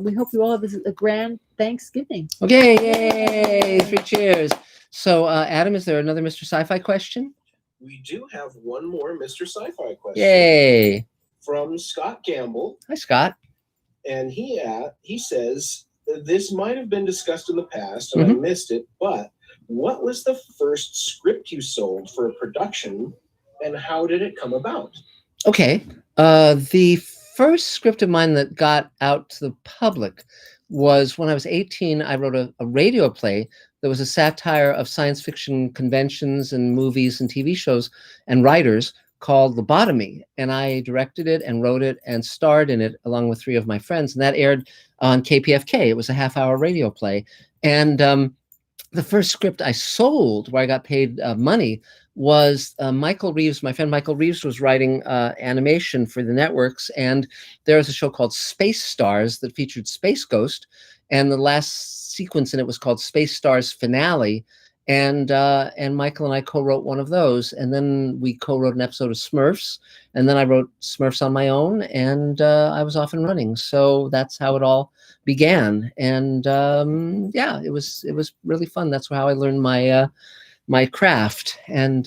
we hope you all have a grand Thanksgiving. Okay, yay! 3 cheers. So, Adam, is there another Mr. Sci-Fi question? We do have one more Mr. Sci-Fi question. Yay! From Scott Gamble. Hi, Scott. And he says, this might have been discussed in the past, and I missed it, but what was the first script you sold for a production, and how did it come about? Okay. The first script of mine that got out to the public was when I was 18. I wrote a radio play that was a satire of science fiction conventions and movies and TV shows and writers called Lobotomy. And I directed it and wrote it and starred in it along with 3 of my friends. And that aired on KPFK. It was a half-hour radio play. And the first script I sold where I got paid money was Michael Reeves. My friend Michael Reeves was writing animation for the networks, and there was a show called Space Stars that featured Space Ghost, and the last sequence in it was called Space Stars Finale, and Michael and I co-wrote one of those, and then we co-wrote an episode of Smurfs, and then I wrote Smurfs on my own, and I was off and running. So that's how it all began, and yeah, it was really fun. That's how I learned my craft, and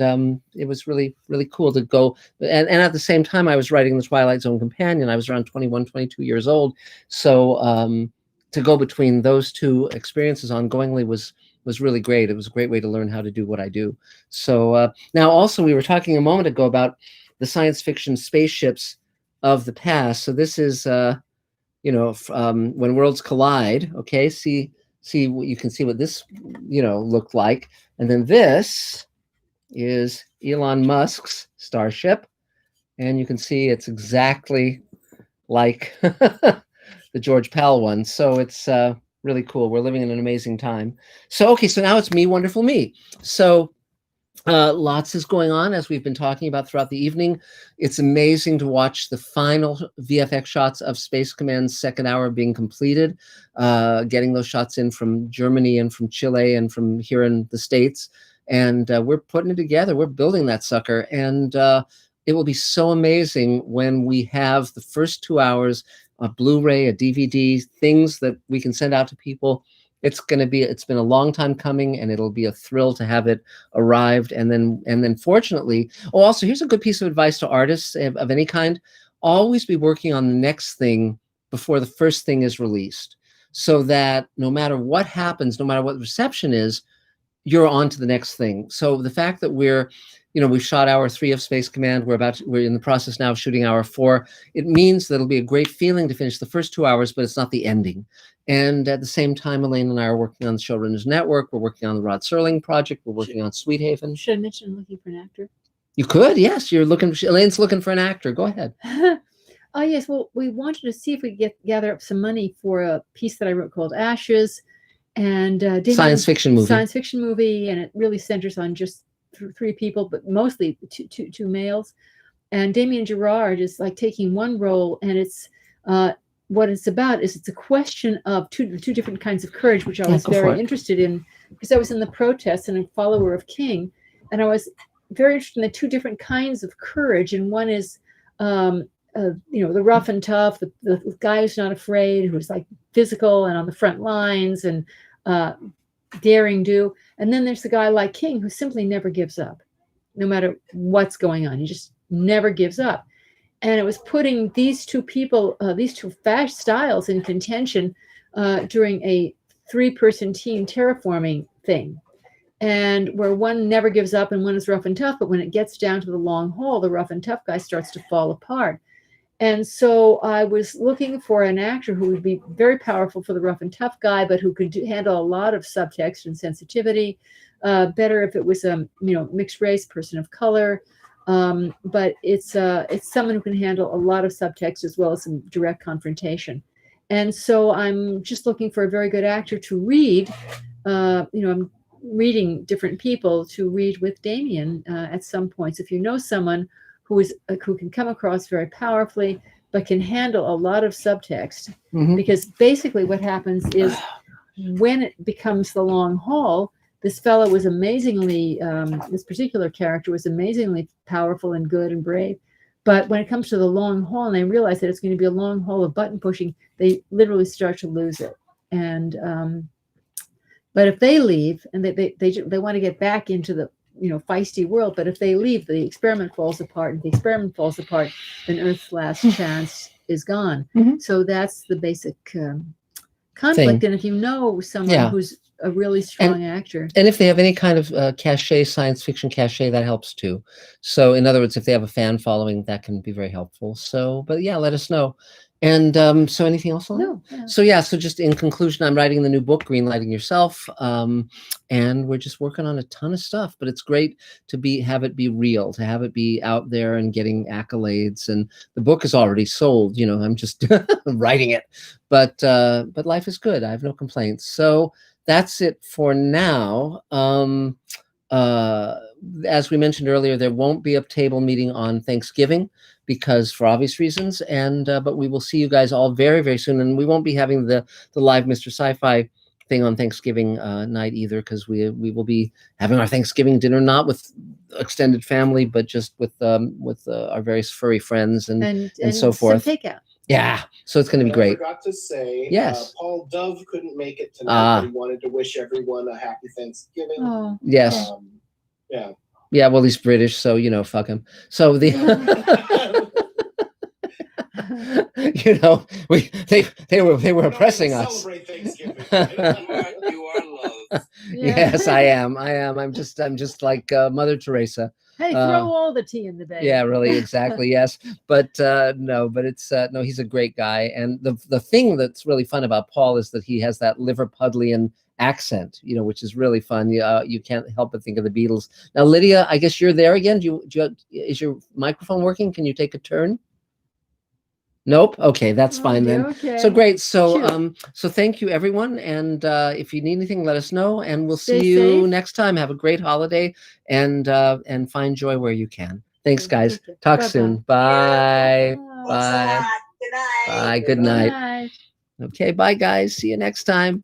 it was really, really cool to go. And at the same time, I was writing The Twilight Zone Companion. I was around 21, 22 years old. So to go between those 2 experiences ongoingly was really great. It was a great way to learn how to do what I do. So now also, we were talking a moment ago about the science fiction spaceships of the past. So this is, When Worlds Collide. Okay, you can see what this, looked like. And then this is Elon Musk's Starship. And you can see it's exactly like the George Pell one. So it's really cool. We're living in an amazing time. So, okay, so now it's Me, Wonderful Me. So lots is going on, as we've been talking about throughout the evening. It's amazing to watch the final VFX shots of Space Command's second hour being completed, getting those shots in from Germany and from Chile and from here in the States. And we're putting it together. We're building that sucker. And it will be so amazing when we have the first 2 hours, a Blu-ray, a DVD, things that we can send out to people. It's been a long time coming, and it'll be a thrill to have it arrived. And then fortunately, also here's a good piece of advice to artists of any kind: always be working on the next thing before the first thing is released, so that no matter what happens, no matter what the reception is, you're on to the next thing. So the fact that we've shot hour 3 of Space Command. We're in the process now of shooting hour 4. It means that it'll be a great feeling to finish the first 2 hours, but it's not the ending. And at the same time, Elaine and I are working on the Showrunners Network. We're working on the Rod Serling project. We're working on Sweethaven. Should I mention looking for an actor? You could, yes. Elaine's looking for an actor. Go ahead. Oh, yes. Well, we wanted to see if we could gather up some money for a piece that I wrote called Ashes. And science fiction movie. And it really centers on just 3 people, but mostly two males. And Damien Girard is like taking one role, and it's what it's about is it's a question of two different kinds of courage, which I was very interested in because I was in the protests and a follower of King, and I was very interested in the 2 different kinds of courage. And one is the rough and tough, the guy who's not afraid, who's like physical and on the front lines and daring do. And then there's the guy like King who simply never gives up, no matter what's going on. He just never gives up. And it was putting these 2 people, these 2 fast styles in contention during a 3-person team terraforming thing. And where one never gives up and one is rough and tough, but when it gets down to the long haul, the rough and tough guy starts to fall apart. And so I was looking for an actor who would be very powerful for the rough and tough guy, but who could handle a lot of subtext and sensitivity. Better if it was a mixed race, person of color. But it's someone who can handle a lot of subtext as well as some direct confrontation. And so I'm just looking for a very good actor to read. I'm reading different people to read with Damien at some points. If you know someone who can come across very powerfully, but can handle a lot of subtext, because basically what happens is when it becomes the long haul, this fellow was amazingly, this particular character was amazingly powerful and good and brave. But when it comes to the long haul and they realize that it's going to be a long haul of button pushing, they literally start to lose it. And but if they leave and they want to get back into the feisty world, but if they leave, the experiment falls apart. And if the experiment falls apart, then Earth's last chance is gone. So that's the basic conflict. And if you know someone who's a really strong actor, and if they have any kind of cachet, science fiction cachet, that helps too. So in other words, if they have a fan following, that can be very helpful. So, but yeah, let us know. And so anything else? No. So just in conclusion, I'm writing the new book, Greenlighting Yourself. And we're just working on a ton of stuff, but it's great to have it be real, to have it be out there and getting accolades. And the book is already sold, I'm just writing it, but life is good. I have no complaints. So that's it for now. As we mentioned earlier, there won't be a table meeting on Thanksgiving because for obvious reasons, and but we will see you guys all very, very soon. And we won't be having the live Mr. Sci-Fi thing on Thanksgiving night either, because we will be having our Thanksgiving dinner not with extended family, but just with our various furry friends and so forth. Some takeout. Yeah, so it's going to be great. I forgot to say, yes, Paul Dove couldn't make it tonight, but he wanted to wish everyone a happy Thanksgiving. Oh. Yes. Yeah. Yeah, well, he's British, so fuck him. So they were oppressing us. Celebrate Thanksgiving. You are loved. Yes, I am. I'm just like Mother Teresa. Hey, throw all the tea in the bag. Yeah, really, exactly. Yes, but it's he's a great guy, and the thing that's really fun about Paul is that he has that Liverpudlian accent, which is really fun. You can't help but think of the Beatles. Now, Lydia, I guess you're there again. Is your microphone working? Can you take a turn? Nope. Okay, that's fine then. Okay. So great. So Shoot. so thank you, everyone. And if you need anything, let us know. And we'll Stay see you safe. next time. Have a great holiday, and find joy where you can. Thanks, guys. Take care. Talk Bye-bye. soon. Bye. Thanks a Bye. lot. Good night. Bye. Good night. Bye. Okay. Bye, guys. See you next time.